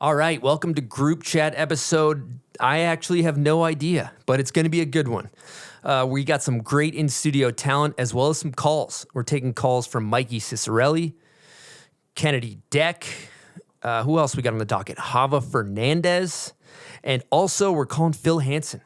All right, welcome to Group Chat episode. I actually have no idea, but it's going to be a good one. We got some great in-studio talent as well as some calls. We're taking calls from Mikey Ciccarelli, Kennedi Deck. Who else we got on the docket? Fernandez. And also we're calling Phil Hansen,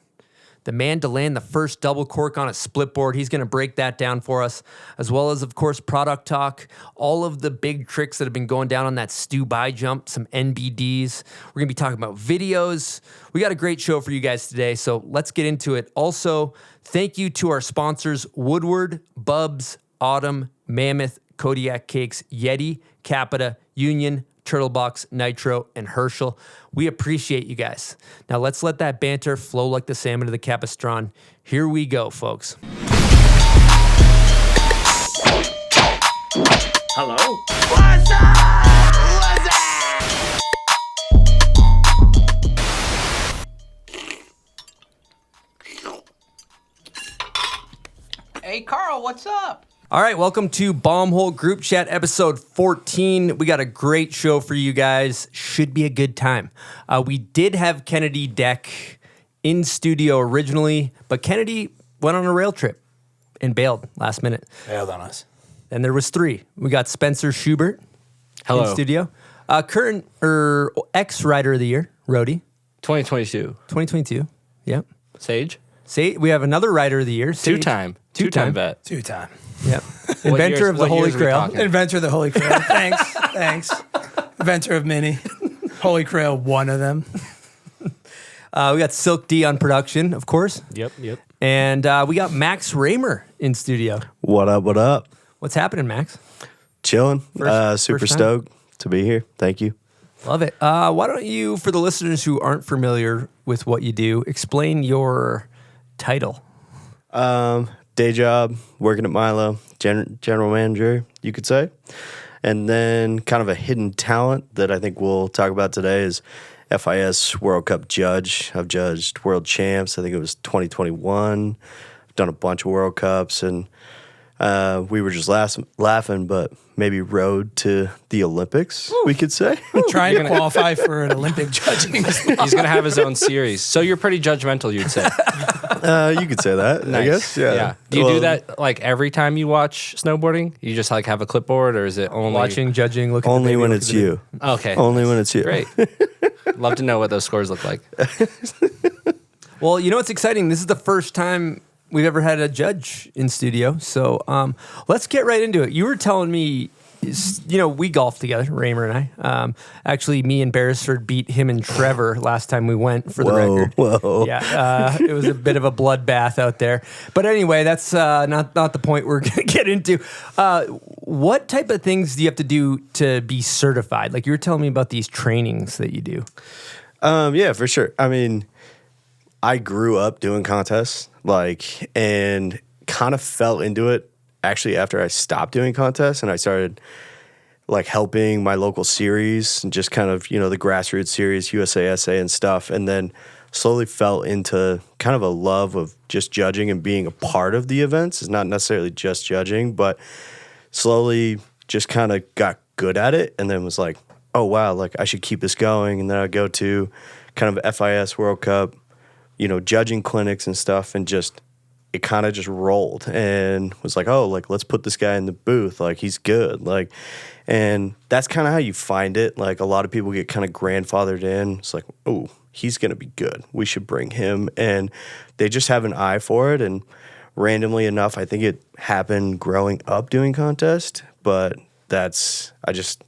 the man to land the first double cork on a Splitboard. He's going to break that down for us, as well as, of course, product talk, all of the big tricks that have been going down on that Stubai jump, some NBDs. We're going to be talking about videos. We got a great show for you guys today, so let's get into it. Also, thank you to our sponsors, Woodward, Bubs, Autumn, Mammoth, Kodiak Cakes, Yeti, CAPiTA, Union, Turtlebox, Nitro, and Herschel. We appreciate you guys. Now let's let that banter flow like the salmon to the Capistron. Here we go, folks. Hello? What's up? Hey, Carl, what's up? All right, welcome to Bombhole Group Chat episode 14. We got a great show for you guys. Should be a good time. We did have Kennedi Deck in studio originally, but Kennedi went on a rail trip and bailed last minute. Bailed on us. And there was three. We got Spencer Schubert in studio. Current or ex-Rider of the Year, Rody. 2022. 2022, yep. Sage. We have another Rider of the Year. Sage. Two-time vet. Two-time. Yep. Inventor of the Holy Grail. Inventor of the Holy Grail. Thanks. Inventor of many. Holy Grail, one of them. We got Silk D on production, of course. Yep. And we got Max Raymer in studio. What up? What's happening, Max? Chilling. Super first time? stoked to be here. Thank you. Love it. Why don't you, for the listeners who aren't familiar with what you do, explain your title? Day job, working at Milo, general manager, you could say. And then kind of a hidden talent that I think we'll talk about today is FIS World Cup judge. I've judged world champs. I think it was 2021. I've done a bunch of World Cups, and we were just laughing, but maybe road to the Olympics, we could say. Trying to qualify for an Olympic judging. He's going to have his own series. So you're pretty judgmental, you'd say. You could say that, Nice. I guess. Yeah. Do you do that like every time you watch snowboarding? You just like have a clipboard, or is it only Watching, judging, looking at the Only video, when look it's at the you. Okay. Only when it's you. Great. Love to know what those scores look like. Well, you know what's exciting? This is the first time we've ever had a judge in studio. So let's get right into it. You were telling me, we golfed together, Raymer and I. Actually, me and Beresford beat him and Trevor last time we went, for the record. Whoa. Yeah, it was a bit of a bloodbath out there. But anyway, that's not the point we're going to get into. What type of things do you have to do to be certified? Like you were telling me about these trainings that you do. Yeah, for sure. I mean, I grew up doing contests, and kind of fell into it actually after I stopped doing contests, and I started helping my local series and just kind of, the grassroots series, USASA and stuff, and then slowly fell into kind of a love of just judging and being a part of the events. It's not necessarily just judging, but slowly just kind of got good at it, and then was like, oh wow, I should keep this going. And then I go to kind of FIS World Cup, judging clinics and stuff, and just it kind of just rolled, and was like, oh, let's put this guy in the booth. He's good. And that's kind of how you find it. A lot of people get kind of grandfathered in. It's like, oh, he's going to be good. We should bring him. And they just have an eye for it. And randomly enough, I think it happened growing up doing contest, but I just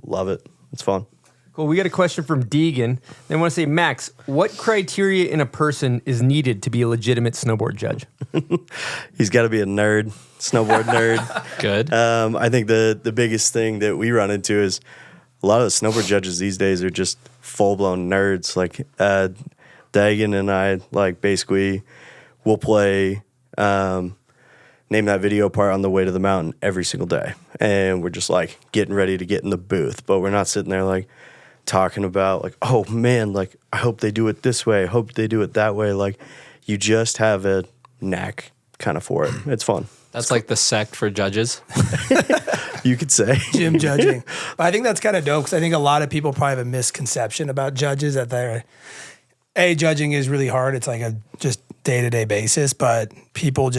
love it. It's fun. Cool. We got a question from Deegan. They want to say, Max, what criteria in a person is needed to be a legitimate snowboard judge? He's got to be a nerd, snowboard nerd. Good. I think the biggest thing that we run into is a lot of the snowboard judges these days are just full-blown nerds. Dagan and I, basically we'll play Name That Video part on the way to the mountain every single day. And we're just, getting ready to get in the booth. But we're not sitting there, talking about oh man, I hope they do it this way, I hope they do it that way. You just have a knack kind of for it. It's fun. That's like the sect for judges. You could say. Gym judging. But I think that's kind of dope because I think a lot of people probably have a misconception about judges that judging is really hard. It's like a just day-to-day basis, but people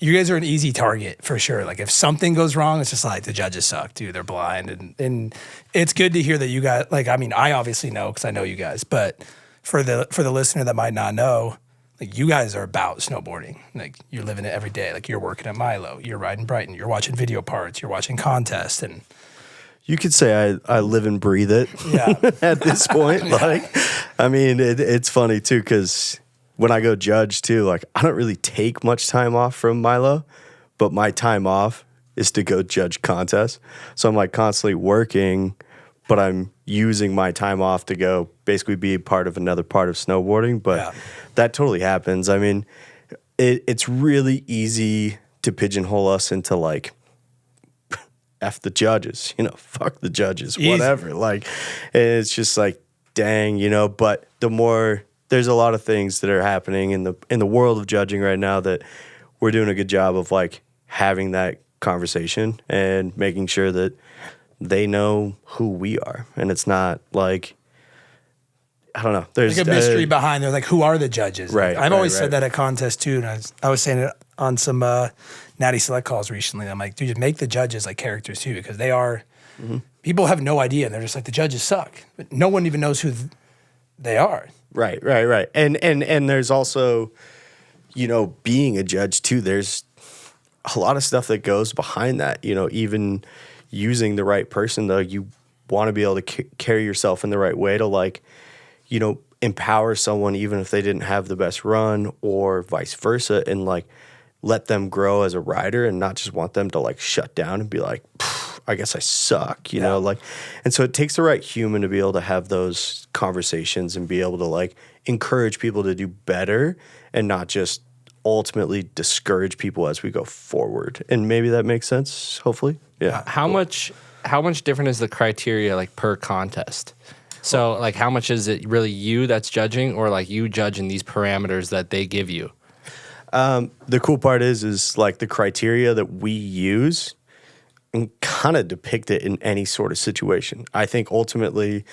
you guys are an easy target for sure. Like if something goes wrong, it's just like the judges suck, dude. They're blind. And it's good to hear that you guys, like, I mean, I obviously know because I know you guys, but for the listener that might not know, like you guys are about snowboarding. Like you're living it every day. Like you're working at Milo, you're riding Brighton, you're watching video parts, you're watching contests, and you could say I live and breathe it. Yeah. At this point, like, I mean, it's funny too because when I go judge too, like I don't really take much time off from Milo, but my time off is to go judge contests. So I'm like constantly working, but I'm using my time off to go basically be part of another part of snowboarding. But that totally happens. I mean, it's really easy to pigeonhole us into like, F the judges, fuck the judges, whatever. Like, it's just like, dang, but there's a lot of things that are happening in the world of judging right now that we're doing a good job of like having that conversation and making sure that they know who we are. And it's not like, I don't know. There's like a mystery behind there. Like, who are the judges? Right. I've always said that at contests too. And I was saying it on some Natty Select calls recently. I'm like, dude, just make the judges like characters too, because they are, people have no idea. They're just like, the judges suck. But no one even knows who they are. Right. And there's also, being a judge too, there's a lot of stuff that goes behind that, even using the right person though, you want to be able to carry yourself in the right way to like, empower someone even if they didn't have the best run or vice versa, and like let them grow as a rider and not just want them to like shut down and be like, I guess I suck, you know, like, and so it takes the right human to be able to have those conversations and be able to like encourage people to do better and not just ultimately discourage people as we go forward. And maybe that makes sense, hopefully. Yeah. How much different is the criteria like per contest? So like how much is it really you that's judging, or like you judging these parameters that they give you? The cool part is like the criteria that we use and kind of depict it in any sort of situation. I think ultimately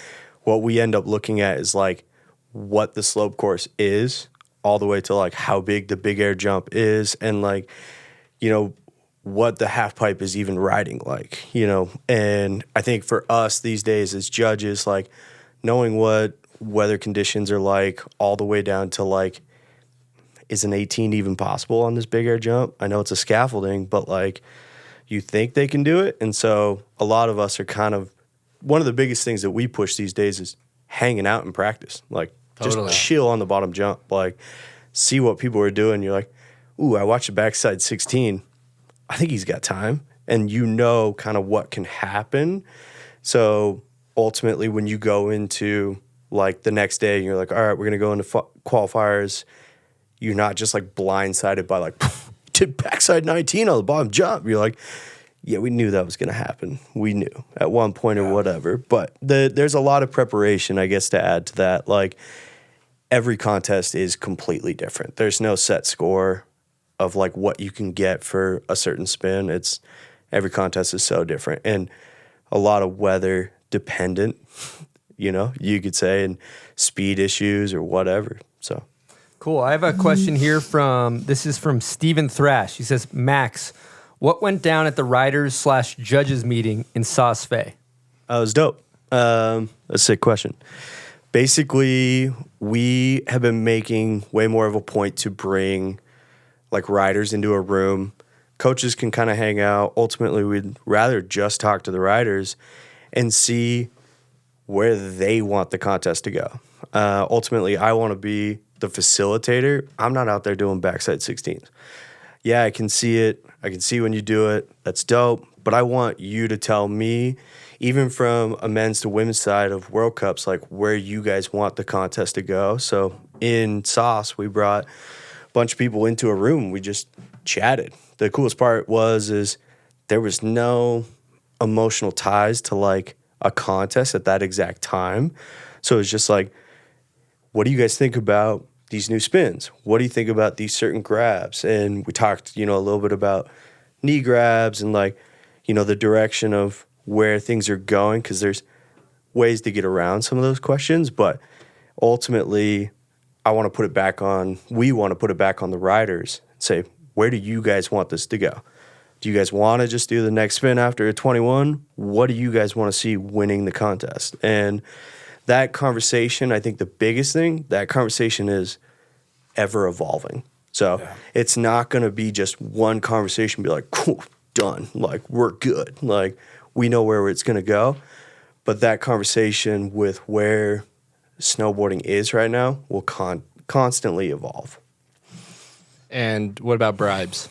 what we end up looking at is like what the slope course is, all the way to like how big the big air jump is, and like, what the half pipe is even riding like, and I think for us these days as judges, like knowing what weather conditions are like all the way down to like, is an 18 even possible on this big air jump? I know it's a scaffolding, but like you think they can do it. And so a lot of us are kind of, one of the biggest things that we push these days is hanging out in practice. Like just chill on the bottom jump, like see what people are doing. You're like, ooh, I watched the backside 16. I think he's got time. And kind of what can happen. So ultimately when you go into like the next day and you're like, all right, we're going to go into qualifiers, you're not just like blindsided by like, did backside 19 on the bottom jump. You're like, yeah, we knew that was going to happen. We knew at one point or whatever. But there's a lot of preparation, I guess, to add to that. Like every contest is completely different. There's no set score of like what you can get for a certain spin. Every contest is so different and a lot of weather dependent, you could say, and speed issues or whatever. So. Cool. I have a question here from Stephen Thrash. He says, Max, what went down at the riders/judges meeting in Sauce Fe? It was dope. A sick question. Basically, we have been making way more of a point to bring like riders into a room. Coaches can kind of hang out. Ultimately, we'd rather just talk to the riders and see where they want the contest to go. Ultimately, I want to be the facilitator. I'm not out there doing backside 16s. Yeah, I can see it. I can see when you do it. That's dope. But I want you to tell me, even from a men's to women's side of World Cups, like where you guys want the contest to go. So in Sauce, we brought a bunch of people into a room. We just chatted. The coolest part is there was no emotional ties to like a contest at that exact time. So it's just like, what do you guys think about these new spins? What do you think about these certain grabs? And we talked, a little bit about knee grabs and like, the direction of where things are going, because there's ways to get around some of those questions, but ultimately we want to put it back on the riders and say, where do you guys want this to go? Do you guys want to just do the next spin after a 21? What do you guys want to see winning the contest? And that conversation, I think the biggest thing, that conversation is ever evolving. So it's not going to be just one conversation, be like, cool, done. Like, we're good. Like, we know where it's going to go. But that conversation with where snowboarding is right now will constantly evolve. And what about bribes?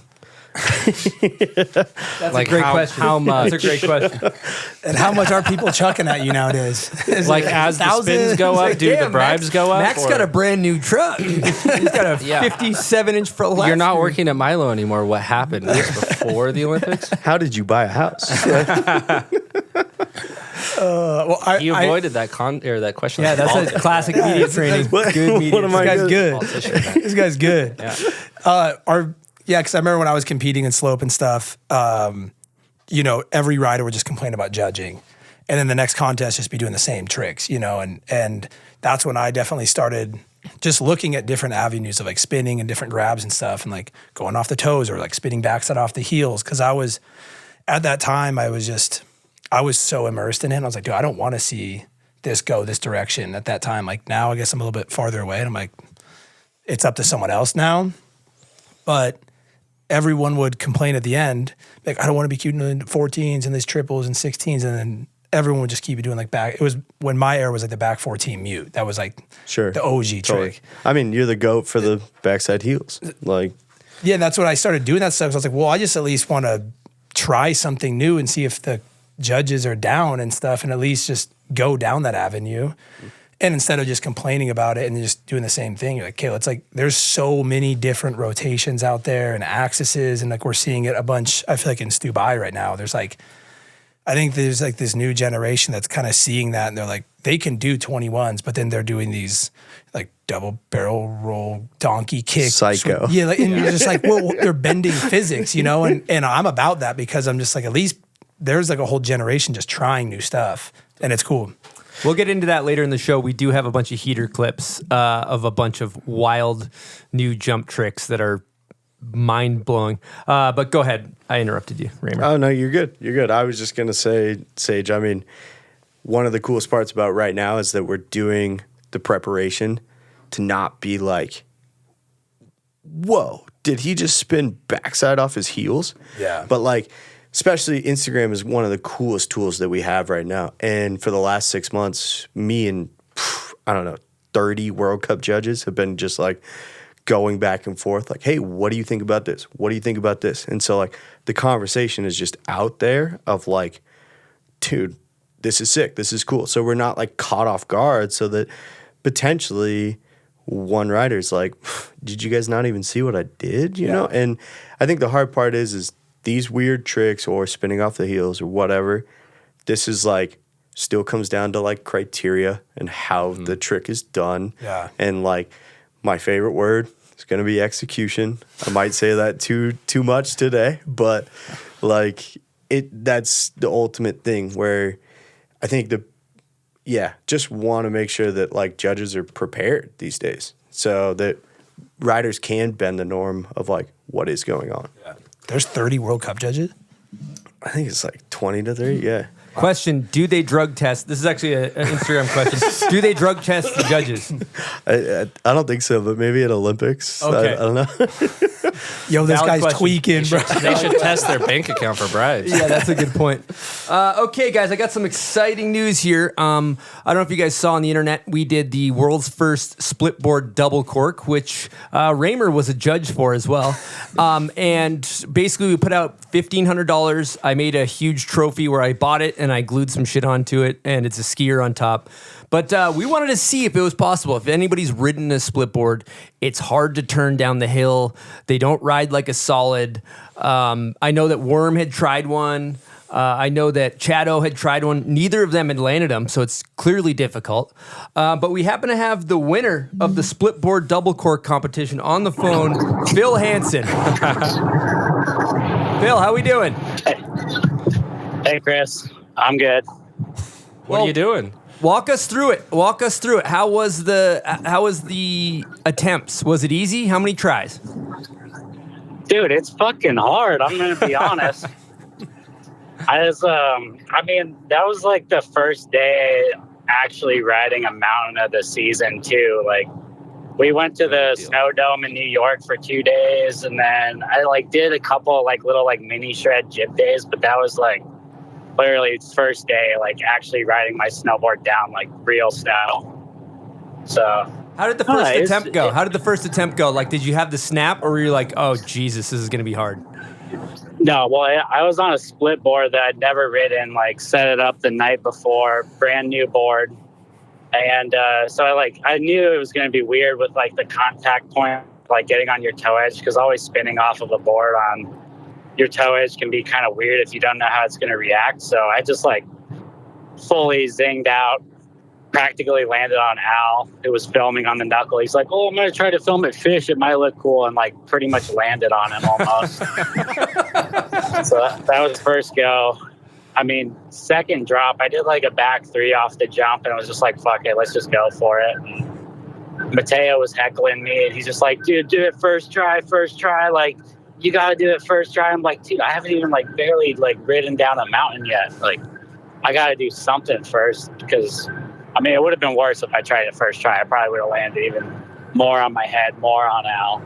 That's a great question. How much? That's a great question. And how much are people chucking at you nowadays? Is Like it as the 1,000? spins go up, do the bribes go up? Max or- got a brand new truck. He's got a 57-inch front left. You're not working at Milo anymore. What happened? Was this before the Olympics? How did you buy a house? He avoided that question. Yeah, that's a classic media training. Good media. What am I This guy's good. Politician. This guy's good. Yeah. Because I remember when I was competing in slope and stuff, every rider would just complain about judging. And then the next contest just be doing the same tricks, and that's when I definitely started just looking at different avenues of like spinning and different grabs and stuff, and like going off the toes or like spinning backside off the heels. Cause at that time, I was so immersed in it. And I was like, dude, I don't want to see this go this direction at that time. Like now I guess I'm a little bit farther away and I'm like, it's up to someone else now. But everyone would complain at the end, like, I don't want to be cute in the 14s and these triples and 16s. And then everyone would just keep doing like back. It was when my era was like the back 14 mute. That was like the OG trick. I mean, you're the GOAT for the backside heels. Like, yeah, that's what I started doing that stuff. So I was like, well, I just at least want to try something new and see if the judges are down and stuff, and at least just go down that avenue. And instead of just complaining about it and just doing the same thing, you're like, okay, it's like there's so many different rotations out there and axes, and like we're seeing it a bunch. I feel like in Stubai right now, I think there's like this new generation that's kind of seeing that, and they're like, they can do 21s, but then they're doing these like double barrel roll, donkey kick. Psycho. Yeah, like, and you're just like, well, they're bending physics, and I'm about that because I'm just like, at least there's like a whole generation just trying new stuff, and it's cool. We'll get into that later in the show. We do have a bunch of heater clips of a bunch of wild new jump tricks that are mind-blowing. But go ahead. I interrupted you, Raymer. oh, no, you're good. You're good. I was just going to say, Sage, I mean, one of the coolest parts about right now is that we're doing the preparation to not be like, whoa, did he just spin backside off his heels? Yeah. But like, especially Instagram is one of the coolest tools that we have right now. And for the last 6 months, me and, 30 World Cup judges have been just like going back and forth like, hey, what do you think about this? What do you think about this? And so like the conversation is just out there of like, dude, this is sick. This is cool. So we're not like caught off guard, so that potentially one rider's like, did you guys not even see what I did? You know? And I think the hard part is these weird tricks or spinning off the heels or whatever, this is like still comes down to like criteria and how the trick is done. Yeah. And like my favorite word is going to be execution. I might say that too much today, but like that's the ultimate thing where I think just want to make sure that like judges are prepared these days so that riders can bend the norm of like what is going on. Yeah. There's 30 World Cup judges? I think it's like 20 to 30, yeah. Question, do they drug test? This is actually an Instagram question. Do they drug test the judges? I don't think so, but maybe at Olympics. Okay. I don't know. Yo, this Valid guy's question. tweaking, bro. They should test their bank account for bribes. Yeah, that's a good point. Okay, guys, I got some exciting news here. I don't know if you guys saw on the internet, we did the world's first Splitboard double cork, which Raymer was a judge for as well. And basically, we put out $1,500. I made a huge trophy where I bought it and I glued some shit onto it, and it's a skier on top. But we wanted to see if it was possible. If anybody's ridden a Splitboard, it's hard to turn down the hill. They don't ride like a solid. I know that Worm had tried one. I know that Chado had tried one. Neither of them had landed them, so it's clearly difficult. But we happen to have the winner of the Splitboard double cork competition on the phone, Phil Hansen. Phil, how we doing? Hey, Chris. I'm good. What are you doing? Walk us through it. How was the attempts? Was it easy? How many tries? Dude, it's fucking hard. I'm going to be honest. That was like the first day actually riding a mountain of the season too. Like, we went to the Snow Dome in New York for 2 days, and then I like did a couple like little like mini shred jib days, but that was like literally its first day, like actually riding my snowboard down like real snow. So how did the first attempt go? How did the first attempt go? Like, did you have the snap, or were you like, oh Jesus, this is gonna be hard? No, well, I was on a Splitboard that I'd never ridden, like set it up the night before, brand new board. And so I knew it was going to be weird with like the contact point, like getting on your toe edge, because always spinning off of a board on your toe edge can be kind of weird if you don't know how it's going to react. So I just like fully zinged out, practically landed on Al, who was filming on the knuckle. He's like, oh, I'm going to try to film it fish. It might look cool. And like pretty much landed on him almost. So that was first go. I mean, second drop, I did like a back 3 off the jump, and I was just like, fuck it, let's just go for it. And Mateo was heckling me, and he's just like, dude, do it first try. Like, you got to do it first try. I'm like, dude, I haven't even like barely like ridden down a mountain yet. Like, I got to do something first, because, I mean, it would have been worse if I tried it first try. I probably would have landed even more on my head, more on Al.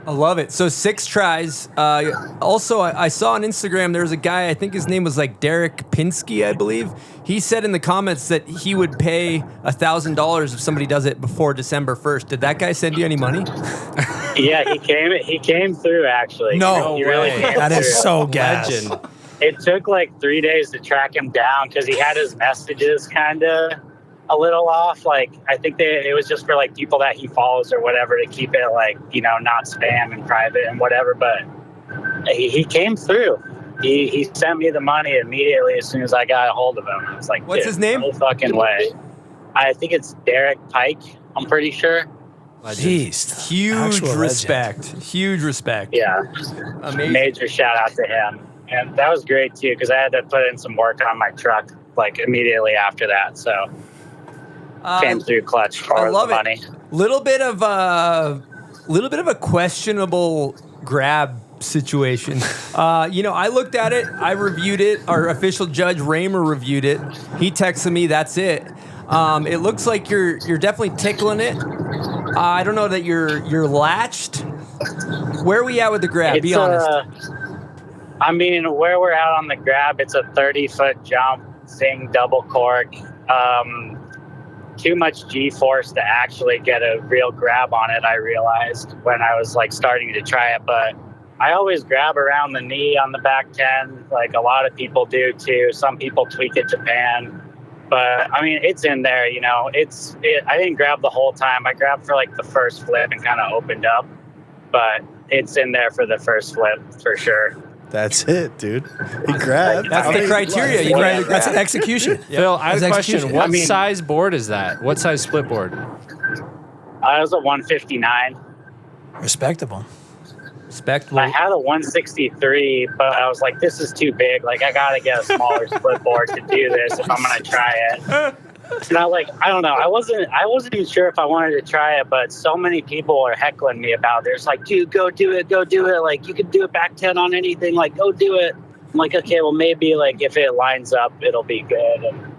I love it. So 6 tries. Also, I saw on Instagram there was a guy, I think his name was like Derek Pinsky, I believe. He said in the comments that he would pay $1,000 if somebody does it before December 1st. Did that guy send you any money? Yeah, he came through actually. No he really way. came That through. is so gas. Legend. It took like 3 days to track him down because he had his messages kind of a little off. Like, I think it was just for like people that he follows or whatever to keep it like, you know, not spam and private and whatever. But he came through. He sent me the money immediately as soon as I got a hold of him. I was like, what's his name? No fucking way. I think it's Derek Pike. I'm pretty sure. Jeez. Huge Actual respect. legend. Huge respect. Yeah. Amazing. Major shout out to him. And that was great too, because I had to put in some work on my truck like immediately after that. So came through clutch for I love the money. Little bit of a questionable grab situation. You know, I looked at it, I reviewed it. Our official judge Raymer reviewed it. He texted me, "That's it." It looks like you're definitely tickling it. I don't know that you're latched. Where are we at with the grab? Be honest. I mean, where we're at on the grab, it's a 30-foot jump, zing double cork. Too much G-force to actually get a real grab on it, I realized when I was like starting to try it. But I always grab around the knee on the back 10, like a lot of people do too. Some people tweak it to pan. But I mean, it's in there, you know. I didn't grab the whole time. I grabbed for like the first flip and kind of opened up. But it's in there for the first flip for sure. That's it, dude. He grabbed. That's the criteria. You need to That's an execution. Phil, I have a That's question. execution. What I mean- size board is that? What size split board? I was a 159. Respectable. respect. I had a 163, but I was like, this is too big. Like, I got to get a smaller split board to do this if I'm going to try it. And I don't know. I wasn't even sure if I wanted to try it, but so many people are heckling me about it. It's like, dude, go do it. Like, you can do it back 10 on anything. Like, go do it. I'm like, okay, well, maybe, like, if it lines up, it'll be good. And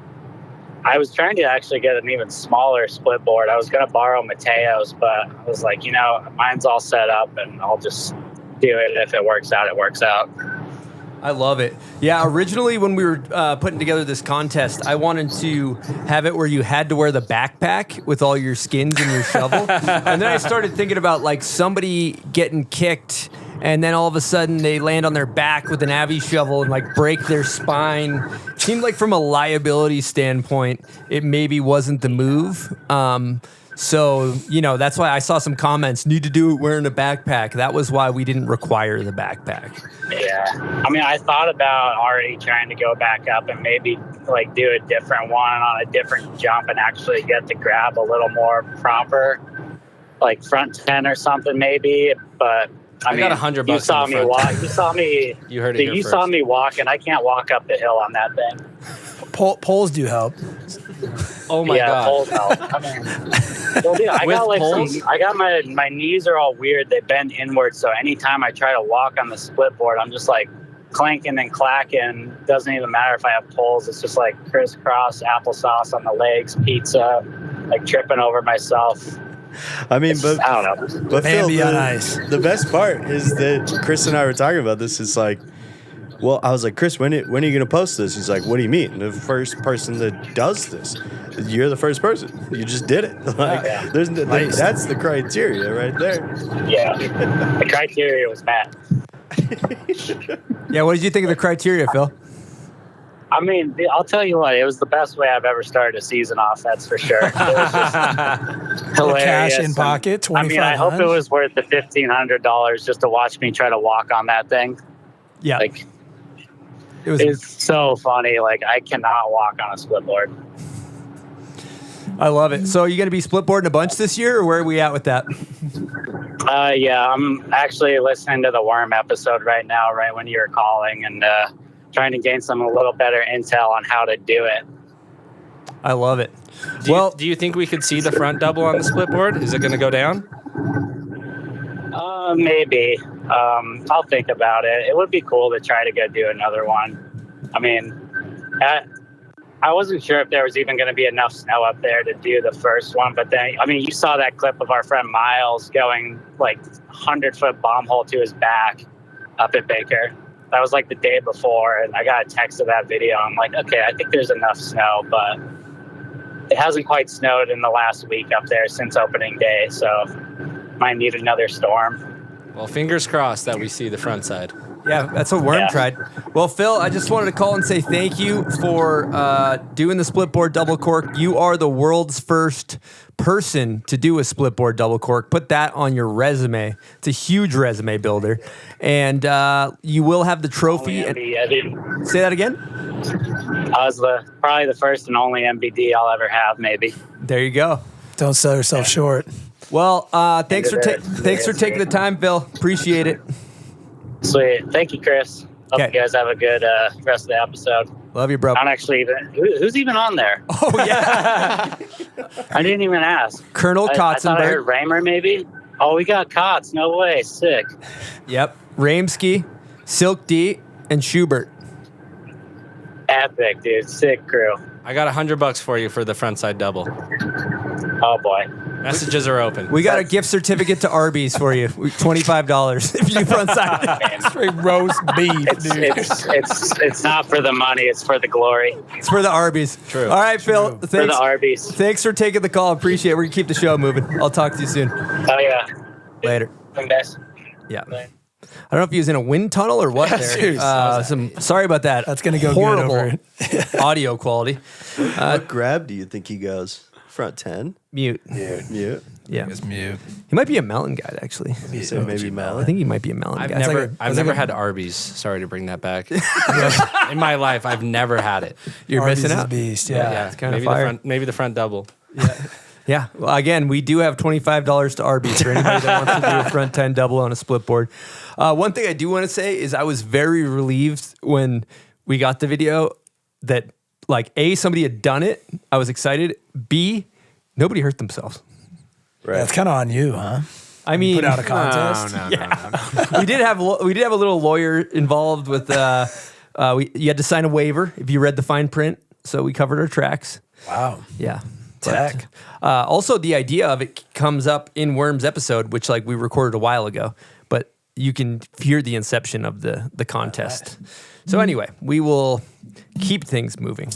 I was trying to actually get an even smaller split board. I was going to borrow Mateo's, but I was like, you know, mine's all set up, and I'll just do it. If it works out, it works out. I love it. Yeah, originally when we were putting together this contest, I wanted to have it where you had to wear the backpack with all your skins and your shovel. And then I started thinking about like somebody getting kicked and then all of a sudden they land on their back with an Avi shovel and like break their spine. Seemed like from a liability standpoint, it maybe wasn't the move. So, you know, that's why I saw some comments, need to do it wearing a backpack. That was why we didn't require the backpack. Yeah. I mean, I thought about already trying to go back up and maybe like do a different one on a different jump and actually get the grab a little more proper, like front 10 or something maybe. But I got $100 You saw in the me front. walk. You saw me. You heard it here You first. saw me walk, and I can't walk up the hill on that thing. Poles do help. Oh my yeah, god! poles help. I mean, well, dude, I With got like poles? I got my knees are all weird. They bend inward, so anytime I try to walk on the split board, I'm just like clanking and clacking. Doesn't even matter if I have poles. It's just like crisscross applesauce on the legs, pizza, like tripping over myself. I mean, but I don't know. But Phil, Bambi on ice. the best part is that Chris and I were talking about this. It's like, well, I was like, Chris, when are you going to post this? He's like, what do you mean? The first person that does this. You're the first person. You just did it. Like, that's the criteria right there. Yeah, the criteria was met. Yeah, what did you think of the criteria, Phil? I mean, I'll tell you what, it was the best way I've ever started a season off, that's for sure. It was just hilarious. Cash in pocket, I mean, I hope it was worth the $1,500 just to watch me try to walk on that thing. Yeah. Like, It was. it's so funny. Like, I cannot walk on a split board. I love it. So, are you going to be split boarding a bunch this year, or where are we at with that? Yeah, I'm actually listening to the Worm episode right now, right when you were calling, and trying to gain a little better intel on how to do it. I love it. Do you think we could see the front double on the split board? Is it going to go down? Maybe. I'll think about it. It would be cool to try to go do another one. I mean, I wasn't sure if there was even going to be enough snow up there to do the first one, but then, I mean, you saw that clip of our friend Miles going like 100-foot bomb hole to his back up at Baker. That was like the day before, and I got a text of that video. I'm like, okay, I think there's enough snow, but it hasn't quite snowed in the last week up there since opening day, so might need another storm. Well, fingers crossed that we see the front side. Yeah, that's what Worm tried. Well, Phil, I just wanted to call and say thank you for doing the split board double cork. You are the world's first person to do a split board double cork. Put that on your resume. It's a huge resume builder. And you will have the trophy. Say that again? I was probably the first and only MBD I'll ever have, maybe. There you go. Don't sell yourself short. Well, thanks for taking the time, Phil. Appreciate it. Sweet. Thank you, Chris. Hope Okay. you guys have a good rest of the episode. Love you, bro. I don't actually even... Who's even on there? Oh, yeah. I didn't even ask. Colonel I thought I heard Kotsenburg. Raymer, maybe? Oh, we got Kots. No way. Sick. Yep. Ramsky, Silk D, and Schubert. Epic, dude. Sick crew. I got $100 for you for the front side double. Oh, boy. Messages are open. We got a gift certificate to Arby's for you. $25 if you front side. Straight roast beef, dude. It's not for the money. It's for the glory. It's for the Arby's. True. All right, Phil. For Thanks. the Arby's. Thanks for taking the call. Appreciate it. We're going to keep the show moving. I'll talk to you soon. Oh, yeah. Later. Thanks. Yeah. I don't know if he was in a wind tunnel or what there. Seriously. Sorry about that. That's gonna go good horrible over audio quality. What grab do you think he goes? Front 10? Mute. Mute. Yeah. It's mute. He might be a mountain guide, actually. So maybe I Mallet. think he might be a mountain I've guide. never had Arby's. Sorry to bring that back. In my life, I've never had it. You're Arby's missing is a out. beast. Yeah. It's kinda maybe fire. maybe the front double. Yeah. Well, again, we do have $25 to Arby's for anybody that wants to do a front 10 double on a split board. One thing I do want to say is I was very relieved when we got the video that, like, A, somebody had done it. I was excited. B, nobody hurt themselves. Right. That's kind of on you, huh? I mean, Put out a contest. we did have a little lawyer involved with. You had to sign a waiver if you read the fine print, so we covered our tracks. Wow. Yeah. Tech. Also, the idea of it comes up in Worm's episode, which like we recorded a while ago, but you can hear the inception of the contest. So anyway, we will keep things moving.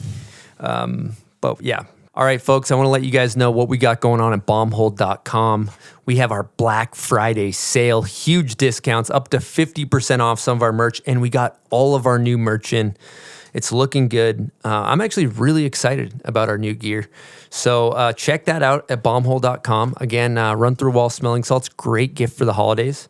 But yeah. All right, folks, I want to let you guys know what we got going on at bombhold.com. We have our Black Friday sale, huge discounts, up to 50% off some of our merch, and we got all of our new merch in. It's looking good. I'm actually really excited about our new gear. So check that out at bombhole.com. Again, run through wall smelling salts. Great gift for the holidays.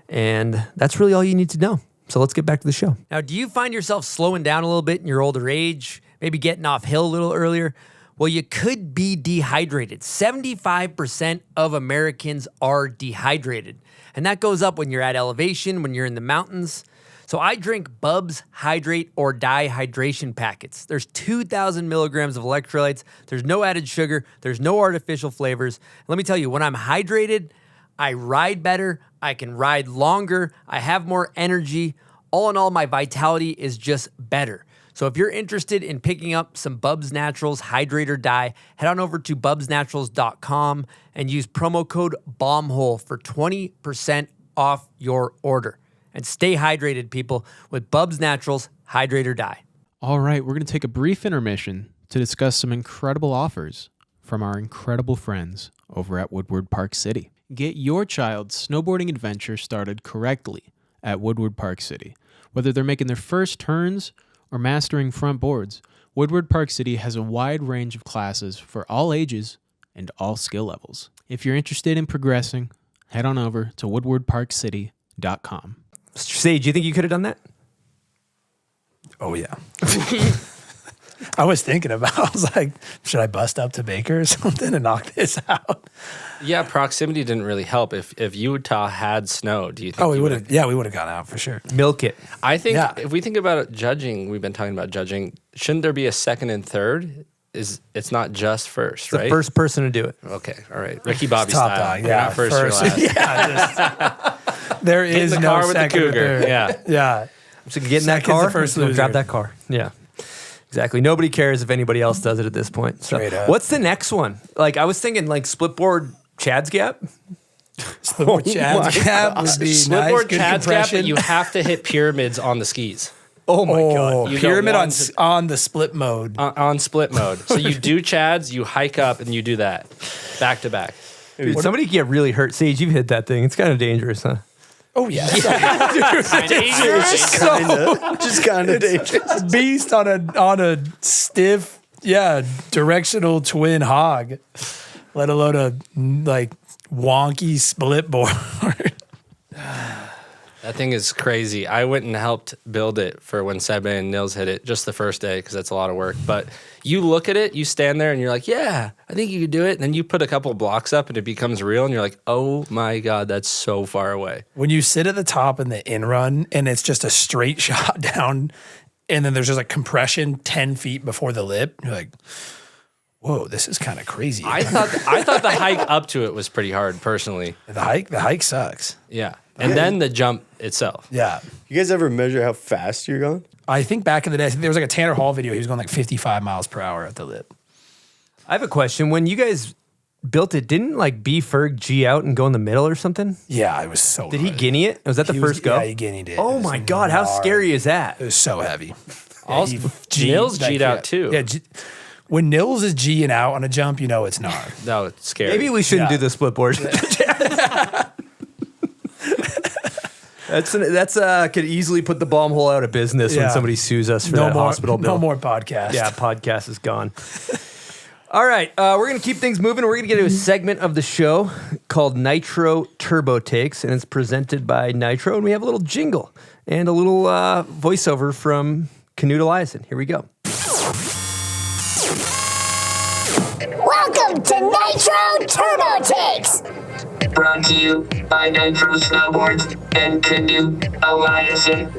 And that's really all you need to know. So let's get back to the show. Now, do you find yourself slowing down a little bit in your older age? Maybe getting off hill a little earlier? Well, you could be dehydrated. 75% of Americans are dehydrated. And that goes up when you're at elevation, when you're in the mountains. So I drink Bubs Hydrate or Die hydration packets. There's 2,000 milligrams of electrolytes. There's no added sugar. There's no artificial flavors. Let me tell you, when I'm hydrated, I ride better. I can ride longer. I have more energy. All in all, my vitality is just better. So if you're interested in picking up some Bubs Naturals Hydrate or Die, head on over to bubsnaturals.com and use promo code BOMBHOLE for 20% off your order. And stay hydrated, people, with Bubs Naturals Hydrate or Die. All right, we're going to take a brief intermission to discuss some incredible offers from our incredible friends over at Woodward Park City. Get your child's snowboarding adventure started correctly at Woodward Park City. Whether they're making their first turns or mastering front boards, Woodward Park City has a wide range of classes for all ages and all skill levels. If you're interested in progressing, head on over to woodwardparkcity.com. Mr. Sage, you think you could have done that? Oh, yeah. I was thinking about, I was like, should I bust up to Baker or something and knock this out? Yeah, proximity didn't really help. If Utah had snow, do you think? Oh, we would have. Yeah, we would have gone out for sure. Milk it. I think Yeah. if we think about judging, we've been talking about judging. Shouldn't there be a second and third? It's not just first, The right? first person to do it. Okay, all right. Ricky Bobby Top style. dog. You're Yeah, not first, you're last. Yeah, there Get in is the no car with the second or cougar. third. Yeah. Yeah. So get in that Second's the car, first go loser. grab that car. Yeah, exactly. Nobody cares if anybody else does it at this point. So Straight up. what's the next one? Like I was thinking like Splitboard Chad's Gap. Splitboard Chad's Gap would be nice. Splitboard Good Chad's Gap, compression. but you have to hit pyramids on the skis. Oh my Oh, God. You pyramid don't on want to- on the split mode. On split mode. So you do Chads, you hike up, and you do that back to back. Dude, somebody could get really hurt. Sage, you've hit that thing. It's kind of dangerous, huh? Oh yeah, Just kind of dangerous. beast on a stiff, directional twin hog, let alone a like wonky split board. That thing is crazy. I went and helped build it for when Seb and Nils hit it just the first day because that's a lot of work. But you look at it, you stand there and you're like, yeah, I think you could do it. And then you put a couple of blocks up and it becomes real and you're like, oh my God, that's so far away. When you sit at the top in the in run and it's just a straight shot down, and then there's just like compression 10 feet before the lip, you're like, whoa, this is kind of crazy. I thought the hike up to it was pretty hard personally. the hike sucks. Yeah. And then the jump itself. Yeah. You guys ever measure how fast you're going? I think back in the day, I think there was like a Tanner Hall video. He was going like 55 miles per hour at the lip. I have a question. When you guys built it, didn't like B Ferg G out and go in the middle or something? Yeah, it was so Did he good. guinea it? Was that the He first go? Yeah, he guineaed it. Oh It was my God, how gnarly. scary is that? It was so heavy. Also, Nils G'd out too. Yeah, when Nils is G'ing out on a jump, you know it's not. No, it's scary. Maybe we shouldn't Yeah. do the split board. That's could easily put the bomb hole out of business when Yeah. somebody sues us for that hospital bill. No more podcast. Yeah, podcast is gone. All right, we're going to keep things moving. We're going to get to a segment of the show called Nitro Turbo Takes, and it's presented by Nitro, and we have a little jingle and a little voiceover from Knut Eliason. Here we go. Welcome to Nitro Turbo Takes. Brought to you by Nitro Snowboards and Knut Eliason.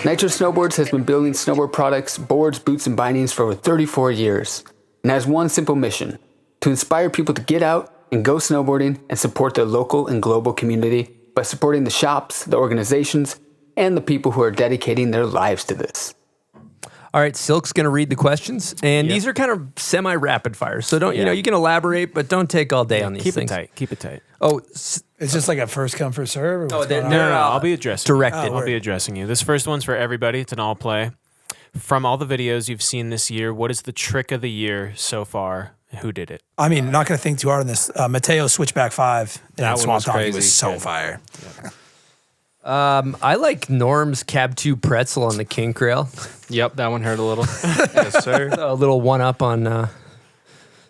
Nitro Snowboards has been building snowboard products, boards, boots, and bindings for over 34 years and has one simple mission: to inspire people to get out and go snowboarding and support their local and global community by supporting the shops, the organizations, and the people who are dedicating their lives to this. All right, Silk's going to read the questions, and these are kind of semi-rapid fire. So don't you can elaborate, but don't take all day on these Keep things. it tight. Keep it tight. Oh, It's just like a first come, first serve. Or what's going on? No, I'll be addressing directed. you. I'll be addressing you. This first one's for everybody. It's an all play. From all the videos you've seen this year, what is the trick of the year so far? Who did it? I mean, not going to think too hard on this. Mateo Switchback 5 That in one Swamp was Donkey crazy. was so Yeah. fire. I like Norm's Cab 2 pretzel on the kink rail. Yep, that one hurt a little. Yes, sir. A little one up on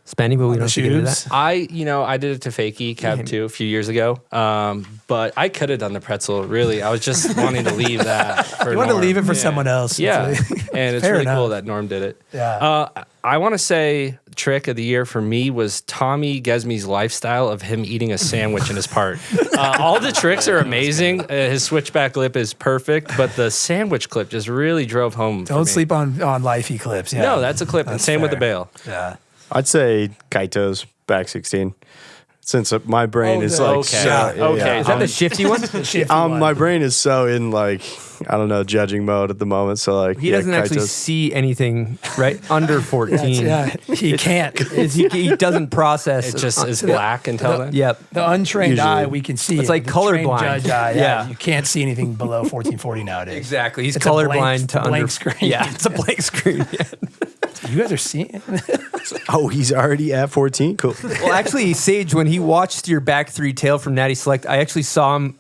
Spenny, but we don't have to get into shoes. that. I did it to Fakey Cab 2 a few years ago. But I could have done the pretzel. Really, I was just wanting to leave that. For You want to Norm. leave it for someone else. Yeah, It's and it's fair really enough. cool that Norm did it. Yeah. I want to say trick of the year for me was Tommy Gesme's lifestyle of him eating a sandwich in his part. All the tricks are amazing. His switchback lip is perfect, but the sandwich clip just really drove home. for Don't me. sleep on lifey clips. Yeah. No, that's a clip, and That's same with the fair. bail. Yeah. I'd say Kaito's back 16. Since my brain is like, Okay. so, Okay. Is that the shifty one? my brain is so in like, I don't know, judging mode at the moment. So like, He doesn't actually Kaito's- see anything, right? Under 14. Yeah. He can't. He doesn't process. It just is black until then. Yep. The untrained Usually. eye, we can see. It's it. like The trained colorblind. Judge eye, Yeah. You can't see anything below 1440 nowadays. Exactly. He's It's a blank- colorblind to blank under screen. Yeah, it's a blank screen. Yeah. You guys are seeing. Oh, he's already at 14? Cool. Well, actually, Sage, when he watched your back three tail from Natty Select, I actually saw him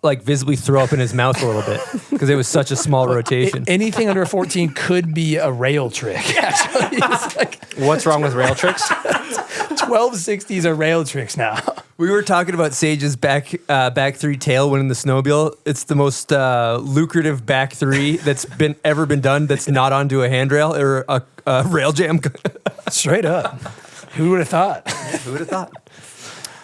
like visibly throw up in his mouth a little bit because it was such a small rotation. Anything under 14 could be a rail trick. Actually, it's like What's wrong with rail tricks? 1260s are rail tricks now. We were talking about Sage's back three tail winning the snowmobile. It's the most lucrative back three that's ever been done. That's not onto a handrail or a rail jam. Straight up. Who would have thought? Who would have thought?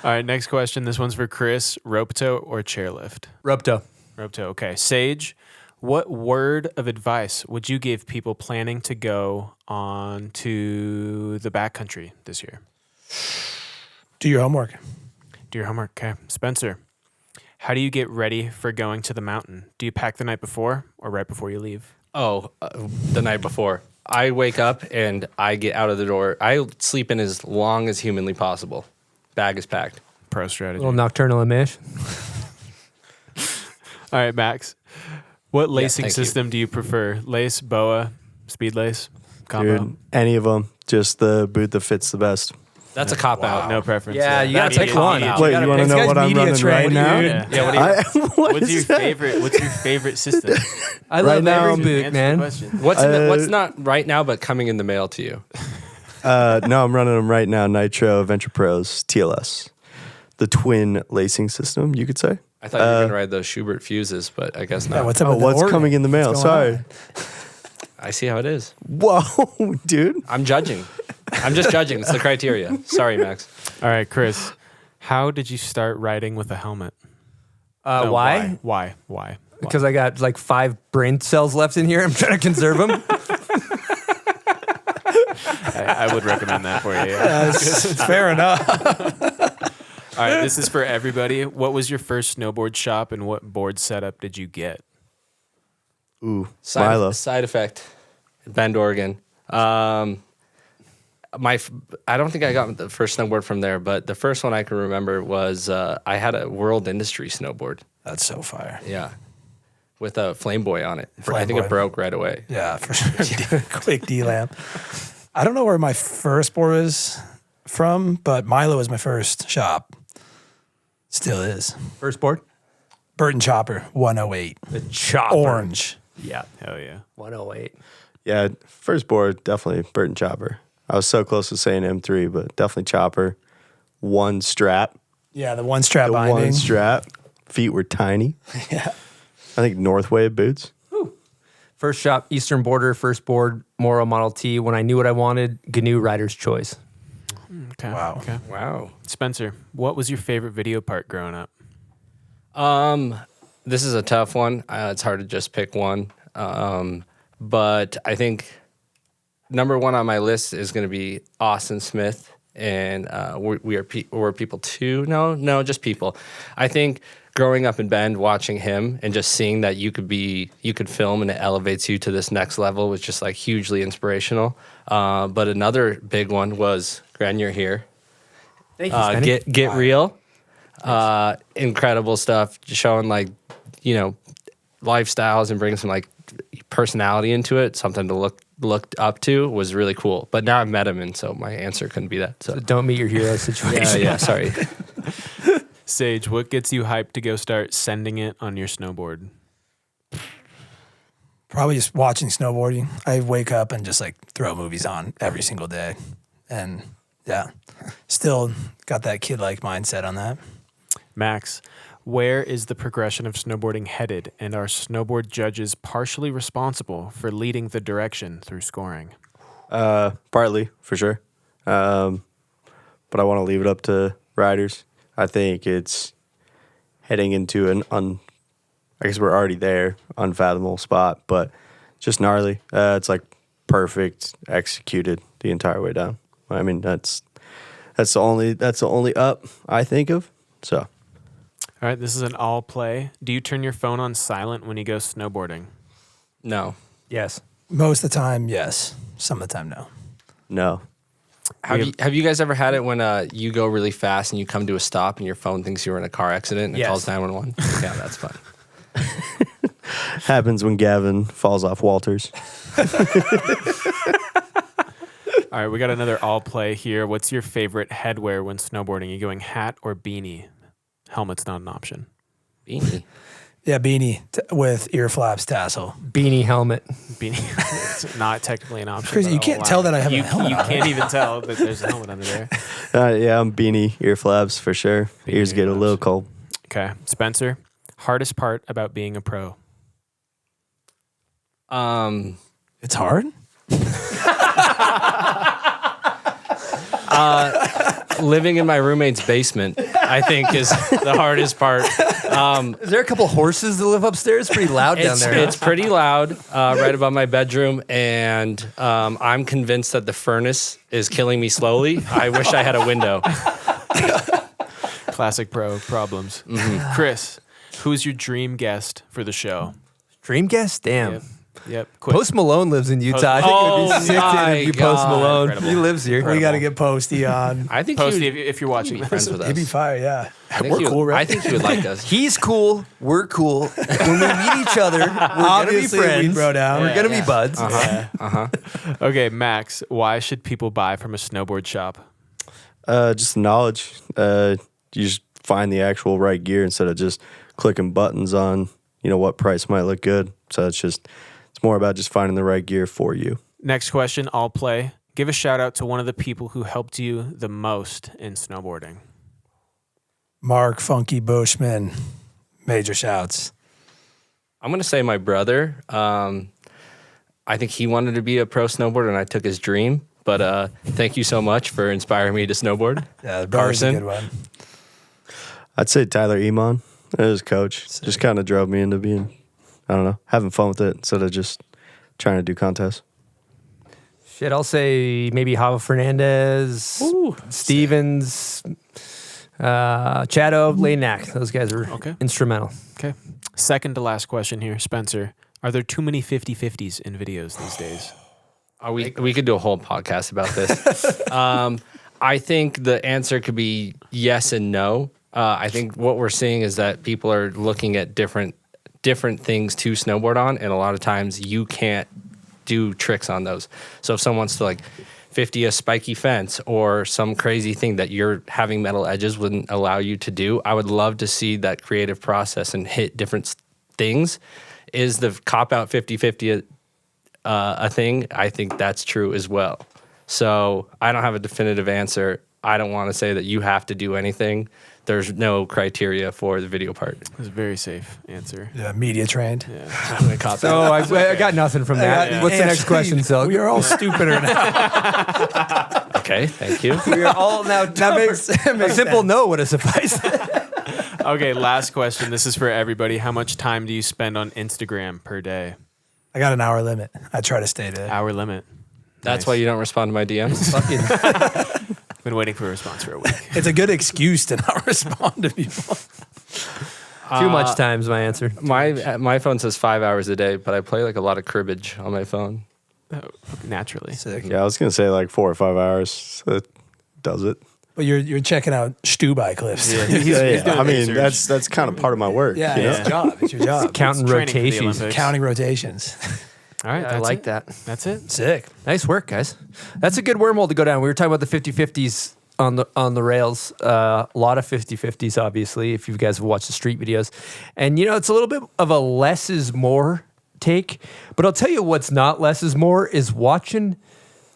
All right, next question. This one's for Chris. Rope tow or chairlift? Rupto. Rope tow. Okay. Sage, what word of advice would you give people planning to go on to the backcountry this year? Do your homework. Do your homework. Okay. Spencer, how do you get ready for going to the mountain? Do you pack the night before or right before you leave? The night before. I wake up and I get out of the door. I sleep in as long as humanly possible. Bag is packed. Pro A strategy. little nocturnal amish. All right, Max. What lacing thank you. system do you prefer? Lace, boa, speed lace, combo? Dude, any of them. Just the boot that fits the best. That's a cop out. No preference. Yeah, you gotta pick one. Wait, you want to know what I'm running right now? Yeah, what do you, What what's is your that? favorite? What's your favorite system? I Right love now, every I'm- boot, Answer the man. question. What's not right now, but coming in the mail to you? No, I'm running them right now. Nitro Venture Pros TLS. The twin lacing system, you could say. I thought you were going to ride those Schubert fuses, but I guess not. Yeah, what's up Oh, with the what's order? coming in the mail? What's going Sorry. on? I see how it is. Whoa, dude. I'm judging. I'm just judging. It's the criteria. Sorry, Max. All right, Chris. How did you start riding with a helmet? No, Why? Why? Because I got like 5 brain cells left in here. I'm trying to conserve them. I would recommend that for you. Yeah. It's fair enough. All right, this is for everybody. What was your first snowboard shop and what board setup did you get? Ooh, Milo. Side effect. Bend, Oregon. I don't think I got the first snowboard from there, but the first one I can remember was I had a World Industry snowboard. That's so fire. Yeah. With a Flame Boy on it. I Flame think Boy. it broke right away. Yeah, for sure. Quick D-lamp. I don't know where my first board was from, but Milo was my first shop. Still is. First board? Burton Chopper, 108. The chopper. Orange. Yeah. Hell yeah. 108. Yeah, first board, definitely Burton Chopper. I was so close to saying M3, but definitely Chopper. One strap. Yeah, the one strap The binding. one strap. Feet were tiny. Yeah. I think Northway boots. First shop, Eastern Border, first board, Moro Model T. When I knew what I wanted, GNU Rider's Choice. Okay. Wow. Okay. Wow. Spencer, what was your favorite video part growing up? This is a tough one. It's hard to just pick one. But I think number one on my list is going to be Austin Smith. And we're people too. No, just people. I think growing up in Bend, watching him and just seeing that you could film and it elevates you to this next level was just like hugely inspirational. But another big one was Grenier here. Thank you, Spenny. Get real. Incredible stuff, showing like, lifestyles and bringing some like personality into it. Something to look up to was really cool. But now I've met him, and so my answer couldn't be that. So Don't meet your hero situation. yeah, sorry. Sage, what gets you hyped to go start sending it on your snowboard? Probably just watching snowboarding. I wake up and just like throw movies on every single day. And Yeah. Still got that kid-like mindset on that. Max, where is the progression of snowboarding headed, and are snowboard judges partially responsible for leading the direction through scoring? Partly, for sure. But I want to leave it up to riders. I think it's heading into I guess we're already there, unfathomable spot, but just gnarly. It's like perfect executed the entire way down. I mean, that's the only up I think of. So. All right, this is an all play. Do you turn your phone on silent when you go snowboarding? No. Yes. Most of the time, yes. Some of the time, no. No. Have you guys ever had it when you go really fast and you come to a stop and your phone thinks you were in a car accident and it calls 911? Yeah, that's fun. Happens when Gavin falls off Walters. All right, we got another all play here. What's your favorite headwear when snowboarding? You going hat or beanie? Helmet's not an option. Beanie. Yeah, beanie with ear flaps tassel. Beanie helmet. Beanie. It's not technically an option. Chris, but you I'll can't allow tell it. that I have you, a helmet You on, can't right? even tell that there's a helmet under there. Yeah, I'm beanie, ear flaps for sure. Beanie, Ears get a ear little flaps. cold. Okay, Spencer, hardest part about being a pro? It's hard? Living in my roommate's basement, I think, is the hardest part. Is there a couple horses that live upstairs? Pretty loud down there. It's pretty loud right above my bedroom, and I'm convinced that the furnace is killing me slowly. I wish I had a window. Classic pro problems. Chris, who's your dream guest for the show? Dream guest? Damn. Yep. Quick. Post Malone lives in Utah. I think it would be sick to my interview Post God. Malone. Incredible. He lives here. We got to get Posty on. I think Posty, he would, if you're watching be this. friends with us. He'd be fire, yeah. I think We're he would- cool, right? I think he would like us. He's cool. We're cool. When we meet each other, we're going to be Obviously, friends. we bro down. We're going to be buds. Okay, Max, why should people buy from a snowboard shop? Just knowledge. You just find the actual right gear instead of just clicking buttons on, what price might look good. So it's more about just finding the right gear for you. Next question, I'll play. Give a shout out to one of the people who helped you the most in snowboarding. Mark Funky Bushman. Major shouts. I'm going to say my brother. I think he wanted to be a pro snowboarder, and I took his dream. But thank you so much for inspiring me to snowboard. Yeah, the brother's a Carson. good one. I'd say Tyler Iman, his coach, just kind of drove me into being, having fun with it instead of just trying to do contests. Shit, I'll say maybe Hava Fernandez, Stevens, Chado, Lanak. Those guys are instrumental. Okay. Second to last question here, Spencer. Are there too many 50-50s in videos these days? We could do a whole podcast about this. I think the answer could be yes and no. I think what we're seeing is that people are looking at different things to snowboard on, and a lot of times you can't do tricks on those. So if someone wants to 50 a spiky fence or some crazy thing that you're having metal edges wouldn't allow you to do, I would love to see that creative process and hit different things. Is the cop-out 50-50 a thing? I think that's true as well. So I don't have a definitive answer. I don't want to say that you have to do anything. There's no criteria for the video part. That's a very safe answer. Yeah, media trained. Yeah. So I got nothing from that. What's the next question, Silk? We are all stupider now. Okay, thank you. We are all now dumber. A simple sense. no would have sufficed. Okay, last question. This is for everybody. How much time do you spend on Instagram per day? I got an hour limit. I try to stay to it. Hour limit. That's Nice. why you don't respond to my DMs? Been waiting for a response for a week. It's a good excuse to not respond to people. Too much time's my answer. My phone says 5 hours a day, but I play a lot of cribbage on my phone. Naturally. Sick. Yeah, I was going to say 4 or 5 hours. So it does it. But you're checking out Stubai clips. Yeah, Yeah, I mean, research. that's kind of part of my work. it's you know? your job. It's your job. Counting Training for the rotations. Olympics. Counting rotations. All right, I that's like it. that. That's it. Sick. Nice work, guys. That's a good wormhole to go down. We were talking about the 50-50s on the rails. A lot of 50-50s, obviously, if you guys have watched the street videos. And, it's a little bit of a less is more take. But I'll tell you what's not less is more is watching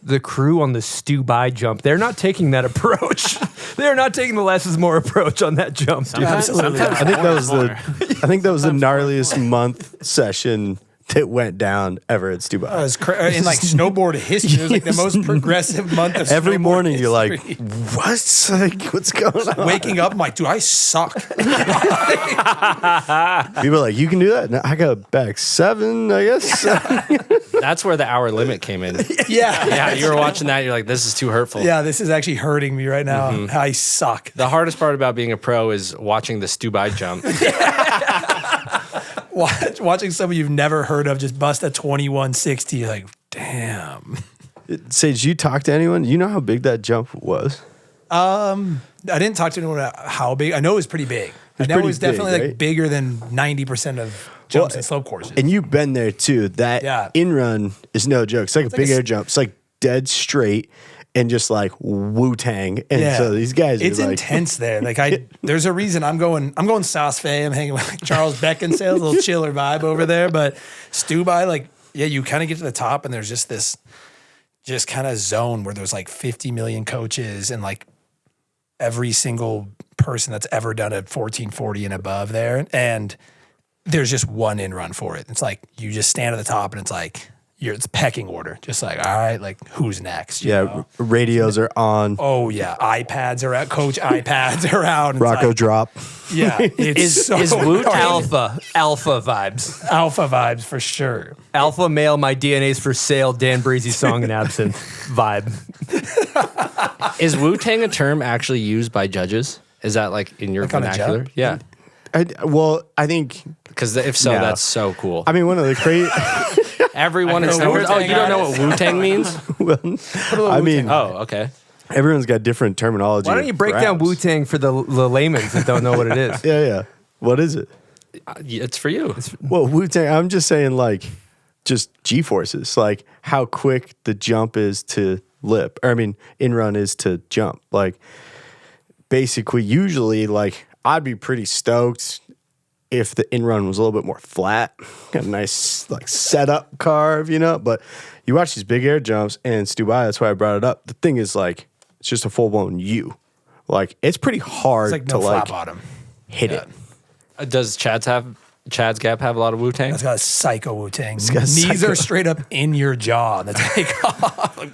the crew on the Stubai jump. They're not taking that approach. They're not taking the less is more approach on that jump. Absolutely. I think that was the gnarliest month session that went down ever at Stubai. It was in like snowboard history. It was like the most progressive month of Every snowboard morning you're like, history. what's going on? Waking up, I'm like, dude, I suck. People are like, you can do that? No, I got back 7, I guess. That's where the hour limit came in. Yeah. Yeah, you were watching that. You're like, this is too hurtful. Yeah, this is actually hurting me right now. I suck. The hardest part about being a pro is watching the Stubai jump. Watching someone you've never heard of just bust a 2160, you're like, damn. Sage, you talk to anyone? You know how big that jump was? I didn't talk to anyone about how big. I know it was pretty big. I know it was pretty definitely big, like right? bigger than 90% of jumps and slope courses. And you've been there too. That in-run is no joke. It's like a big air jump. It's like dead straight and just like Wu-Tang. And so these guys it's are like, intense there. Like there's a reason I'm going Sauce Fe. I'm hanging with like Charles Beckinsale, a little chiller vibe over there. But Stubai, like, yeah, you kind of get to the top and there's just this just kind of zone where there's like 50 million coaches and like every single person that's ever done a 1440 and above there. And there's just one in run for it. It's like you just stand at the top and it's like it's pecking order. Just like, all right, like who's next? You know? Radios are on. Oh yeah, iPads are out. Coach iPads are out. Rocco like, drop. Yeah, it's Is Wu alpha vibes? Alpha vibes for sure. Alpha male, my DNA's for sale. Dan Breezy song and absinthe vibe. Is Wu-Tang a term actually used by judges? Is that like in your Like on a vernacular? jump? Yeah. I think. Because if so, No. that's so cool. I mean, one of the crazy. Everyone in know Snowboards. Oh, Wu-Tang you don't know what Wu-Tang means? I mean, Oh, okay. everyone's got different terminology. Why don't you break down perhaps. Wu-Tang for the laymen that don't know what it is? Yeah. What is it? It's for you. Well, Wu-Tang, I'm just saying, like, just G-forces, like how quick the jump is to lip. Or, I mean, in-run is to jump. Like, basically, usually, like, I'd be pretty stoked if the in-run was a little bit more flat. Got a nice, like, setup carve, you know? But you watch these big air jumps, and Stubai, that's why I brought it up. The thing is, like, it's just a full-blown U. Like, it's pretty hard It's like to, no flat like, bottom. hit it. Does Chad's Gap have a lot of Wu-Tang? It's got a psycho Wu-Tang. got Knees psycho. are straight up in your jaw. That's takeoff. Like,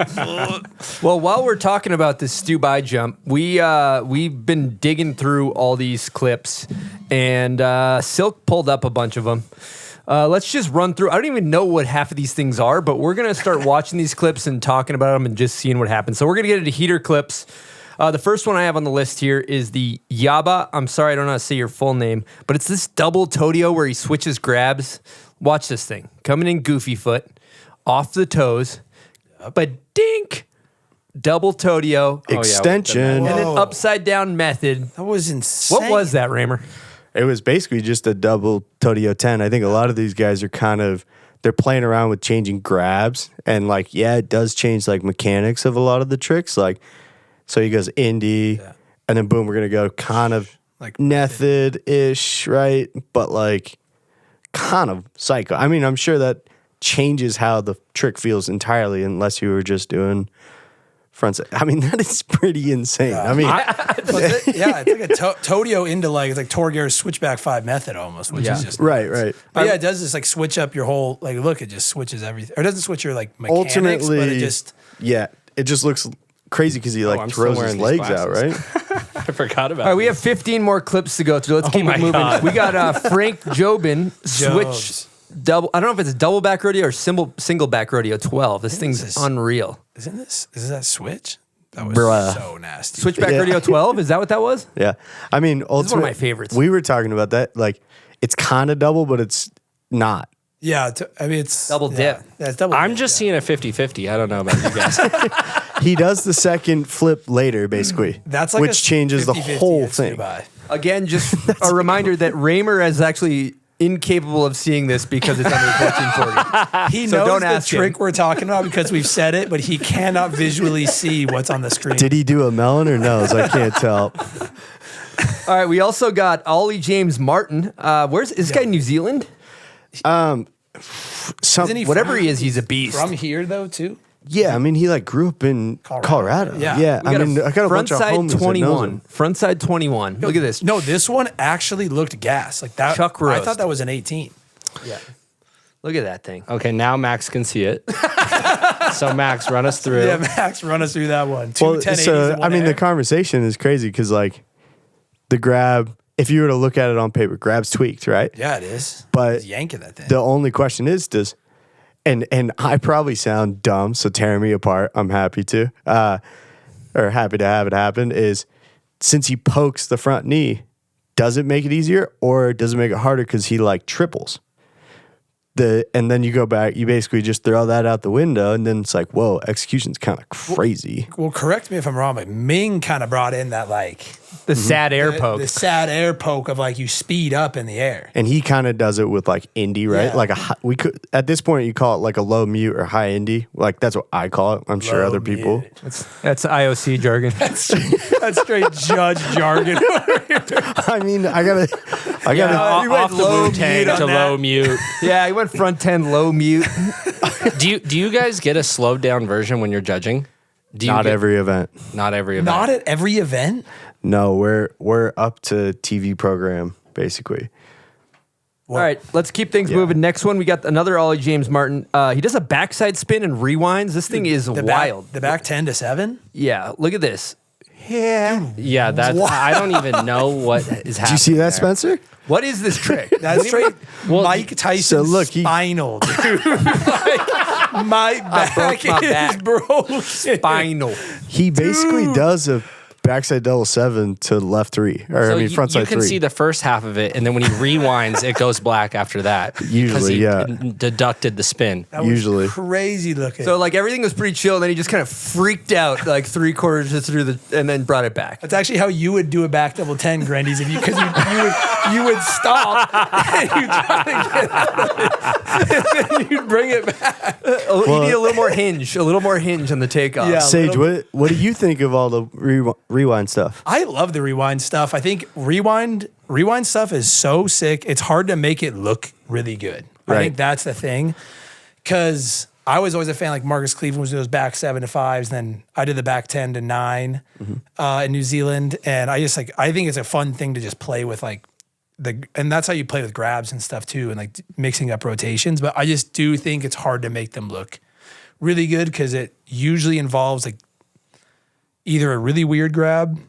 Well, while we're talking about this Stubai jump, we've been digging through all these clips, and Silk pulled up a bunch of them. Let's just run through. I don't even know what half of these things are, but we're gonna start watching these clips and talking about them and just seeing what happens. So we're gonna get into heater clips. The first one I have on the list here is the Yaba. I'm sorry, I don't know how to say your full name, but it's this double Todio where he switches grabs. Watch this thing. Coming in goofy foot, off the toes, but dink, double Todio, Extension. and an upside down method. that was insane. What was that, Raymer? It was basically just a double Todio 10. I think a lot of these guys are they're playing around with changing grabs. And like, yeah, it does change like mechanics of a lot of the tricks. Like, so he goes indie and then boom, we're going to go kind of Like method-ish, right? But like kind of psycho. I mean, I'm sure that changes how the trick feels entirely unless you were just doing front side. I mean, that is pretty insane. I mean, it's like a Todio into like, it's like Torgear's switchback 5 method almost, which is just right. But yeah, it does just like switch up your whole, like, look, it just switches everything. Or it doesn't switch your like mechanics, ultimately, but it just. yeah, it just looks crazy because he like I'm still throws wearing his these legs out, glasses. right? I forgot about All right, we have 15 more clips to go through. Let's keep my it moving. God. We got Frank Jobin switch Jobs. double. I don't know if it's a double back rodeo or single back rodeo 12. This thing's this- unreal. Is that switch? That was Bruh. so nasty. Switchback rodeo 12. Is that what that was? Yeah, I mean, is one of ultimately, my favorites. We were talking about that. Like, it's kind of double, but it's not. Yeah, I mean, it's Double dip. Yeah, it's double I'm dip, just yeah. seeing a 50-50. I don't know about you guys. He does the second flip later, basically. That's like which changes the 50-50 whole at thing. Stubai. Again, just a reminder that Raymer is actually incapable of seeing this because it's under 1440. He So knows don't the ask him. trick we're talking about because we've said it, but he cannot visually see what's on the screen. Did he do a melon or nose? I can't tell. All right, we also got Ollie James Martin. Is this guy New Zealand? Isn't he Whatever from- he is, he's a beast. From here though, too. Yeah, I mean, he like grew up in Colorado. Yeah. I mean, I got a bunch of homies that knows him. Frontside 21. Look at this. No, this one actually looked gas. Like that. Chuck I roast. thought that was an 18. Yeah. Look at that thing. Okay, now Max can see it. So Max, run us through. Yeah, Max, run us through that one. Two Well, 1080s so in one I mean, air. the conversation is crazy because like the grab, if you were to look at it on paper, grab's tweaked, right? Yeah, it is. But He's yanking that thing. the only question is, and I probably sound dumb, so tear me apart. I'm happy to, or happy to have it happen. Is since he pokes the front knee, does it make it easier or does it make it harder because he like triples? And then you go back, you basically just throw that out the window, and then it's like, whoa, execution's kind of crazy. Well, correct me if I'm wrong, but Ming kind of brought in that like The sad air poke. the sad air poke of like you speed up in the air. And he kind of does it with like indie, right? Yeah. Like we could at this point you call it like a low mute or high indie. Like that's what I call it. I'm sure Low other people. mute. That's IOC jargon. That's straight judge jargon. I mean, I gotta. Off the low Wu-Tang mute to on that. low mute. Yeah, he went front 10 low mute. Do you guys get a slowed down version when you're judging? Not every event. Not every event. Not at every event. No, we're up to TV program basically. All right, let's keep things moving. Next one, we got another Ollie James Martin. He does a backside spin and rewinds. This thing is wild. The back 10 to 7. Yeah, look at this. Yeah, that's. I don't even know what is happening. Did you see that, there. Spencer? What is this trick? That's straight Mike Tyson so look, spinal, dude. Like, my back my is back. broken. Spinal. He basically does a backside double 7 to left 3, or So I mean front you side can 3. see the first half of it, and then when he rewinds, it goes black after that. because Usually, he yeah. deducted the spin. That was Usually. crazy looking. So like everything was pretty chill, and then he just kind of freaked out like 3/4 through and then brought it back. that's actually how you would do a back double 10, Grandies, if because you would stop and you try to get out of it, and then you'd bring it back. You need a little more hinge, on the takeoff. Yeah. Sage, what do you think of all the rewind stuff? I love the rewind stuff. I think rewind stuff is so sick. It's hard to make it look really good. I Right. think that's the thing. Because I was always a fan, like Marcus Cleveland was doing those back 7 to 5s. Then I did the back 10 to 9 in New Zealand. And I think it's a fun thing to just play with and that's how you play with grabs and stuff too, and like mixing up rotations. But I just do think it's hard to make them look really good because it usually involves like either a really weird grab,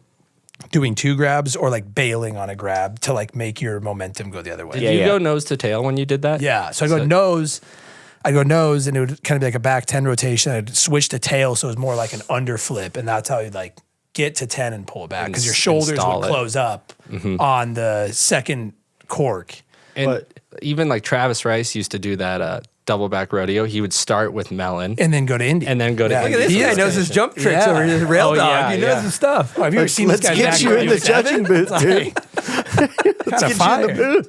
doing 2 grabs, or like bailing on a grab to like make your momentum go the other way. Did you go nose to tail when you did that? Yeah. So I go nose, and it would kind of be like a back 10 rotation. I'd switch to tail, so it was more like an underflip, and that's how you'd like get to 10 and pull it back because your shoulders install would it. close up on the second cork. And even like Travis Rice used to do that double back rodeo. He would start with melon And then go to Indy. and then go to Yeah. Look at this He guy is knows his jump tricks Yeah. over here. Rail Oh, dog. yeah, He knows yeah. his stuff. Oh, have you ever seen this Let's guy get back you in the 97? judging booth, dude. Kind of fire.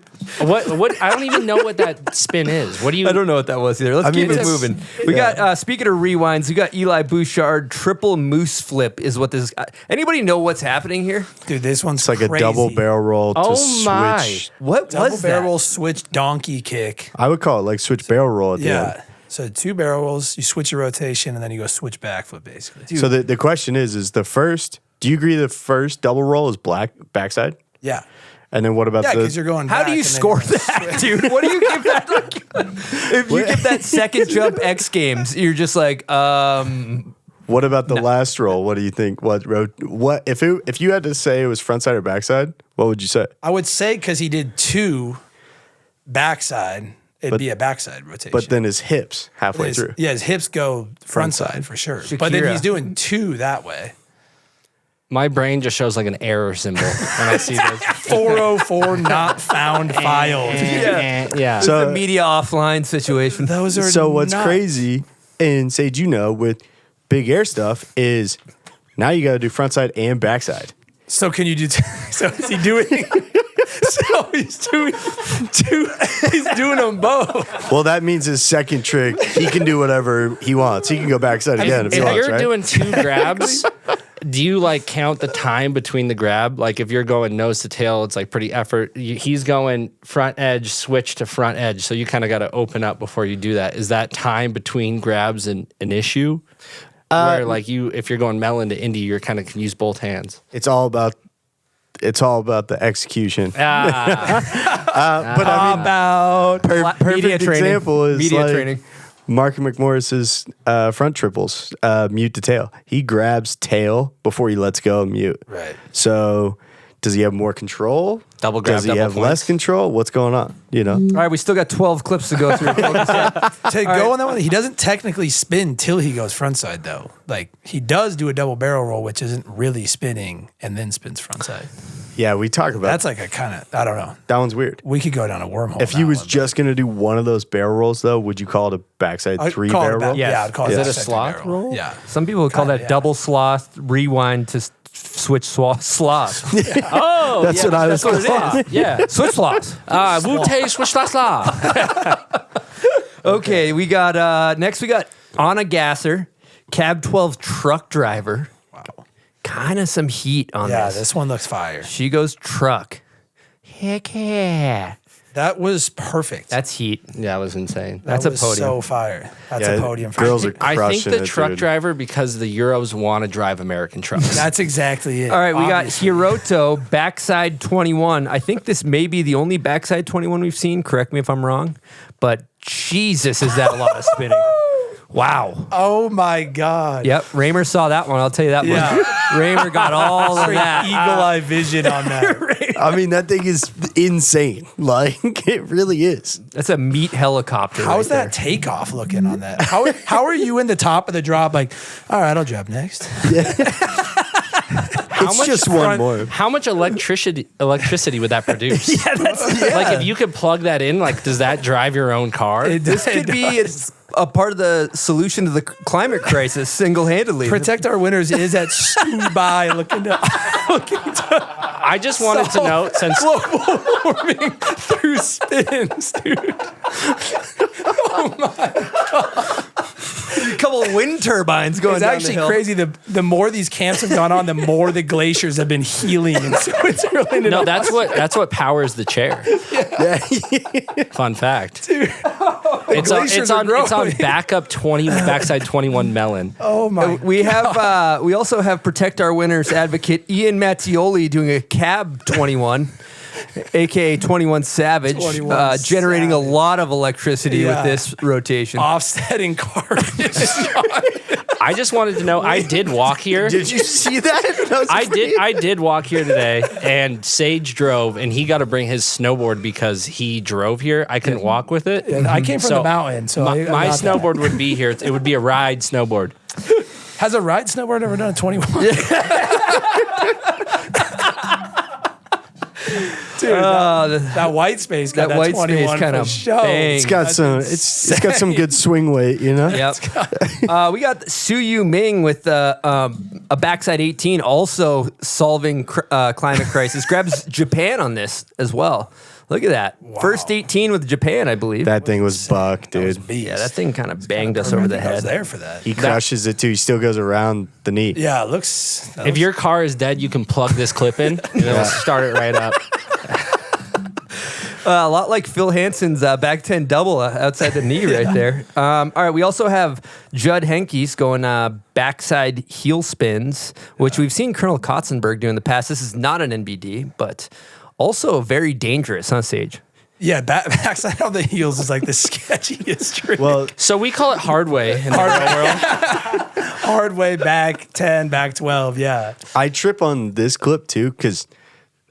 what I don't even know what that spin is. What do you I don't know what that was either. Let's keep it it's- moving. We got, speaking of rewinds, we got Eli Bouchard. Triple moose flip is what this. Anybody know what's happening here? Dude, this one's It's like crazy. a double barrel roll to Oh my. switch. What Double was barrel that? switch donkey kick. I would call it like switch barrel roll at the end. Yeah. So 2 barrel rolls, you switch your rotation, and then you go switch backflip basically. So the question is the first, do you agree the first double roll is black backside? Yeah. And then what about Yeah, the because you're going How back do you and then score you're that, dude? What do you give that? Like, if you give that second jump X Games, you're just like, what about the last roll? What do you think? What if you had to say it was frontside or backside, what would you say? I would say because he did 2 backside, it'd be a backside rotation. But then his hips halfway through. Yeah, his hips go frontside for sure. But then Shakira. he's doing 2 that way. My brain just shows like an error symbol when I see this. 404 not found filed. Yeah. it's a media offline situation. Those are So what's nuts. crazy, and Sage, with big air stuff is now you got to do frontside and backside. So can you do? So is he doing? So he's doing 2. He's doing them both. Well, that means his second trick, he can do whatever he wants. He can go backside again if he If wants, you're right? doing 2 grabs, do you like count the time between the grab? Like if you're going nose to tail, it's like pretty effort. He's going front edge, switch to front edge. So you kind of got to open up before you do that. Is that time between grabs an issue? Where like if you're going melon to indie, you're kind of can use both hands. It's all about the execution. Ah. But I mean, about perfect example is media like training. Marky McMorris's front triples, mute to tail. He grabs tail before he lets go of mute. Right. So does he have more control? Double grab, Does he double have points. less control? What's going on? You know? All right, we still got 12 clips to go through. To go on that one, he doesn't technically spin till he goes frontside though. Like he does do a double barrel roll, which isn't really spinning, and then spins frontside. Yeah, we talk about That's like a kind of, I don't know. that one's weird. We could go down a wormhole. If on you that was one, just gonna do one of those barrel rolls though, would you call it a backside I'd three call it barrel roll? Yeah, I'd call Is it it a backside sloth barrel. roll? Yeah. Some people would call that yeah. double sloth, rewind to switch sloth. Oh, That's what I was that's what calling it is. Yeah. Switch sloth. Wu-Tay switch la. Okay, we got next we got Anna Gasser, Cab 12 truck driver. Wow. Kind of some heat on Yeah, this. this one looks fire. She goes truck. Heck yeah. That was perfect. That's heat. Yeah, it was insane. That's that a was podium. so fire. That's Yeah, a podium for girls me. are I think crushing the it, truck dude. driver because the Euros want to drive American trucks. That's exactly it. All right, we Obviously. got Hiroto, backside 21. I think this may be the only backside 21 we've seen. Correct me if I'm wrong. But Jesus, is that a lot of spinning. Wow. Oh my God. Yep, Raymer saw that one. I'll tell you that Yeah. one. Raymer got all of Straight that. eagle eye vision on that. I mean, that thing is insane. Like it really is. That's a meat helicopter. How's right that takeoff looking on that? How are you in the top of the drop? Like, all right, I'll drop next. It's just one more. How much electricity would that produce? Like if you could plug that in, like does that drive your own car? This could be a part of the solution to the climate crisis single-handedly. Protect Our Winners is at Stubai looking to I just wanted to note since global warming through spins, dude. a couple of wind turbines going It's down actually the hill. crazy. The more these camps have gone on, the more the glaciers have been healing. And so it's really no, that's what powers the chair. Fun fact. glaciers are It's on growing. backside 21 melon. Oh my. We have we also have Protect Our Winners advocate Ian Mattioli doing a cab 21, aka 21 Savage, 21 generating a Savage. lot of electricity Yeah. with this rotation. Offsetting cars. I just wanted to know. I did walk here. Did you see that? That was I did walk here today, and Sage drove, and he got to bring his snowboard because he drove here. I couldn't walk with it. I came from So the mountain, so my I got that. snowboard would be here. It would be a ride snowboard. Has a ride snowboard ever done a 21? Dude, that white space got that that, white 21 space kind for of show. bangs. it's got some good swing weight, you know. Yep. We got Su Yu Ming with a backside 18, also solving climate crisis. Grabs Japan on this as well. Look at that. First 18 with Japan, I believe. That thing was buck, dude. Yeah, that thing kind of banged us over the I was head. there for that. He crushes it too. He still goes around the knee. Yeah, it looks. If your car is dead, you can plug this clip in, and it'll start it right up. A lot like Phil Hansen's back 10 double outside the knee right there. All right, we also have Judd Henkes going backside heel spins, which we've seen Colonel Kotsenburg do in the past. This is not an NBD, but also very dangerous, huh, Sage? Yeah, backside on the heels is like the sketchiest trick. Well, So we call it hard way in the real world. Hard way back 10, back 12. Yeah. I trip on this clip too because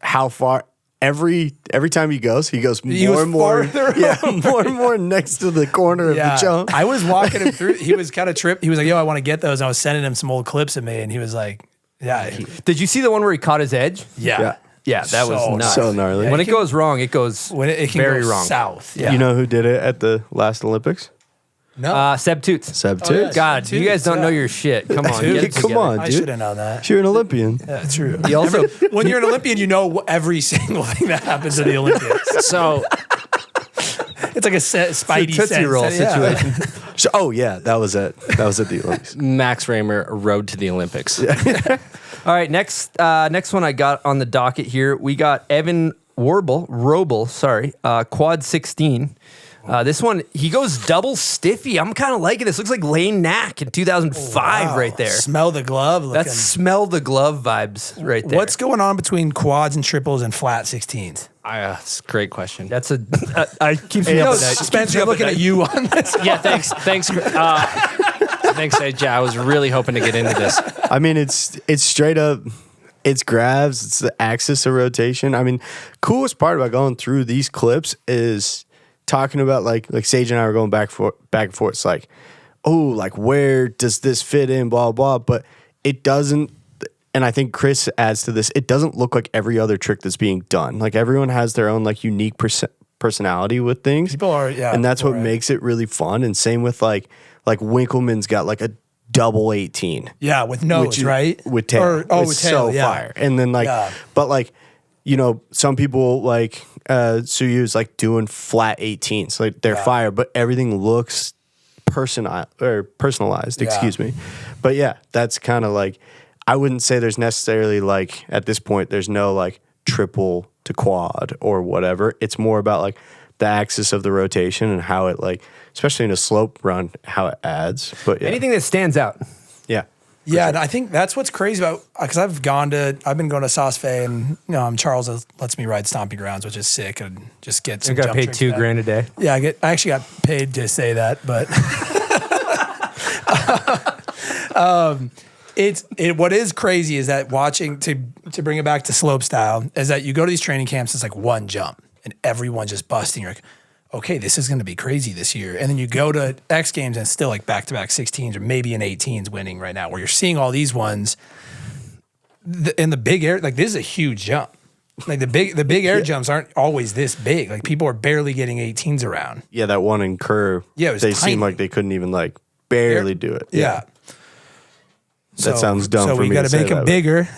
how far every time he goes more and more. Yeah, more and more next to the corner of the jump. I was walking him through. He was kind of tripped. He was like, yo, I want to get those. And I was sending him some old clips of me. And he was like, yeah. Did you see the one where he caught his edge? Yeah. Yeah, that was So nuts. So gnarly. Yeah, When it it goes wrong, it goes When it can very go wrong. south. Yeah. You know who did it at the last Olympics? No. Seb Toots. Seb Oh, too. yeah. God, you guys don't know your shit. Come on. get it Come together. on, I dude. should have known that. You're an Olympian. Yeah, true. He also When you're an Olympian, you know every single thing that happens at the Olympics. So It's like a Spidey Tootsie sense. Roll Yeah. situation. Oh yeah, that was it. That was at the Olympics. Max Raymer rode to the Olympics. All right, next one I got on the docket here. We got Evan Roble, quad 16. This one, he goes double stiffy. I'm kind of liking this. Looks like Lane Knack in 2005 right there. Smell the glove. That's smell the glove vibes right there. What's going on between quads and triples and flat 16s? That's a great question. That's I keep Spencer, I'm looking at you on this. Yeah, thanks. Thanks, AJ. I was really hoping to get into this. I mean, it's straight up. It's grabs. It's the axis of rotation. I mean, coolest part about going through these clips is talking about like Sage and I were going back and forth. It's like, oh, like where does this fit in? Blah blah. But it doesn't. And I think Chris adds to this. It doesn't look like every other trick that's being done. Like everyone has their own like unique personality with things. People are, yeah, and that's what makes it really fun. And same with like Winkleman's got like a double 18. Yeah, with nose, right? With tail. With tail, so yeah. fire. And then but like, you know, some people like Suyu's like doing flat 18s, like they're fire, but everything looks personalized. Excuse me. But yeah, that's kind of like. I wouldn't say there's necessarily like at this point there's no like triple to quad or whatever. It's more about like the axis of the rotation and how it like, especially in a slope run, how it adds. But anything that stands out. Yeah. Yeah, and I think that's what's crazy about because I've been going to Sauce Fe and Charles lets me ride Stomping Grounds, which is sick, and just get some. You got paid $2,000 a day. Yeah, I actually got paid to say that, but what is crazy is that watching to bring it back to slope style is that you go to these training camps, it's like one jump and everyone's just busting. You're like, okay, this is going to be crazy this year. And then you go to X Games and it's still like back-to-back 16s or maybe an 18s winning right now, where you're seeing all these ones in the big air. Like this is a huge jump. Like the big air jumps aren't always this big. Like people are barely getting 18s around. Yeah, that one in Kerr. Yeah, it was they tiny. seemed like they couldn't even like barely do it. Yeah. That sounds dumb for me to say. So we got to make them bigger.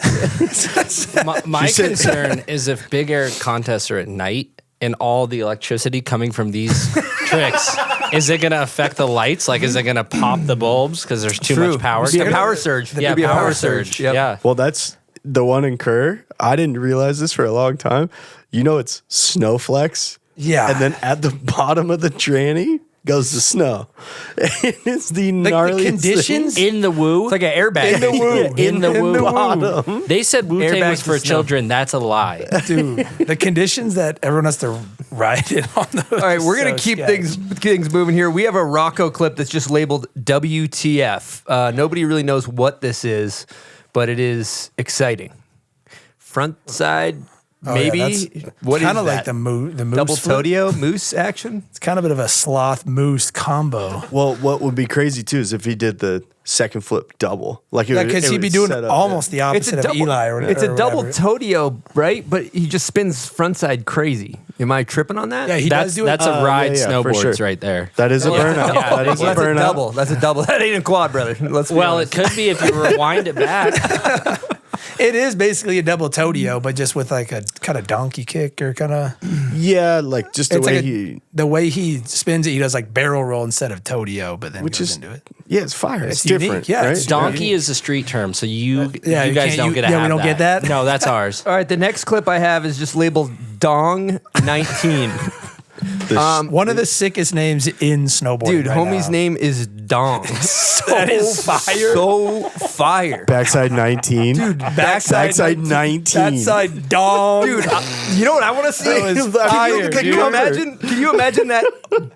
My concern is if big air contests are at night and all the electricity coming from these tricks, is it going to affect the lights? Like, is it going to pop the bulbs because there's too much power? It'd be a power surge. Yeah, It'd be a power surge. Yep. Yeah. Well, that's the one in Kerr. I didn't realize this for a long time. You know, it's Snowflex. Yeah. And then at the bottom of the tranny goes the snow. It's the gnarliest conditions thing. In the woo. It's like an airbag. In the woo. In the woo. Bottom. They said Wu-Tang Airbags was for to snow. children. That's a lie. Dude, the conditions that everyone has to ride in on those. All right, we're going to so keep scary. things moving here. We have a Rocco clip that's just labeled WTF. Nobody really knows what this is, but it is exciting. Front side, maybe. What is kind of like that? the moose Double flip. Todio moose action? It's kind of a bit of a sloth moose combo. Well, what would be crazy too is if he did the second flip double. Like it Yeah, would- because it he'd be would doing set up, almost the opposite of Eli or It's a double whatever. Todio, right? But he just spins front side crazy. Am I tripping on that? Yeah, he That's does do it. that's a ride yeah, for snowboards sure. right there. That is a burnout. Yeah, that is a That's a burnout. double. That's a double. That ain't a quad, brother. Let's be Well, honest. it could be if you rewind it back. It is basically a double Todio, but just with like a kind of donkey kick or kind of. Yeah, like just the It's way like the way he spins it, he does like barrel roll instead of Todio, but then Which goes is- into it. yeah, it's fire. It's unique. different. Yeah, right? it's Donkey is a street term, so you yeah, you guys can't- don't you- get to yeah, we have don't get that? No, that's ours. All right, the next clip I have is just labeled Dong 19. One of the sickest names in snowboarding. Dude, right homie's now. name is Dong. That is fire. So fire. Backside 19. Dude, backside 19. Backside dong. Dude, you know what I want to see? That was fire, Can dude. you imagine that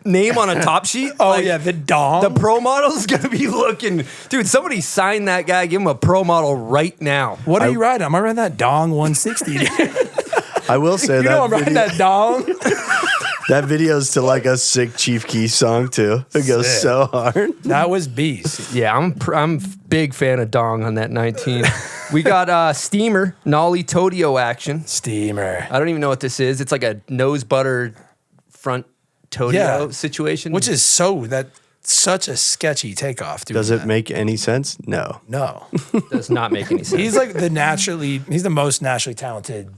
name on a top sheet? Oh Like, yeah, the dong. the pro model's gonna be looking, dude. Somebody sign that guy. Give him a pro model right now. What are you riding? I'm riding that dong 160. I will say You know I'm riding that dong. that video's to like a sick Chief Keef song too. It goes Sick. so hard. That was beast. Yeah, I'm big fan of Dong on that 19. We got Steamer Nolly Todio action. Steamer. I don't even know what this is. It's like a nose butter front Todio Yeah. situation. Which is such a sketchy takeoff, dude. Does it make any sense? No. No. does not make any sense. He's like he's the most naturally talented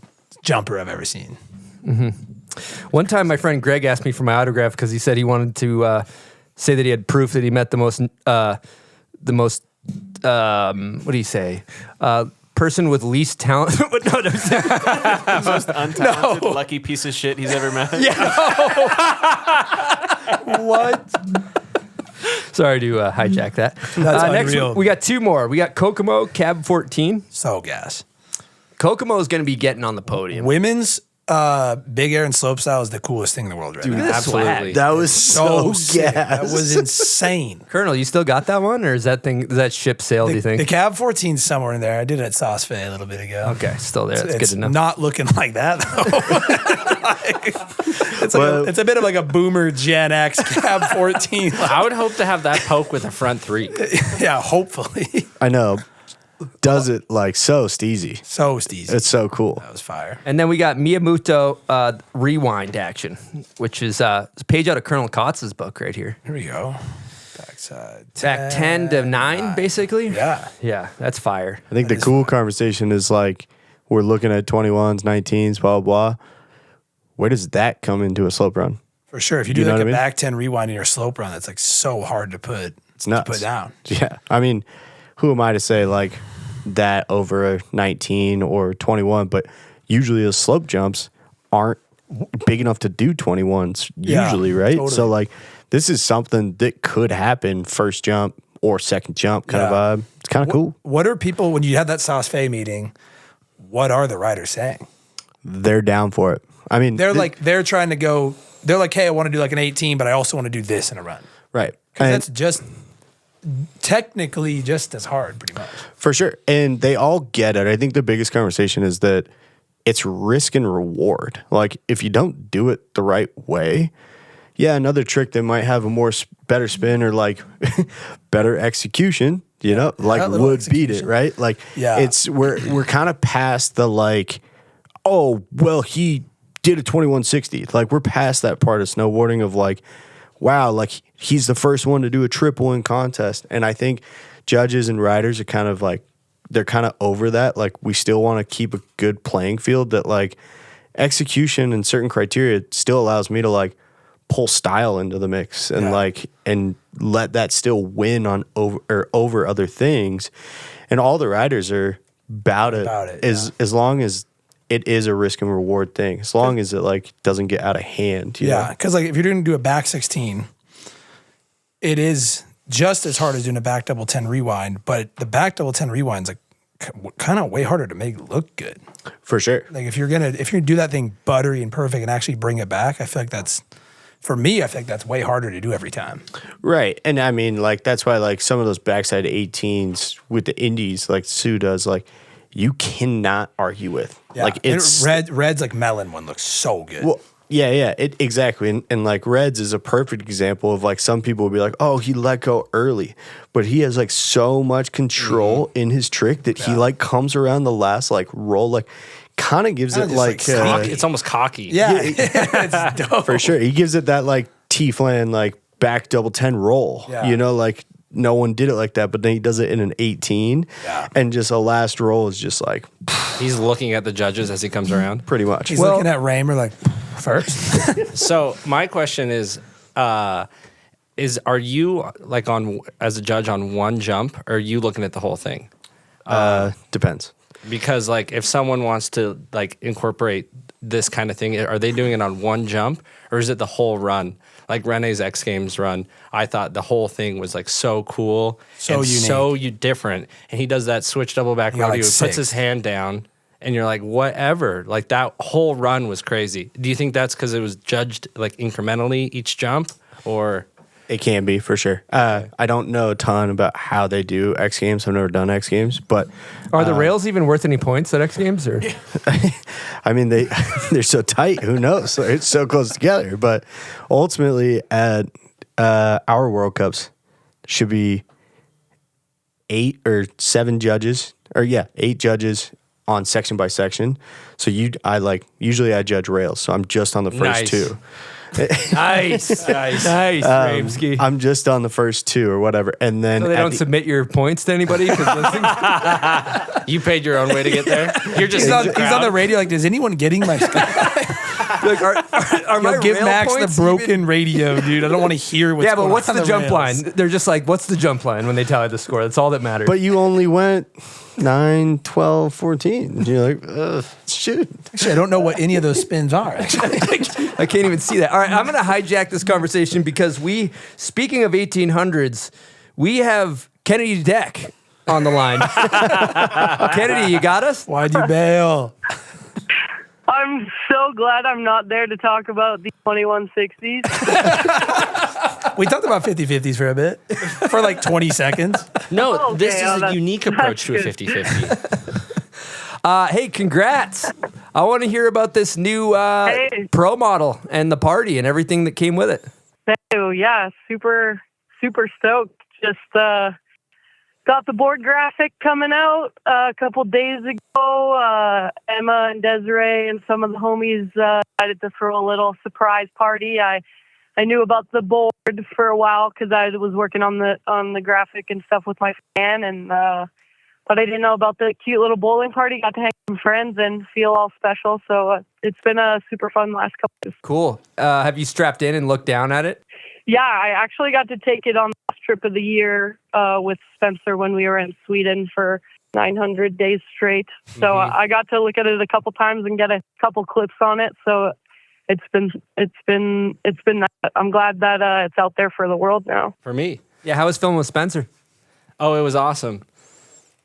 jumper I've ever seen. One time, my friend Greg asked me for my autograph because he said he wanted to say that he had proof that he met the most what do you say? person with least talent. No, Most untalented, lucky piece of shit he's ever met. What? Sorry to hijack that. That's next, unreal. we got two more. We got Kokomo Cab 14. So gas. Kokomo is going to be getting on the podium. Women's big air and slopestyle is the coolest thing in the world right now. Absolutely. That was so sick. That gas. was insane. Colonel, you still got that one, or is that ship sailed? Do you think? The Cab 14's somewhere in there. I did it at Sauce Fe a little bit ago. Okay, still there. That's It's good enough. not looking like that though. It's a bit of like a boomer Gen X Cab 14. I would hope to have that poke with a front 3. Yeah, hopefully. I know. Does it like so steezy. So steezy. It's so cool. That was fire. And then we got Miyamoto rewind action, which is a page out of Colonel Kotz's book right here. Here we go. Backside. Back 10 to 9, basically. Yeah. Yeah, that's fire. I think the cool conversation is like we're looking at 21s, 19s, blah, blah, blah. Where does that come into a slope run? For sure. If you do know like what a I mean? back 10 rewind in your slope run, that's like so hard to put. It's nuts. To put down. Yeah. I mean, who am I to say like that over a 19 or 21? But usually the slope jumps aren't big enough to do 21s usually, right? Totally. So like this is something that could happen first jump or second jump kind of vibe. It's kind of cool. What are people, when you have that Sauce Fe meeting, what are the riders saying? They're down for it. I mean, They're trying to go, they're like, hey, I want to do like an 18, but I also want to do this in a run. right. Because And- that's just technically just as hard, pretty much. For sure. And they all get it. I think the biggest conversation is that it's risk and reward. Like, if you don't do it the right way, yeah, another trick that might have a better spin or like better execution, you know, like a little would beat it, execution. right? Like, Yeah. we're kind of past the like, oh, well, he did a 2160. Like, we're past that part of snowboarding of like, wow, like he's the first one to do a triple in contest. And I think judges and riders are kind of like, they're kind of over that. Like, we still want to keep a good playing field that like execution and certain criteria still allows me to like pull style into the mix and like, and let that still win on over other things. And all the riders are about it as long as it is a risk and reward thing, as long as it like doesn't get out of hand. You know? Because like if you're going to do a back 16, it is just as hard as doing a back double 10 rewind, but the back double 10 rewind's like kind of way harder to make look good. For sure. Like if you're gonna do that thing buttery and perfect and actually bring it back, I feel like that's, for me, I feel like that's way harder to do every time. Right. And I mean, like, that's why like some of those backside 18s with the indies, like Sue does, like, you cannot argue with. Yeah. Like, it's Red's like melon one looks so good. well, yeah, exactly. And like Reds is a perfect example of like some people will be like, oh, he let go early, but he has like so much control in his trick that he like comes around the last like roll, like kind of gives it like It's almost cocky. yeah, it's dope. for sure. He gives it that like T-flan like back double 10 roll. Yeah. You know, like no one did it like that, but then he does it in an 18 and just a last roll is just like He's looking at the judges as he comes around. pretty much. He's looking at Raymer like first. So my question is are you like on as a judge on one jump, or are you looking at the whole thing? Depends. Because like if someone wants to like incorporate this kind of thing, are they doing it on one jump, or is it the whole run? Like Renee's X Games run, I thought the whole thing was like so cool, So and unique. so different. And he does that switch double back He got, rodeo, like, puts 6. his hand down, and you're like, whatever. Like that whole run was crazy. Do you think that's because it was judged like incrementally each jump, or? It can be for sure. I don't know a ton about how they do X Games. I've never done X Games, but Are the rails even worth any points at X Games? Or I mean they're so tight. Who knows? It's so close together. But ultimately, at our World Cups, should be 8 or 7 judges, or 8 judges on section by section. So usually I judge rails, so I'm just on the first Nice. 2. nice, Ramsky. I'm just on the first 2 or whatever, and then So they at don't the- submit your points to anybody? 'Cause listen, You paid your own way to get there. You're just He's in on the the crowd. radio like, is anyone getting my stuff? Like, are my Give rail Max the points broken even- radio, dude. I don't want to hear what's Yeah, going but what's on the jump rails. line? They're just like, what's the jump line when they tally the score? That's all that matters. But you only went 9, 12, 14. You're like, shoot. Actually, I don't know what any of those spins are. Actually, I can't even see that. All right, I'm going to hijack this conversation because speaking of 1800s, we have Kennedi Deck on the line. Kennedi, you got us? why'd you bail? I'm so glad I'm not there to talk about the 2160s. We talked about 50-50s for a bit, for like 20 seconds. No, Okay, this is a that's- unique approach to a that's 50-50. Hey, congrats. I want to hear about this new Pro model and the party and everything that came with it. Thank you. Yeah, super stoked. Just got the board graphic coming out a couple days ago. Emma and Desiree and some of the homies decided to throw a little surprise party. I knew about the board for a while because I was working on the graphic and stuff with my fan, and but I didn't know about the cute little bowling party. Got to hang with some friends and feel all special. So it's been a super fun last couple of years. Cool. Have you strapped in and looked down at it? Yeah, I actually got to take it on the last trip of the year with Spencer when we were in Sweden for 900 days straight. So I got to look at it a couple times and get a couple clips on it. So it's been nice. I'm glad that it's out there for the world now. For me. Yeah, how was filming with Spencer? Oh, it was awesome.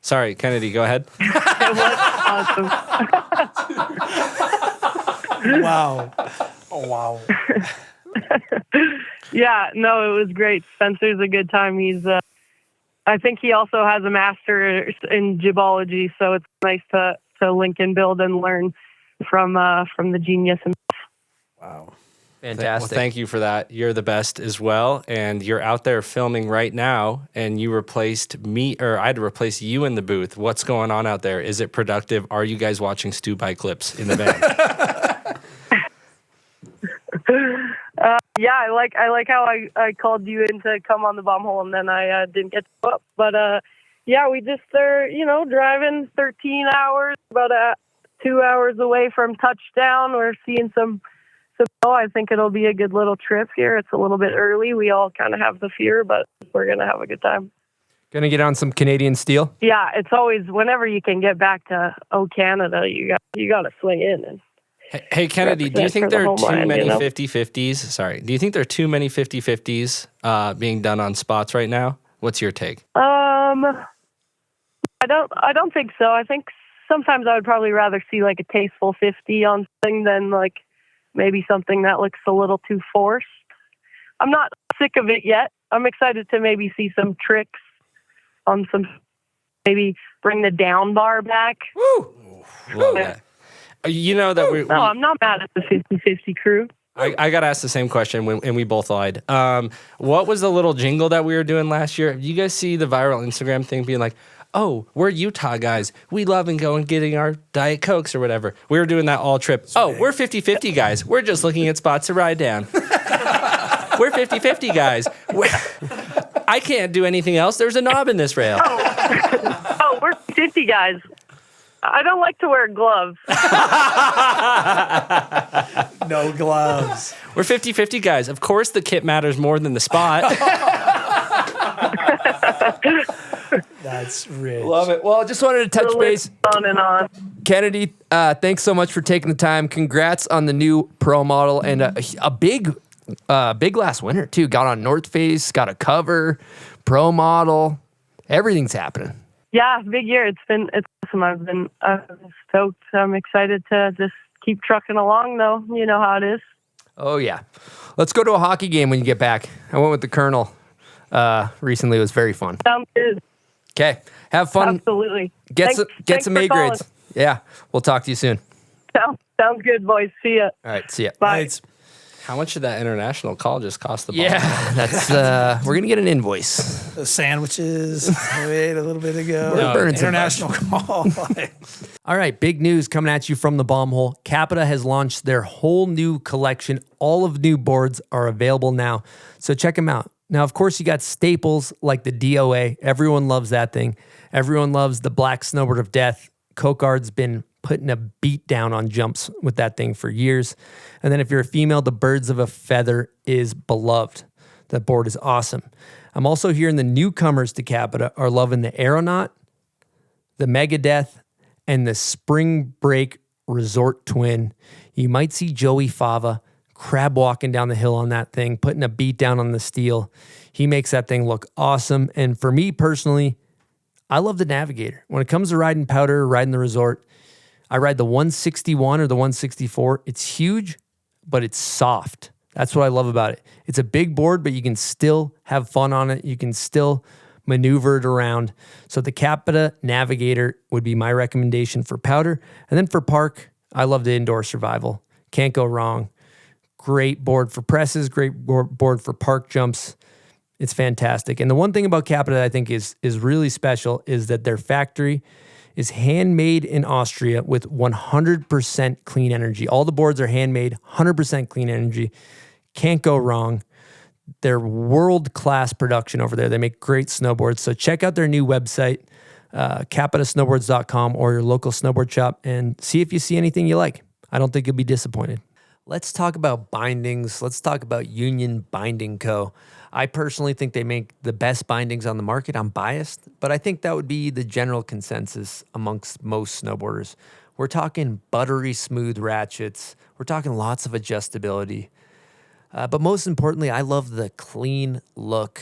Sorry, Kennedi, go ahead. It was awesome. Wow. Oh, wow. Yeah, no, it was great. Spencer's a good time. He's, I think he also has a master's in gibology, so it's nice to link and build and learn from the genius. Wow. Fantastic. Well, thank you for that. You're the best as well. And you're out there filming right now, and you replaced me, or I had to replace you in the booth. What's going on out there? Is it productive? Are you guys watching Stubai clips in the van? Yeah, I like how I called you in to come on the bomb hole, and then I didn't get to go up. But yeah, we just are, driving 13 hours, about 2 hours away from touchdown. We're seeing some. I think it'll be a good little trip here. It's a little bit early. We all kind of have the fear, but we're gonna have a good time. Gonna get on some Canadian steel? Yeah, it's always whenever you can get back to Canada, you got to swing in and. Hey, Kennedi, do you think there are too many 50-50s? 50-50s? Sorry. Do you think there are too many 50-50s being done on spots right now? What's your take? I don't think so. I think sometimes I would probably rather see like a tasteful 50 on something than like maybe something that looks a little too forced. I'm not sick of it yet. I'm excited to maybe see some tricks on some, maybe bring the down bar back. Woo! Love that. You know that we No, I'm not mad at the 50-50 crew. I got asked the same question and we both lied. What was the little jingle that we were doing last year? You guys see the viral Instagram thing being like, oh, we're Utah guys. We love and go and getting our Diet Cokes or whatever. We were doing that all trip. Oh, we're 50-50 guys. We're just looking at spots to ride down. We're 50-50 guys. I can't do anything else. There's a knob in this rail. Oh, we're 50 guys. I don't like to wear gloves. No gloves. We're 50-50 guys. Of course the kit matters more than the spot. That's rich. Love it. Well, I just wanted to touch The base. list on and on. Kennedi, thanks so much for taking the time. Congrats on the new Pro model and a big last winter too. Got on North Face, got a cover, Pro model. Everything's happening. Yeah, big year. It's awesome. I've been stoked. I'm excited to just keep trucking along, though. You know how it is. Oh yeah. Let's go to a hockey game when you get back. I went with the Colonel recently. It was very fun. Sounds good. Okay. Have fun. Absolutely. Get Thanks some for A grades. calling. Yeah. We'll talk to you soon. Sounds good, boys. See ya. All right. See ya. Bye. How much did that international call just cost the ball? Yeah. That's we're gonna get an invoice. The sandwiches we ate a little bit ago. We're burning some International call. All right, big news coming at you from the bomb hole. CAPiTA has launched their whole new collection. All of new boards are available now. So check them out. Now, of course, you got staples like the DOA. Everyone loves that thing. Everyone loves the black snowboard of death. Cokeard's been putting a beat down on jumps with that thing for years. And then if you're a female, the Birds of a Feather is beloved. That board is awesome. I'm also hearing the newcomers to CAPiTA are loving the Aeronaut, the Megadeth, and the Spring Break Resort Twin. You might see Joey Fava crab walking down the hill on that thing, putting a beat down on the steel. He makes that thing look awesome. And for me personally, I love the Navigator. When it comes to riding powder, riding the resort, I ride the 161 or the 164. It's huge, but it's soft. That's what I love about it. It's a big board, but you can still have fun on it. You can still maneuver it around. So the CAPiTA Navigator would be my recommendation for powder. And then for park, I love the Indoor Survival. Can't go wrong. Great board for presses, great board for park jumps. It's fantastic. And the one thing about CAPiTA that I think is really special is that their factory is handmade in Austria with 100% clean energy. All the boards are handmade, 100% clean energy. Can't go wrong. They're world-class production over there. They make great snowboards. So check out their new website, capitasnowboards.com, or your local snowboard shop, and see if you see anything you like. I don't think you'll be disappointed. Let's talk about bindings. Let's talk about Union Binding Co. I personally think they make the best bindings on the market. I'm biased, but I think that would be the general consensus amongst most snowboarders. We're talking buttery smooth ratchets. We're talking lots of adjustability. But most importantly, I love the clean look.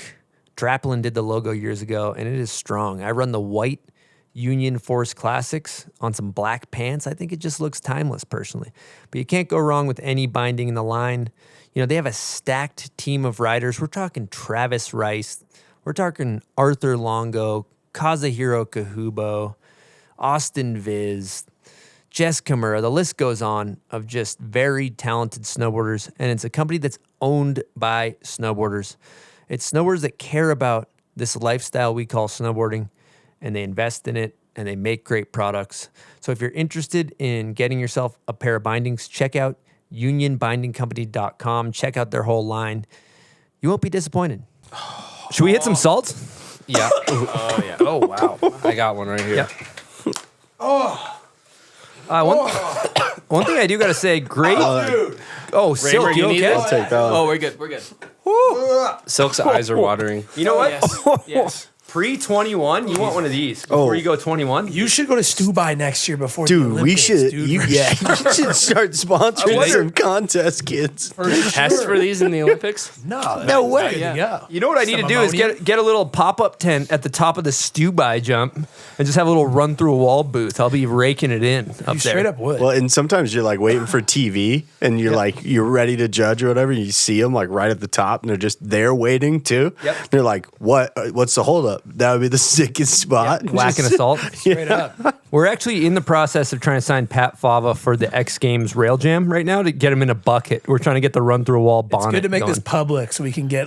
Draplin did the logo years ago, and it is strong. I run the white Union Force Classics on some black pants. I think it just looks timeless, personally. But you can't go wrong with any binding in the line. You know, they have a stacked team of riders. We're talking Travis Rice. We're talking Arthur Longo, Kazuhiro Kahubo, Austin Viz, Jess Kimura. The list goes on of just very talented snowboarders. And it's a company that's owned by snowboarders. It's snowboarders that care about this lifestyle we call snowboarding, and they invest in it, and they make great products. So if you're interested in getting yourself a pair of bindings, check out unionbindingcompany.com. Check out their whole line. You won't be disappointed. Should we hit some salt? Yeah. Oh, yeah. Oh, wow. I got one right here. Yeah. One thing I do got to say, great. Silk, Raymer, you need okay? it? I'll take that one. Oh, we're good. We're good. Silk's eyes are watering. You know what? Yes. Pre-21, you want one of these before you go 21? You should go to Stubai next year before the Dude, Olympics, we should. dude. You should start sponsoring some contest kids. Test for these in the Olympics? No way. Yeah. You know what I need to do is get a little pop-up tent at the top of the Stubai jump and just have a little run-through-a-wall booth. I'll be raking it in up You there. straight up would. Well, and sometimes you're like waiting for TV, and you're ready to judge or whatever. And you see them like right at the top, and they're just there waiting too. Yep. They're like, What's the holdup? That would be the sickest spot. Whacking assault. straight up. We're actually in the process of trying to sign Pat Fava for the X Games Rail Jam right now to get him in a bucket. We're trying to get the run-through-a-wall bonnet It's good to make going. this public so we can get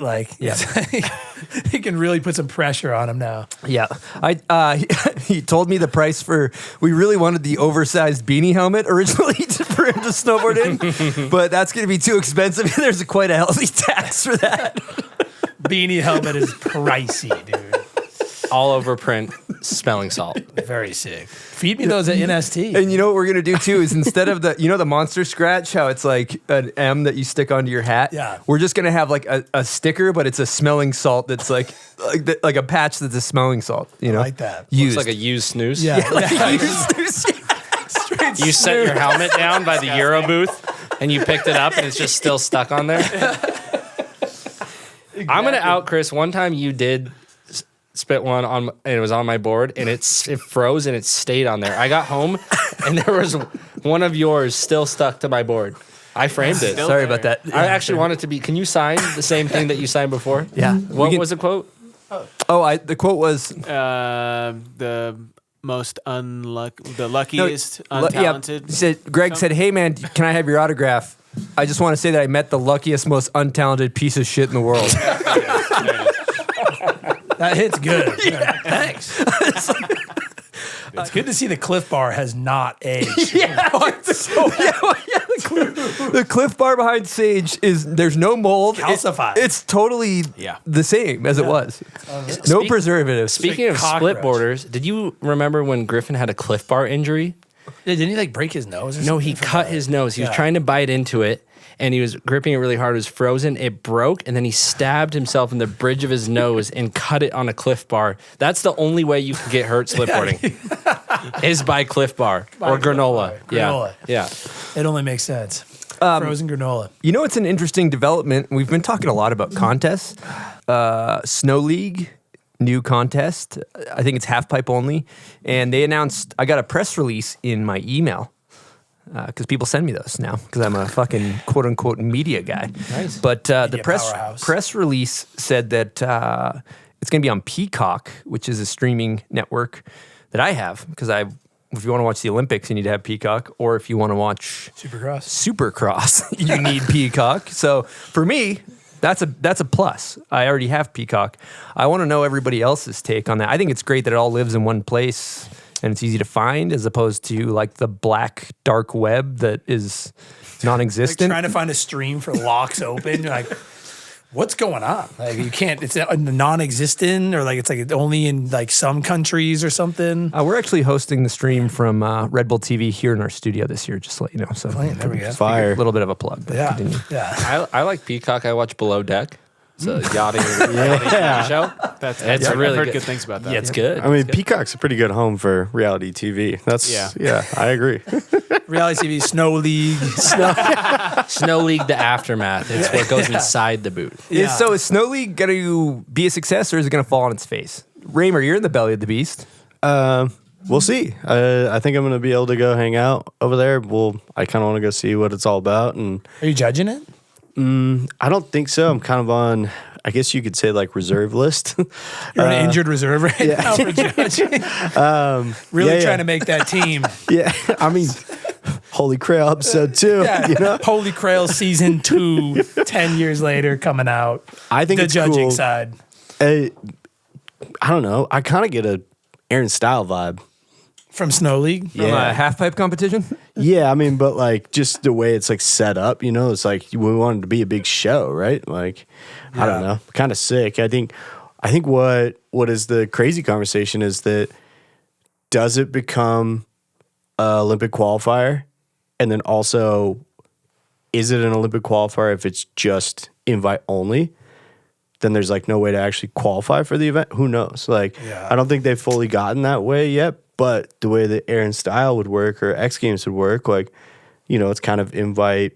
he can really put some pressure on him now. Yeah, he told me the price for. We really wanted the oversized beanie helmet originally for him to snowboard in, but that's going to be too expensive. There's quite a healthy tax for that. Beanie helmet is pricey, dude. All over print, smelling salt. Very sick. Feed me those at NST. And you know what we're gonna do too is instead of the monster scratch, how it's like an M that you stick onto your hat. Yeah. We're just gonna have like a sticker, but it's a smelling salt that's like a patch that's a smelling salt. You know, I like that. Used. Looks like a used snooze. Yeah. You set your helmet down by the Euro booth, and you picked it up, and it's just still stuck on there. I'm gonna out Chris. One time you did spit one on, and it was on my board, and it froze and it stayed on there. I got home, and there was one of yours still stuck to my board. I framed it. Sorry about that. I actually want it to be. Can you sign the same thing that you signed before? Yeah. What was the quote? The quote was The most the luckiest, untalented. Greg said, "Hey man, can I have your autograph? I just want to say that I met the luckiest, most untalented piece of shit in the world." That hit's good. Yeah. Thanks. It's good to see the Cliff Bar has not aged. The Cliff Bar behind Sage there's no mold. Calcified. It's totally the same as it was. No preservatives. Speaking of cockroach. split borders, did you remember when Griffin had a Cliff Bar injury? Yeah, didn't he like break his nose? Or No, something he from cut that? his nose. He was Yeah. trying to bite into it, and he was gripping it really hard. It was frozen. It broke, and then he stabbed himself in the bridge of his nose and cut it on a cliff bar. That's the only way you can get hurt slipboarding, is by cliff bar or granola. Granola. Yeah. It only makes sense. Frozen granola. You know, it's an interesting development. We've been talking a lot about contests. Snow League, new contest. I think it's half pipe only. And they announced, I got a press release in my email. Because people send me those now, because I'm a fucking quote unquote media guy. Nice. But the Media press powerhouse. press release said that it's going to be on Peacock, which is a streaming network that I have. Because if you want to watch the Olympics, you need to have Peacock, or if you want to watch Supercross, you need Peacock. So for me, that's a plus. I already have Peacock. I want to know everybody else's take on that. I think it's great that it all lives in one place. And it's easy to find as opposed to like the black dark web that is non-existent. Like trying to find a stream for locks open. You're like, what's going on? Like you can't. It's non-existent, or like it's like only in like some countries or something. We're actually hosting the stream from Red Bull TV here in our studio this year, just to let you know. So There we go. Fire. a little bit of a plug. But continue. Yeah. I like Peacock. I watch Below Deck. It's a yachting show. That's It's I've really heard good. good things about that. Yeah, it's good. I mean, Peacock's a pretty good home for reality TV. Yeah, I agree. Reality TV, Snow League. Snow League, the aftermath. It's what goes inside the boot. So is Snow League going to be a success, or is it going to fall on its face? Raymer, you're in the belly of the beast. We'll see. I think I'm going to be able to go hang out over there. I kind of want to go see what it's all about. And Are you judging it? I don't think so. I'm kind of on, I guess you could say, like reserve list. You're on an injured reserve right now for judging. Really trying to make that team. Yeah, I mean, Holy Grail episode 2. Yeah. You know? Holy Grail season 2, 10 years later coming out. I think the it's judging cool. side. I don't know. I kind of get a Aaron Style vibe. From Snow League? From a half pipe competition? Yeah, I mean, but like just the way it's like set up, you know, it's like we wanted to be a big show, right? Like, I don't know, kind of sick. I think what is the crazy conversation is that does it become an Olympic qualifier, and then also is it an Olympic qualifier if it's just invite only? Then there's like no way to actually qualify for the event. Who knows? Like, I don't think they've fully gotten that way yet. But the way that Aaron Style would work or X Games would work, like, you know, it's kind of invite,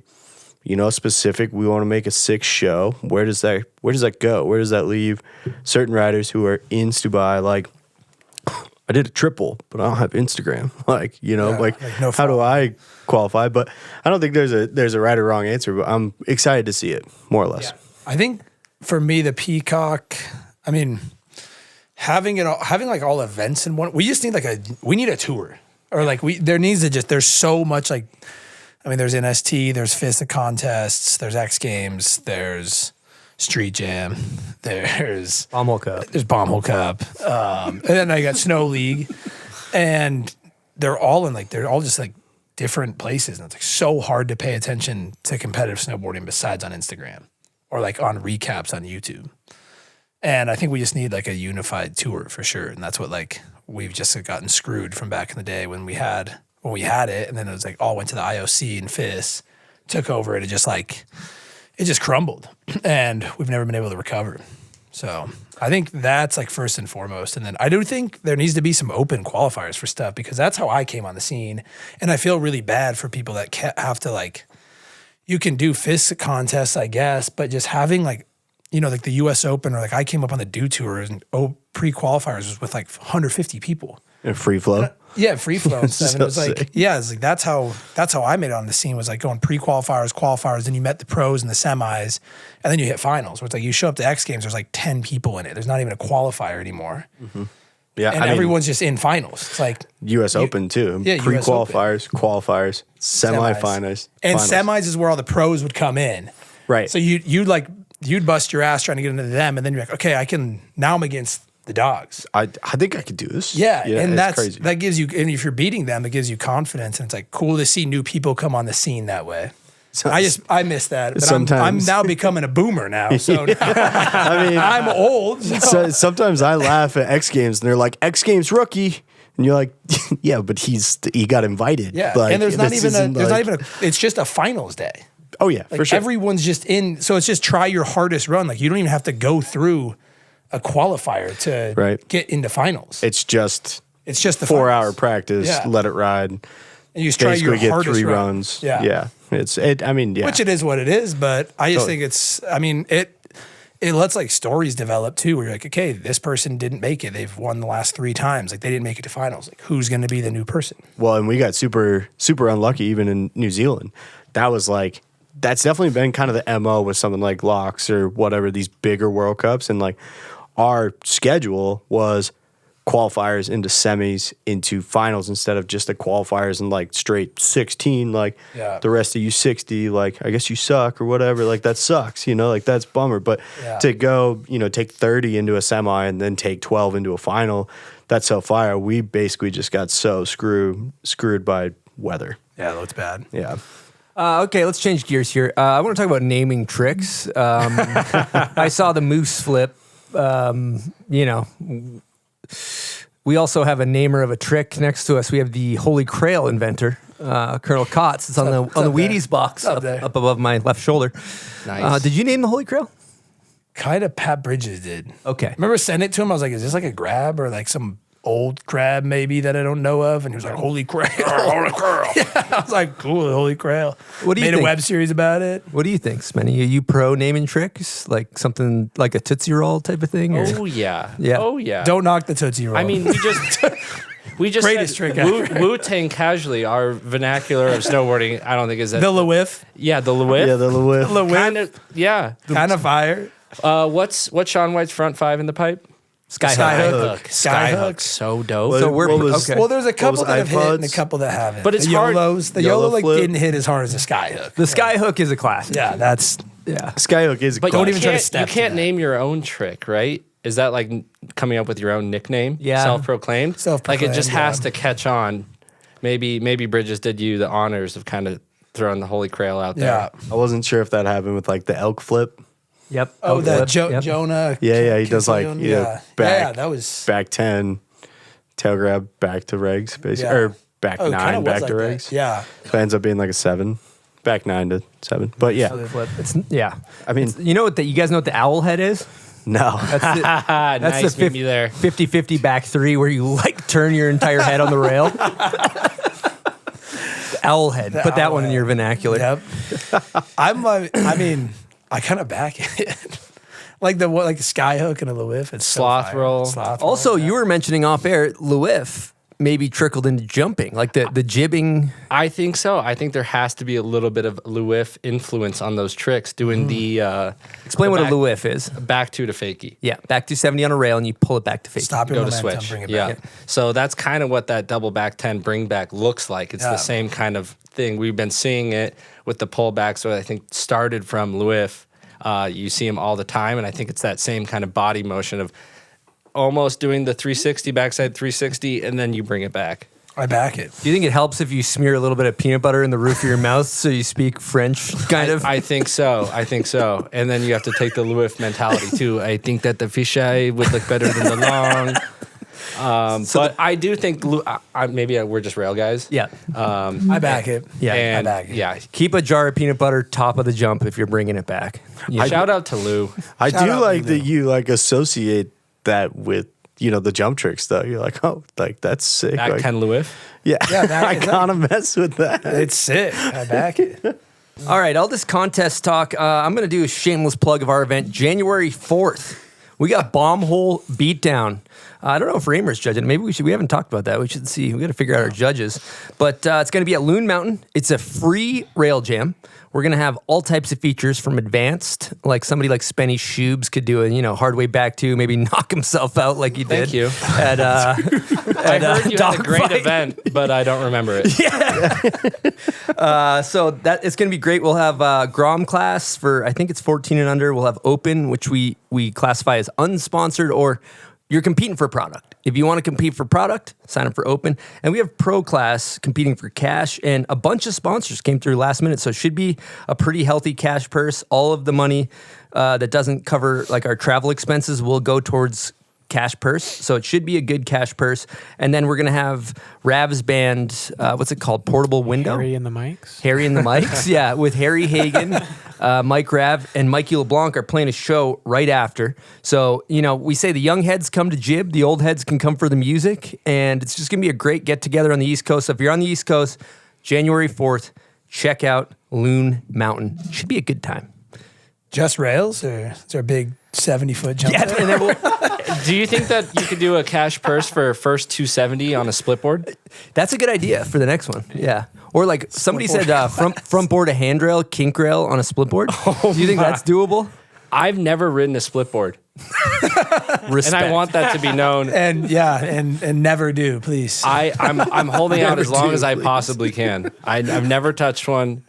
you know, specific. We want to make a 6 show. Where does that go? Where does that leave certain riders who are in Stubai? Like, I did a triple, but I don't have Instagram. Like, you know, no how do I qualify? But I don't think there's a right or wrong answer. But I'm excited to see it, more or less. Yeah. I think for me, the Peacock, I mean, having like all events in one, we just need we need a tour, or like there's so much, like, I mean, there's NST, there's FISA contests, there's X Games, there's Street Jam, there's Bombhole Cup. There's Bombhole Cup. And then I got Snow League, and they're all just like different places. And it's like so hard to pay attention to competitive snowboarding besides on Instagram or like on recaps on YouTube. And I think we just need like a unified tour for sure. And that's what like we've just gotten screwed from back in the day when we had it. And then it was like all went to the IOC and FIS, took over it. It just crumbled. And we've never been able to recover. So I think that's like first and foremost. And then I do think there needs to be some open qualifiers for stuff, because that's how I came on the scene. And I feel really bad for people that have to like, you can do FIS contests, I guess, but just having like, you know, like the US Open, or like I came up on the Do Tour and pre-qualifiers was with like 150 people. And free flow. Yeah, free flow and stuff. So And it was like, sick. it's like that's how I made it on the scene, was like going pre-qualifiers, qualifiers, then you met the pros and the semis, and then you hit finals. Where it's like you show up to X Games, there's like 10 people in it. There's not even a qualifier anymore. Mm-hmm. Yeah, and everyone's just in finals. It's like US Open too. Yeah, US pre-qualifiers, qualifiers, semifinals. And finals. semis is where all the pros would come in. Right. So you'd bust your ass trying to get into them, and then you're like, okay, I'm against the dogs. I think I could do this. Yeah, and it's crazy. that gives you, and if you're beating them, it gives you confidence, and it's like cool to see new people come on the scene that way. I miss that. But I'm now becoming a boomer now. So now, I mean, I'm old. So sometimes I laugh at X Games and they're like, X Games rookie. And you're like, yeah, but he got invited. Yeah, Like, and there's not this even isn't like- it's just a finals day. Oh yeah, Like for sure. everyone's just in, so it's just try your hardest run. Like you don't even have to go through a qualifier to get into finals. It's just the 4-hour finals. practice. Yeah. Let it ride. And you just try your Basically get hardest 3 run. runs. Yeah. I mean, yeah. Which it is what it is, but I just think it's, I mean, it lets like stories develop too, where you're like, okay, this person didn't make it. They've won the last 3 times. Like they didn't make it to finals. Like who's going to be the new person? Well, and we got super unlucky even in New Zealand. That's definitely been kind of the MO with something like Locks or whatever, these bigger World Cups. And like our schedule was qualifiers into semis into finals instead of just the qualifiers and like straight 16, like the rest of you 60, like I guess you suck or whatever. Like that sucks, like that's bummer. But to go, take 30 into a semi and then take 12 into a final, that's so fire. We basically just got so screwed by weather. Yeah, that's bad. Yeah. Okay, let's change gears here. I want to talk about naming tricks. I saw the moose flip. We also have a namer of a trick next to us. We have the Holy Grail inventor, Colonel Kotz. It's on the Wheaties box up above my left shoulder. Nice. Did you name the Holy Grail? Kind of Pat Bridges did. Okay. Remember sending it to him? I was like, is this like a grab or like some old crab maybe that I don't know of? And he was like, Holy Grail. Holy Grail. Yeah, I was like, cool, Holy Grail. What do you Made think? a web series about it. What do you think, Spenny? Are you pro naming tricks? Like something like a Tootsie Roll type of thing? Or? Oh yeah. Yeah. Oh yeah. Don't knock the Tootsie Roll. I mean, we just Greatest said trick ever. Wu-Tang casually. Our vernacular of snowboarding, I don't think is that. The LeWiff. Yeah, the LeWiff. Yeah, the LeWiff. Kind of. Yeah. Kind of fire. What's Sean White's front 5 in the pipe? Skyhook. Skyhook. So dope. What- So we're what was- okay. Well, there's a couple was that have hit and a iPods? couple that haven't. But it's the hard- YOLOs. The YOLO YOLO like flip. didn't hit as hard as the Skyhook. The Skyhook is a classic. Yeah, that's Skyhook is a But classic. Don't even try to step You to can't that. name your own trick, right? Is that like coming up with your own nickname? Yeah. Self-proclaimed? Like it just Self-proclaimed, has yeah. to catch on. Maybe Bridges did you the honors of kind of throwing the Holy Grail out there. yeah. I wasn't sure if that happened with like the elk flip. Yep. Oh, that Yep. Jonah. Yeah, he does like yeah. back, Yeah, that was back 10, tail grab back to regs, basically, Yeah. or back Oh, it kinda 9 was back like to that. regs. Yeah. So it ends up being like a 7, back 9 to 7. But yeah, Flip. It's, yeah. I mean, You know what? You guys know what the owl head is? no. That's the, that's Nice, the meet me there. 50-50 back 3 where you like turn your entire head on the rail. The owl head. Put that owl one in head. your vernacular. Yep. I kind of back it. like the Skyhook and a LeWiff. It's so Sloth fire. roll. Sloth roll. Also, you were mentioning off air, LeWiff maybe trickled into jumping, like the jibbing. I think so. I think there has to be a little bit of LeWiff influence on those tricks, doing the Explain the what a LeWiff is. back to fakie. Yeah, back to 70 on a rail and you pull it back to fake. Stop your Go to momentum, switch. bring it Yeah. back. So that's kind of what that double back 10 bring back looks like. It's Yeah. the same kind of thing. We've been seeing it with the pullback. So I think started from LeWiff. You see him all the time. And I think it's that same kind of body motion of almost doing the 360, backside 360, and then you bring it back. I back it. Do you think it helps if you smear a little bit of peanut butter in the roof of your mouth so you speak French, kind of? I think so. I think so. And then you have to take the LeWiff mentality too. I think that the fisheye would look better than the long. But I do think maybe we're just rail guys. Yeah. I back it. Yeah, And I back it. yeah, Keep a jar of peanut butter top of the jump if you're bringing it back. Yeah. shout out to Lou. I Shout do out like Lulu. that you like associate that with, the jump tricks though. You're like, oh, like that's sick. Back Like, 10 LeWiff. yeah, Yeah, back I it. kind of mess with that. It's sick. I back it. All right, all this contest talk, I'm going to do a shameless plug of our event, January 4th. We got bomb hole beatdown. I don't know if Raymer's judging. Maybe we haven't talked about that. We should see. We got to figure out our judges. But it's going to be at Loon Mountain. It's a free rail jam. We're going to have all types of features from advanced, like somebody like Spenny Shubes could do a, hard way back to maybe knock himself out like he did. Thank you. At, I heard you had a great Dogfight. event, but I don't remember it. So that it's going to be great. We'll have Grom class for, I think it's 14 and under. We'll have open, which we classify as unsponsored, or you're competing for product. If you want to compete for product, sign up for open. And we have pro class competing for cash, and a bunch of sponsors came through last minute. So it should be a pretty healthy cash purse. All of the money that doesn't cover like our travel expenses will go towards cash purse. So it should be a good cash purse. And then we're going to have Rav's band, what's it called? Portable Window? Harry and the Mics. Harry and the Mics, yeah, with Harry Hagen, Mike Rav, and Mikey LeBlanc are playing a show right after. So, we say the young heads come to jib, the old heads can come for the music, and it's just going to be a great get-together on the East Coast. So if you're on the East Coast, January 4th, check out Loon Mountain. Should be a good time. Just rails, or is there a big 70-foot jump? Yeah, and then Do you think that you could do a cash purse for first 270 on a Splitboard? that's a good idea for the next one. Yeah. Or like somebody said, front board a handrail, kink rail on a Splitboard. Do you think that's doable? I've never ridden a Splitboard. Respect. And I want that to be known. And never do, please. I'm holding out as long do, as I please. possibly can. I've never touched one.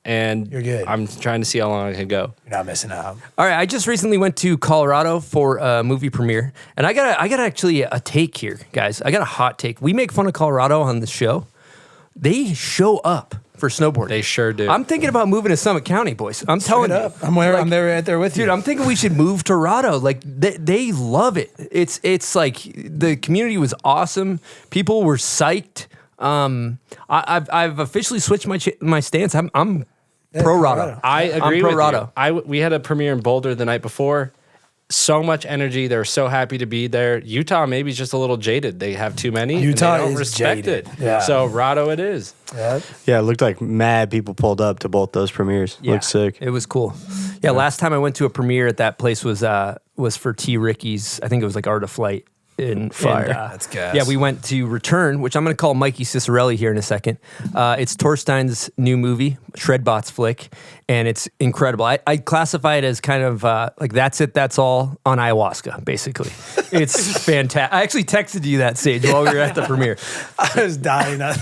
And You're good. I'm trying to see how long I can go. You're not missing out. All right, I just recently went to Colorado for a movie premiere, and I got actually a take here, guys. I got a hot take. We make fun of Colorado on the show. They show up for snowboarding. They sure do. I'm thinking about moving to Summit County, boys. I'm telling you. I'm there right there with you. Dude, I'm thinking we should move to Rado. Like they love it. It's like the community was awesome. People were psyched. I've officially switched my stance. I'm pro Rado. I agree I'm pro with Rado. you. We had a premiere in Boulder the night before. So much energy. They were so happy to be there. Utah maybe is just a little jaded. They have too many. Utah and they don't is respect jaded. it. Yeah. So Rado it is. Yeah, it looked like mad people pulled up to both those premieres. Yeah, Looked sick. It was cool. Yeah, last time I went to a premiere at that place was for T. Ricky's. I think it was like Art of Flight. Fire. That's gas. Yeah, we went to Return, which I'm going to call Mikey Ciccarelli here in a second. It's Torstein's new movie, Shredbots flick, and it's incredible. I classify it as kind of like That's It, That's All on ayahuasca, basically. It's fantastic. I actually texted you that, Sage, while we were at the premiere. I was dying. I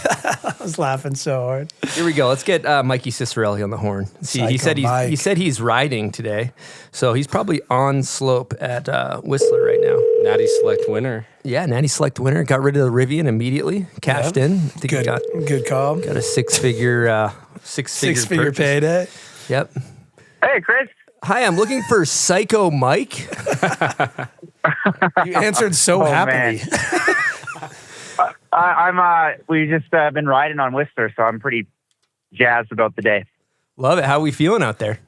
was laughing so hard. Here we go. Let's get Mikey Ciccarelli on the horn. See, he Psycho said he's riding today, so he's probably on slope at Whistler right now. Natty Select winner. Yeah, Natty Select winner. Got rid of the Rivian immediately. Cashed in. I think he Good call. got a six-figure Six-figure purchase. payday. Yep. Hey, Chris. Hi, I'm looking for Psycho Mike. You answered so happily. We just been riding on Whistler, so I'm pretty jazzed about the day. Love it. How we feeling out there?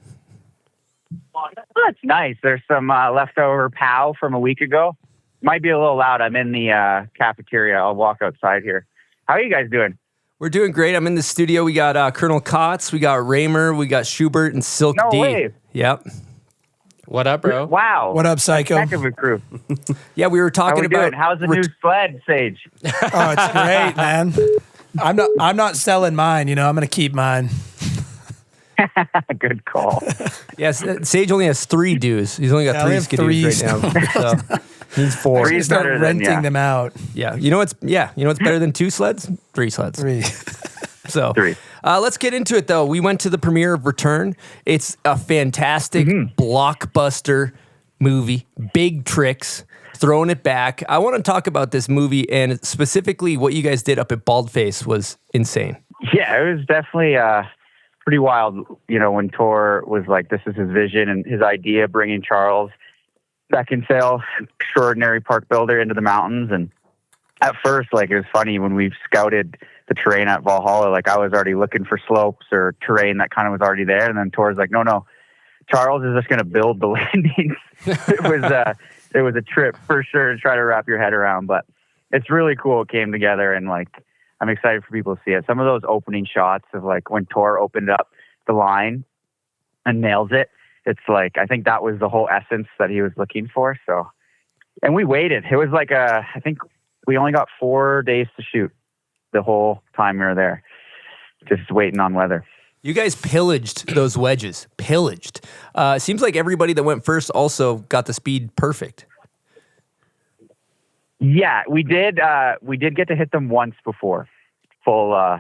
Oh, it's nice. There's some leftover POW from a week ago. Might be a little loud. I'm in the cafeteria. I'll walk outside here. How are you guys doing? We're doing great. I'm in the studio. We got Colonel Kotz, we got Raymer, we got Schubert, and Silk No D. way. Yep. What up, bro? Wow. What up, Psycho? Heck of a crew. Yeah, we were How talking we about. doing? How's the new sled, Sage? Oh, it's great, man. I'm not selling mine. I'm going to keep mine. Good call. Yes, Sage only has 3 dues. He's only got Yeah, I 3 have skidoos right now. So he's 4. Three. You start better than- renting yeah. them out. Yeah. You know what's better than 2 sleds? 3 sleds. 3. So 3. Let's get into it, though. We went to the premiere of Return. It's a fantastic blockbuster movie, big tricks, throwing it back. I want to talk about this movie, and specifically what you guys did up at Baldface was insane. Yeah, it was definitely pretty wild, when Tor was like, this is his vision and his idea, bringing Charles Beckinsale, extraordinary park builder, into the mountains. And at first, it was funny when we scouted the terrain at Valhalla, I was already looking for slopes or terrain that kind of was already there. And then Tor's like, no, Charles is just going to build the landings. It was a trip for sure to try to wrap your head around, but it's really cool. It came together, and I'm excited for people to see it. Some of those opening shots of when Tor opened up the line and nails it, it's I think that was the whole essence that he was looking for. So, and we waited. It was I think we only got 4 days to shoot the whole time we were there, just waiting on weather. You guys pillaged those wedges. Pillaged. Seems like everybody that went first also got the speed perfect. Yeah, we did. We did get to hit them once before. Full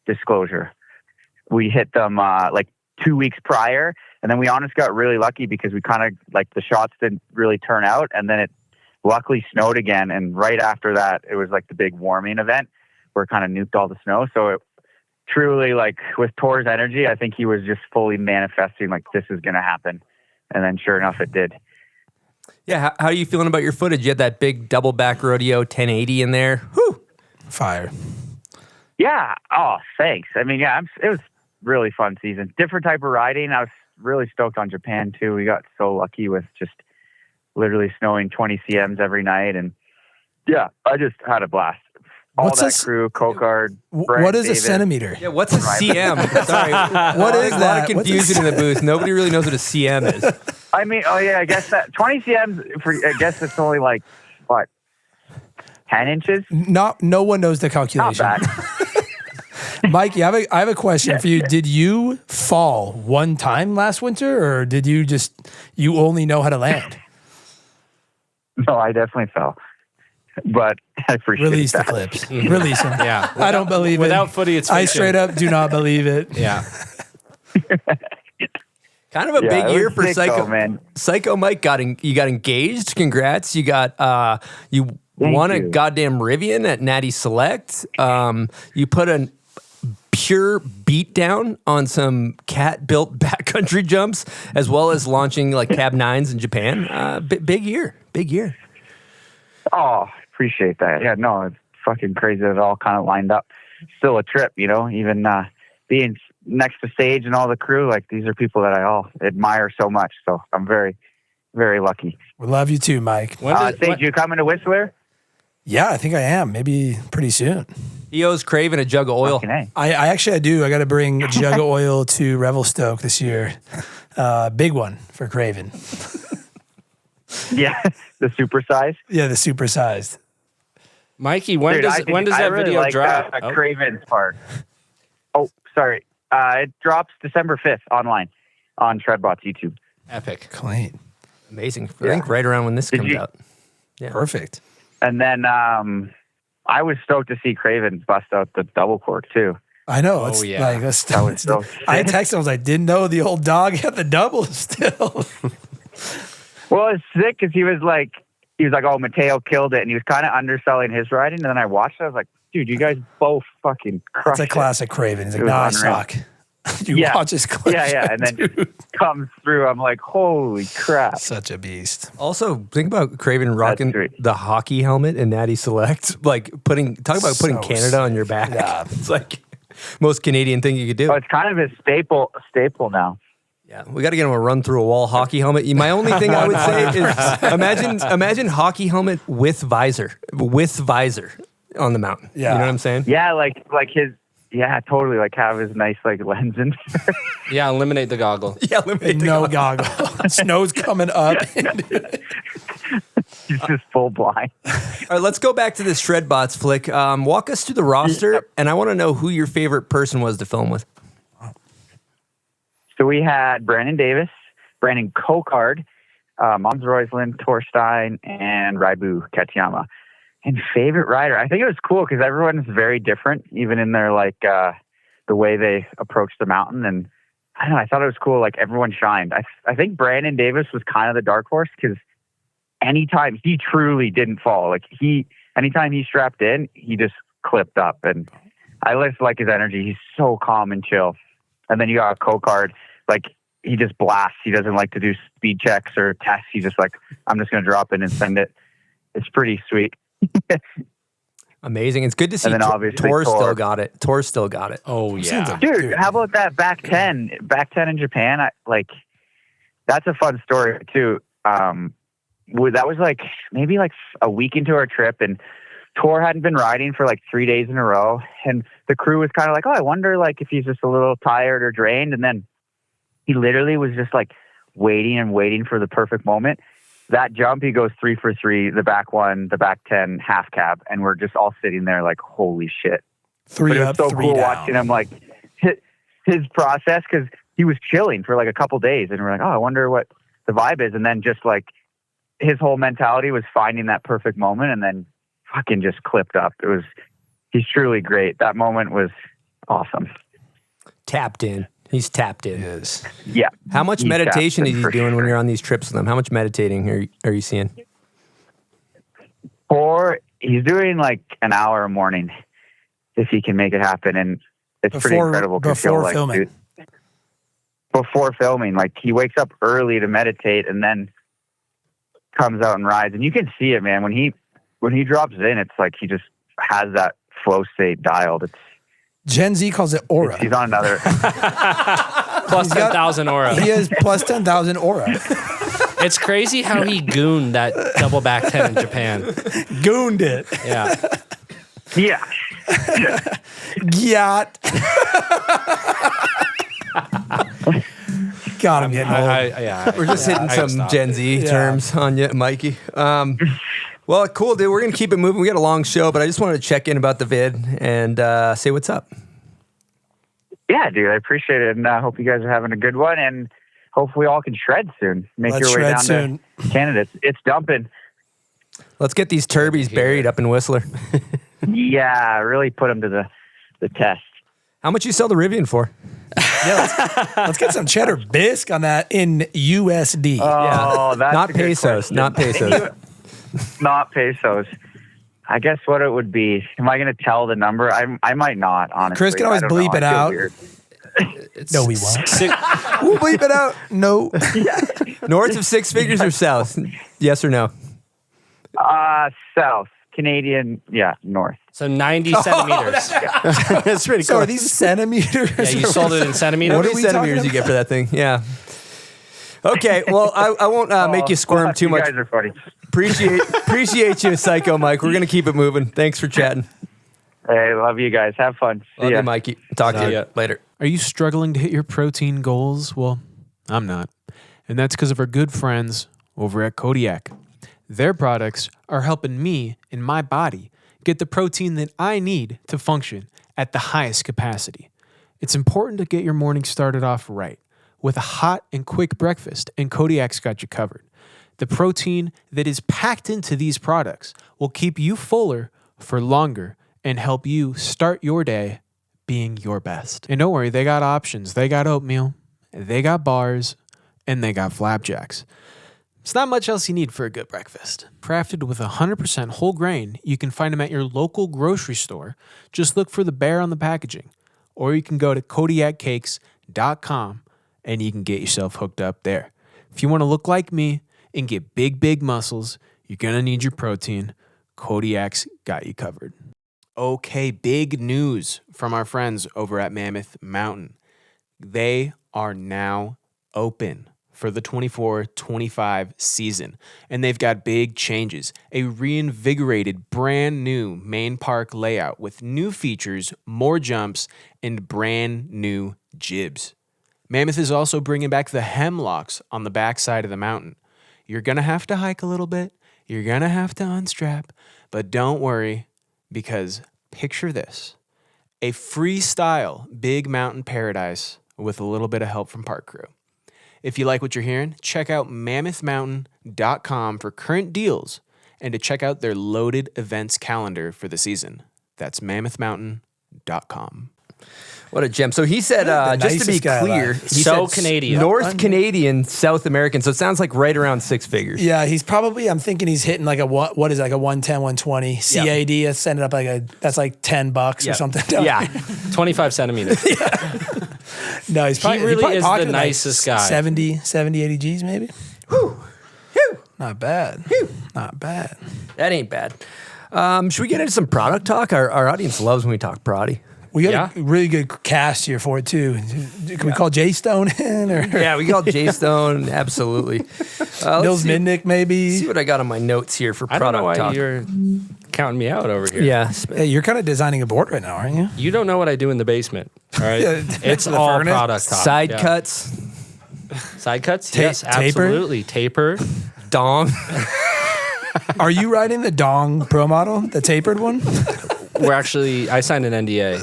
disclosure, we hit them 2 weeks prior, and then we honestly got really lucky because we kind of the shots didn't really turn out, and then it luckily snowed again. And right after that, it was the big warming event where it kind of nuked all the snow. So it truly, with Tor's energy, I think he was just fully manifesting this is going to happen, and then sure enough, it did. Yeah, how are you feeling about your footage? You had that big double back rodeo 1080 in there. Whew. Fire. Yeah. Oh, thanks. I mean, yeah, it was really fun season. Different type of riding. I was really stoked on Japan too. We got so lucky with just literally snowing 20 cms every night, and yeah, I just had a blast. All What's that crew, Kokard, Brent, what is Davis, a centimeter? Yeah, what's a CM? Sorry. What is There's a lot that? of confusion in the booth. Nobody really knows what a CM is. I mean, oh yeah, I guess that 20 cms. I guess it's only like what 10 inches. No one knows the calculation. Not bad. Mikey, I have a question for you. Did you fall one time last winter, or did you only know how to land? No, I definitely fell. But I appreciate Release that. the clips. Release them. Yeah. I don't believe it. Without footy, it's I fiction. straight up do not believe it. Yeah. Kind of a Yeah, big it year was for sick Psycho. though, man. Psycho Mike you got engaged. Congrats. You got you won a you. goddamn Rivian at Natty Select. You put a pure beat down on some cat built backcountry jumps, as well as launching like cab 9s in Japan. Big year. Big year. Oh, appreciate that. Yeah, no, it's fucking crazy that it all kind of lined up. Still a trip, you know, even being next to Sage and all the crew, like these are people that I all admire so much. So I'm very, very lucky. We love you too, Mike. Sage, you coming to Whistler? Yeah, I think I am. Maybe pretty soon. He owes Craven a jug of oil. I do. I got to bring a jug of oil to Revelstoke this year. Big one for Craven. Yeah, the supersized. Yeah, the supersized. Mikey, when Dude, does that really video like drop? Craven's part. Oh, sorry. It drops December 5th online on Shredbots YouTube. Epic. Clean. Amazing. I think right around when this comes out. Yeah. Perfect. And then I was stoked to see Craven bust out the double cork too. I know. Oh, It's yeah. like I texted him. I was like, didn't know the old dog had the double still. Well, it's sick because he was like, oh, Mateo killed it, and he was kind of underselling his riding. And then I watched it. I was like, dude, you guys both fucking crushed That's a classic Craven. He's like, It was nah, I unreal. suck. You watch his clips. Yeah, and then comes through. I'm like, holy crap. Such a beast. Also, think about Craven rocking the hockey helmet in Natty Select. Like putting So Canada on your back. Yeah. It's like most Canadian thing you could do. Oh, it's kind of his staple now. Yeah, we got to get him a run through a wall hockey helmet. My only thing I would say is imagine hockey helmet with visor on the mountain. Yeah. You know what I'm saying? Yeah, like his. Yeah, totally. Like have his nice like lens in. Yeah, eliminate the goggle. Yeah, eliminate the No goggle. Snow's coming up. He's just full blind. All right, let's go back to this Shredbots flick. Walk us through the roster, and I want to know who your favorite person was to film with. So we had Brandon Davis, Brandon Kokard, Mons Roisland, Torstein, and Raibu Katayama. And favorite rider, I think it was cool because everyone's very different, even in their like the way they approach the mountain. And I don't know, I thought it was cool. Like everyone shined. I think Brandon Davis was kind of the dark horse because anytime he truly didn't fall, like anytime he strapped in, he just clipped up. And I just like his energy. He's so calm and chill. And then you got Kokard, like he just blasts. He doesn't like to do speed checks or tests. He's just like, I'm just going to drop in and send it. It's pretty sweet. Amazing. It's good to see And then obviously Tor still Tor. got it. Tor still got it. Oh, yeah. Dude, how about that back 10 in Japan? That's a fun story too. That was like maybe like a week into our trip, and Tor hadn't been riding for like 3 days in a row, and the crew was kind of like, oh, I wonder like if he's just a little tired or drained. And then he literally was just like waiting for the perfect moment. That jump, he goes 3 for 3, the back 1, the back 10, half cab, and we're just all sitting there like, holy shit. Three But it was up, so 3 cool down. watching him like his process, because he was chilling for like a couple days, and we're like, oh, I wonder what the vibe is. And then just like his whole mentality was finding that perfect moment, and then fucking just clipped up. He's truly great. That moment was awesome. Tapped in. He's tapped in. Yes. Yeah. How much He's meditation tapped is in he for doing when sure. you're on these trips with him? How much meditating are you seeing? He's doing like an hour a morning if he can make it happen, and it's pretty incredible. 'Cause he'll, Before like, filming. Before filming, like he wakes up early to meditate, and then comes out and rides, and you can see it, man. When he drops in, it's like he just has that flow state dialed. It's Gen Z calls it aura. He's on another plus 10,000 aura. He has plus 10,000 aura. It's crazy how he gooned that double back 10 in Japan. Gooned it. Yeah. Yeah. Yacht. God, I'm getting old. We're just hitting some Gen Z terms on you, Mikey. Well, cool, dude. We're going to keep it moving. We got a long show, but I just wanted to check in about the vid and say what's up. Yeah, dude, I appreciate it, and I hope you guys are having a good one, and hopefully all can shred soon. Make your way down to Canada. It's dumping. Let's get these turbies buried up in Whistler. Yeah, really put them to the test. How much you sell the Rivian for? Yeah, let's get some cheddar bisque on that in USD. Oh, that's not a good pesos. question. Not pesos. Not pesos. I guess what it would be. Am I going to tell the number? I might not, honestly. Chris can always bleep it out. No, we won't. We'll bleep it out. No. North of 6 figures or south? Yes or no? South. Canadian, north. So 90 centimeters. That's pretty cool. So are these centimeters? Yeah, you sold it in centimeters. What are centimeters you get for that thing? Yeah. Okay, well, I won't make you squirm too much. You guys are funny. Appreciate you, Psycho Mike. We're going to keep it moving. Thanks for chatting. Hey, love you guys. Have fun. Love you, Mikey. Talk to you later. Are you struggling to hit your protein goals? Well, I'm not. And that's because of our good friends over at Kodiak. Their products are helping me in my body get the protein that I need to function at the highest capacity. It's important to get your morning started off right with a hot and quick breakfast, and Kodiak's got you covered. The protein that is packed into these products will keep you fuller for longer and help you start your day being your best. And don't worry, they got options. They got oatmeal, they got bars, and they got flapjacks. It's not much else you need for a good breakfast. Crafted with 100% whole grain, you can find them at your local grocery store. Just look for the bear on the packaging. Or you can go to kodiakcakes.com and you can get yourself hooked up there. If you want to look like me and get big muscles, you're going to need your protein. Kodiak's got you covered. Okay, big news from our friends over at Mammoth Mountain. They are now open for the 24-25 season, and they've got big changes. A reinvigorated, brand new main park layout with new features, more jumps, and brand new jibs. Mammoth is also bringing back the hemlocks on the backside of the mountain. You're going to have to hike a little bit. You're going to have to unstrap, but don't worry, because picture this: a freestyle big mountain paradise with a little bit of help from park crew. If you like what you're hearing, check out mammothmountain.com for current deals and to check out their loaded events calendar for the season. That's mammothmountain.com. What a gem. So he said, just to be clear, he so said Canadian. North Canadian, South American. So it sounds like right around 6 figures. Yeah, he's probably, I'm thinking he's hitting like a, what is it, like a 110, 120 CAD. That's ended up like that's like $10 or something. Yeah, 25 centimeters. No, he's probably, he really probably is the pocketed nicest guy. 70, 80 G's maybe. Whew. Whew. Not bad. Whew. Not bad. That ain't bad. Should we get into some product talk? Our audience loves when we talk proddy. We got a really good cast here for it too. Can we call Jay Stone in? Or? Yeah, we call Jay Stone. Absolutely. Nils Midnick maybe. See what I got on my notes here for I product don't know why talk. you're counting me out over here. Yeah. Hey, you're kind of designing a board right now, aren't you? You don't know what I do in the basement. All right. Yeah, It's the all furnace. product talk. Side Yeah. cuts, Side cuts? Ta- Yes, taper? absolutely. Taper. dong. Are you riding the Dong Pro model, the tapered one? I signed an NDA.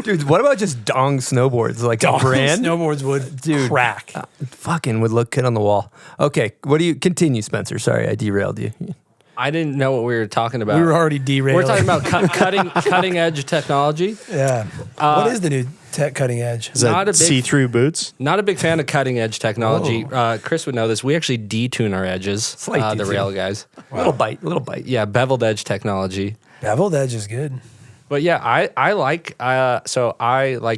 Dude, what about just dong snowboards? Like a brand? Snowboards would crack. Fucking would look good on the wall. Okay, continue, Spencer? Sorry, I derailed you. I didn't know what we were talking about. We were already derailing. We're talking about cutting edge technology. Yeah. What is the new cutting edge? Is that see-through boots? Not a big fan of cutting edge technology. Chris would know this. We actually detune our edges. Slight the detune. rail guys. Little bite. Yeah, beveled edge technology. Beveled edge is good. But yeah, I like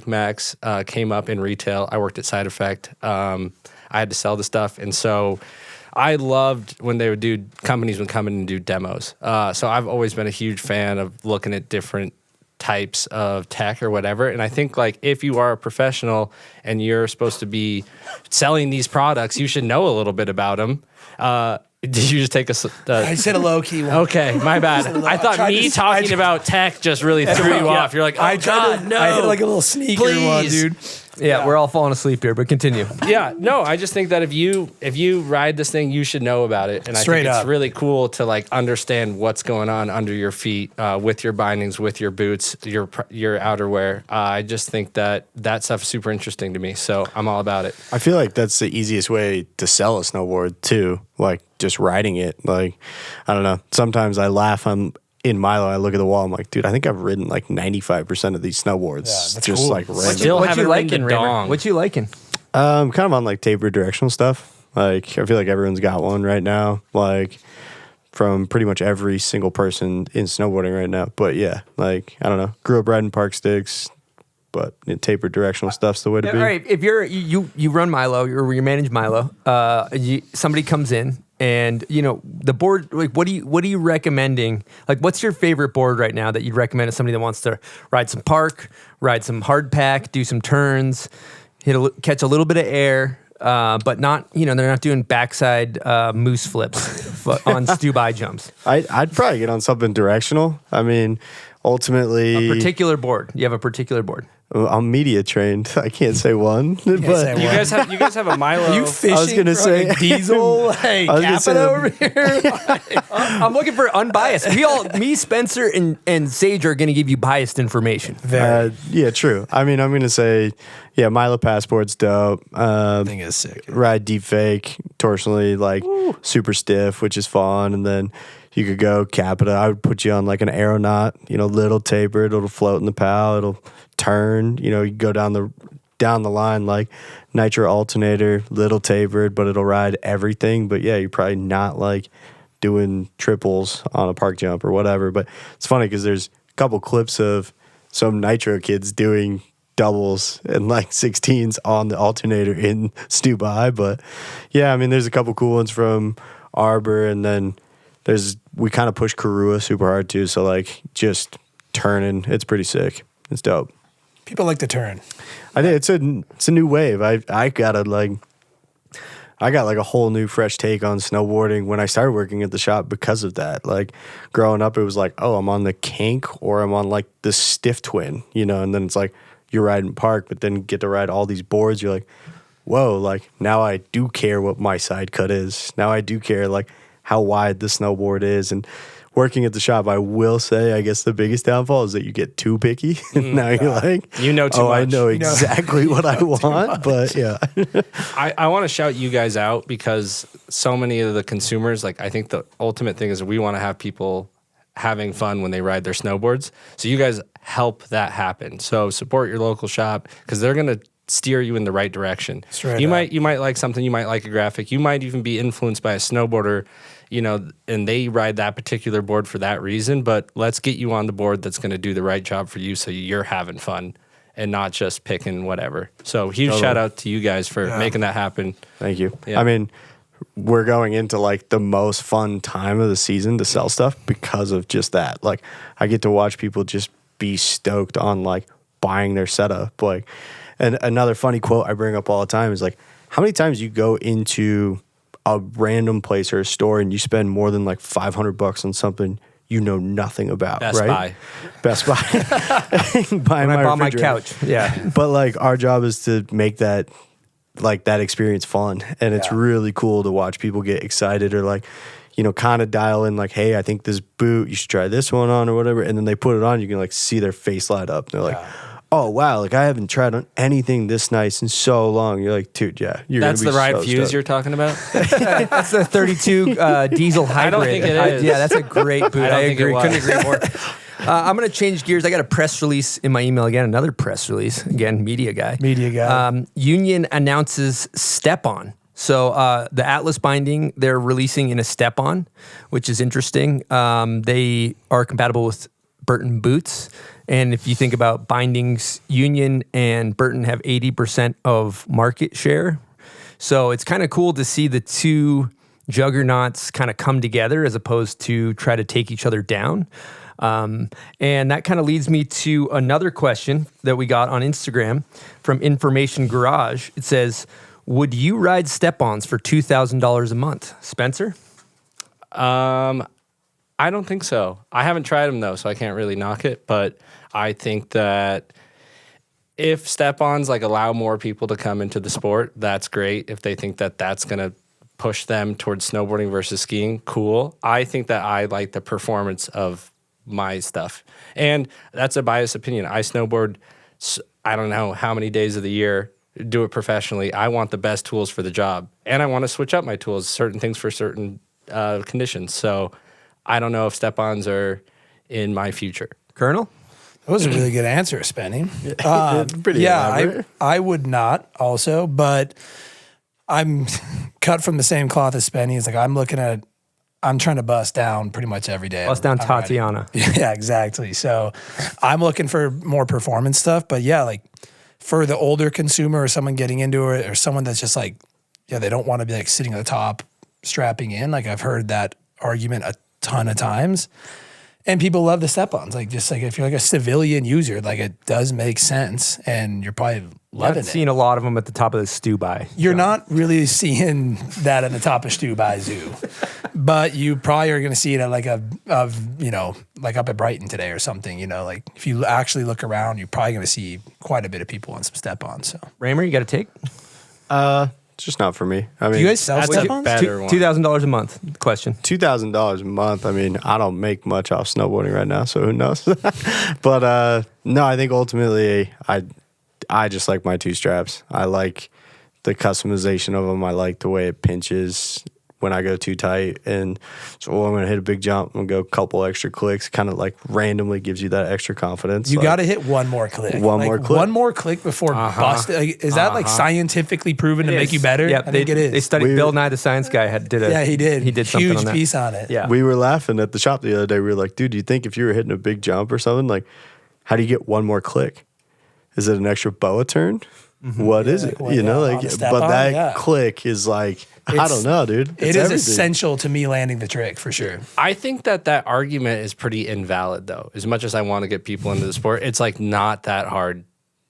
Max came up in retail. I worked at Side Effect. I had to sell the stuff, and so I loved when they would do, companies would come in and do demos. So I've always been a huge fan of looking at different types of tech or whatever. And I think like if you are a professional and you're supposed to be selling these products, you should know a little bit about them. Did you just take I said a low key one. Okay, my bad. I thought me talking about tech just really threw you off. You're like, oh God, no. I hit like a little sneaker one, dude. Yeah, we're all falling asleep here, but continue. Yeah, no, I just think that if you ride this thing, you should know about it. And I think it's really cool to like understand what's going on under your feet with your bindings, with your boots, your outerwear. I just think that stuff is super interesting to me. So I'm all about it. I feel like that's the easiest way to sell a snowboard too. Like just riding it. Like, I don't know. Sometimes I laugh. In Milo, I look at the wall. I'm like, dude, I think I've ridden like 95% of these snowboards. Yeah, that's just cool. Like random. What you liking, Raymer? What you liking? Kind of on like tapered directional stuff. Like I feel like everyone's got one right now. Like from pretty much every single person in snowboarding right now. But yeah, like I don't know. Grew up riding park sticks, but tapered directional stuff's the way to be. All right, if you run Milo or you manage Milo, somebody comes in. And the board, like, what are you recommending? Like, what's your favorite board right now that you'd recommend to somebody that wants to ride some park, ride some hard pack, do some turns, catch a little bit of air, but not, they're not doing backside moose flips on Stubai jumps. I'd probably get on something directional. I mean, ultimately, a particular board. You have a particular board. I'm media trained. I can't say one. But you guys have a Milo. Are you fishing? I was gonna say diesel. Hey, CAPiTA over here. I'm looking for unbiased. Me, Spencer, and Sage are gonna give you biased information. Yeah, true. I mean, I'm gonna say, yeah, Milo Passport's dope. I think it's sick. Ride deep fake, torsionally, like super stiff, which is fun, and then. You could go CAPiTA. I would put you on like an aeronaut, little tapered. It'll float in the POW. It'll turn. You go down the line like Nitro alternator, little tapered, but it'll ride everything. But yeah, you're probably not like doing triples on a park jump or whatever. But it's funny because there's a couple clips of some Nitro kids doing doubles and like 16s on the alternator in Stubai. But yeah, I mean, there's a couple cool ones from Arbor, and then we kind of push Karua super hard too, so like just turning, it's pretty sick. It's dope. People like to turn. I think it's a new wave. I got like a whole new fresh take on snowboarding when I started working at the shop because of that. Like growing up, it was like, oh, I'm on the kink or I'm on like the stiff twin, and then it's like you're riding park, but then get to ride all these boards. You're like, whoa, like now I do care what my side cut is. Now I do care like how wide the snowboard is. And working at the shop, I will say, I guess the biggest downfall is that you get too picky. Now you're like, too much. I know exactly what I want. But yeah. I want to shout you guys out because so many of the consumers, like I think the ultimate thing is we want to have people having fun when they ride their snowboards. So you guys help that happen. So support your local shop because they're going to steer you in the right direction. You might like something, you might like a graphic, you might even be influenced by a snowboarder, and they ride that particular board for that reason, but let's get you on the board that's going to do the right job for you so you're having fun and not just picking whatever. So huge shout out to you guys for making that happen. Thank you. Yeah. I mean, we're going into like the most fun time of the season to sell stuff because of just that. Like I get to watch people just be stoked on like buying their setup. Like, and another funny quote I bring up all the time is like, how many times you go into a random place or a store and you spend more than like $500 on something you know nothing about, Best right? Best Buy. When I bought my couch. Yeah. But like our job is to make that experience fun. And it's really cool to watch people get excited or like, kind of dial in like, hey, I think this boot, you should try this one on or whatever. And then they put it on, you can like see their face light up. They're like, oh, wow, like I haven't tried on anything this nice in so long. You're like, dude, yeah. That's the ride fuse you're talking about? That's the 32 diesel hybrid. I don't think it is. Yeah, that's a great boot. I agree. Couldn't agree more. I'm going to change gears. I got a press release in my email again, another press release. Again, media guy. Union announces step-on. So the Atlas binding, they're releasing in a step-on, which is interesting. They are compatible with Burton boots. And if you think about bindings, Union and Burton have 80% of market share. So it's kind of cool to see the two juggernauts kind of come together as opposed to try to take each other down. And that kind of leads me to another question that we got on Instagram from Information Garage. It says, would you ride step-ons for $2,000 a month? Spencer? I don't think so. I haven't tried them though, so I can't really knock it. But I think that if step-ons like allow more people to come into the sport, that's great. If they think that that's going to push them towards snowboarding versus skiing, cool. I think that I like the performance of my stuff. And that's a biased opinion. I snowboard, I don't know how many days of the year, do it professionally. I want the best tools for the job. And I want to switch up my tools, certain things for certain conditions. So I don't know if step-ons are in my future. Colonel? That was a really good answer, Spenny. Pretty elaborate. I would not also, but I'm cut from the same cloth as Spenny. It's like I'm trying to bust down pretty much every day. Bust down I'm Tatiana. riding. Yeah, exactly. So I'm looking for more performance stuff, but yeah, like for the older consumer or someone getting into it or someone that's just like, yeah, they don't want to be like sitting at the top strapping in. Like I've heard that argument a ton of times. And people love the step-ons. Like just like if you're like a civilian user, like it does make sense, and you're probably loving I've it. seen a lot of them at the top of the Stubai. You're not really seeing that at the top of Stubai Zoo, but you probably are going to see it at like like up at Brighton today or something. You know, like if you actually look around, you're probably going to see quite a bit of people on some step-ons. So Raymer, you got a take? It's just not for me. I mean, do you guys sell that's a step-ons? better one. $2,000 a month. Question. $2,000 a month. I mean, I don't make much off snowboarding right now, so who knows? But no, I think ultimately I just like my two straps. I like the customization of them. I like the way it pinches when I go too tight. And so I'm going to hit a big jump and go a couple extra clicks, kind of like randomly gives you that extra confidence. You like, got to hit one more click. One more click. One more click before busting. Like, is that like scientifically proven to make you better? Yeah, I think it is. They studied. Bill Nye the Science Guy did a. Yeah, he did. He did something Huge on that. piece on it. Yeah. We were laughing at the shop the other day. We were like, dude, do you think if you were hitting a big jump or something, like, how do you get one more click? Is it an extra boa turn? Mm-hmm. What is it? well, You know, on like, the step but on, that yeah. click is like, I don't know, dude. It It's is everything. essential to me landing the trick for sure. I think that argument is pretty invalid, though. As much as I want to get people into the sport, it's like not that hard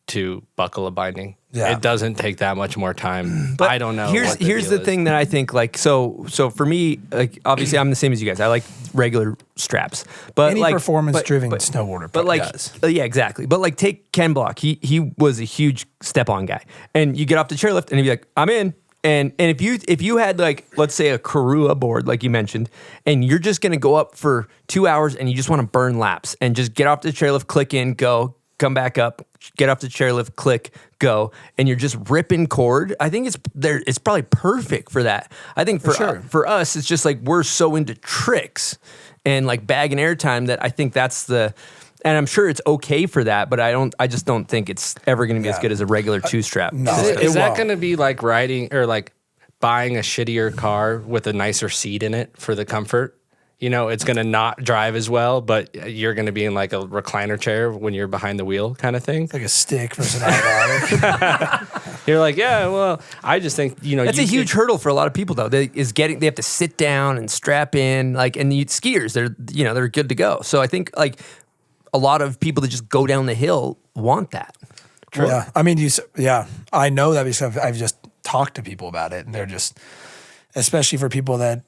to buckle a binding. Yeah. It doesn't take that much more time. But I don't know. Here's what the here's deal the is. thing that I think like so for me, like obviously I'm the same as you guys. I like regular straps, but Any like performance-driven but- snowboarder, But like, does. yeah, exactly. But like, take Ken Block. He was a huge step-on guy, and you get off the chairlift, and he'd be like, "I'm in." And if you had like, let's say a Karua board, like you mentioned, and you're just gonna go up for 2 hours, and you just want to burn laps, and just get off the chairlift, click in, go, come back up, get off the chairlift, click, go, and you're just ripping cord. I think it's probably perfect for that. I think for us, it's just like we're so into tricks and like bag and air time that I think that's the. And I'm sure it's okay for that, but I just don't think it's ever going to be as good as a regular two strap. No, Is that won't. going to be like riding or like buying a shittier car with a nicer seat in it for the comfort? You know, it's going to not drive as well, but you're going to be in like a recliner chair when you're behind the wheel kind of thing. It's like a stick versus an automatic. You're like, yeah, well, I just think, you know. That's a huge hurdle for a lot of people though. They have to sit down and strap in, like, and the skiers, they're good to go. So I think like a lot of people that just go down the hill want that. Yeah, I mean, I know that because I've just talked to people about it, and they're just, especially for people that,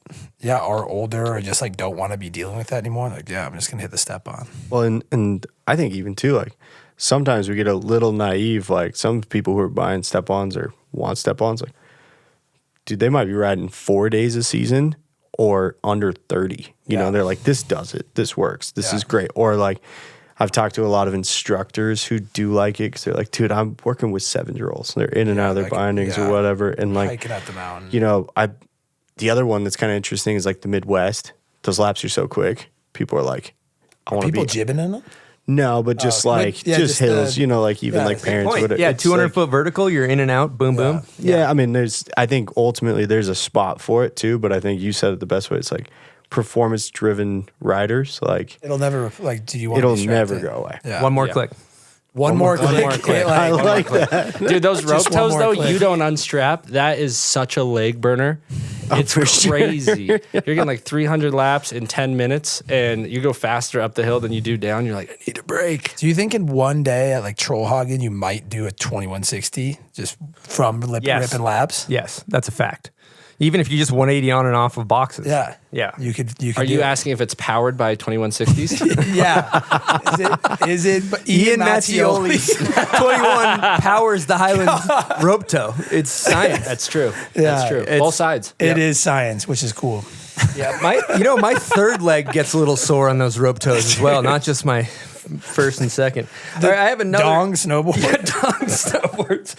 are older or just like don't want to be dealing with that anymore. Like, I'm just gonna hit the step on. Well, and I think even too, like, sometimes we get a little naive. Like, some people who are buying step-ons or want step-ons, like, dude, they might be riding 4 days a season or under 30. You know, they're like, this does it. This works. This is great. Or like, I've talked to a lot of instructors who do like it because they're like, dude, I'm working with 7-year-olds. They're in and out of their bindings or whatever. And like, hiking up the mountain. you know, the other one that's kind of interesting is like the Midwest. Those laps are so quick. People are like, I want to be. People jibbing in them? No, but just just hills, you know, like even like parents would. Yeah, it's 200 like- foot vertical, you're in and out, boom, boom. Yeah, I mean, I think ultimately there's a spot for it too, but I think you said it the best way. It's like performance-driven riders, like It'll never do you want? it'll to be never strapped in? go away. Yeah. One more click. One more click. I like that. Dude, those rope Just one toes more though, click. you don't unstrap. That is such a leg burner. It's crazy. You're getting like 300 laps in 10 minutes, and you go faster up the hill than you do down. You're like, I need a break. Do you think in one day at like Trollhagen you might do a 2160 just from ripping laps? Yes, that's a fact. Even if you just 180 on and off of boxes. Yeah. Yeah. You could Are you asking if it's powered by 2160s? Yeah. Is it Ian Mattioli's 21 powers the Highland rope tow. It's science. That's true. Yeah, That's true. Both sides. It is science, which is cool. Yeah, my third leg gets a little sore on those rope toes as well, not just my first and second. All right, I have another dong snowboard. Yeah, dong snowboards.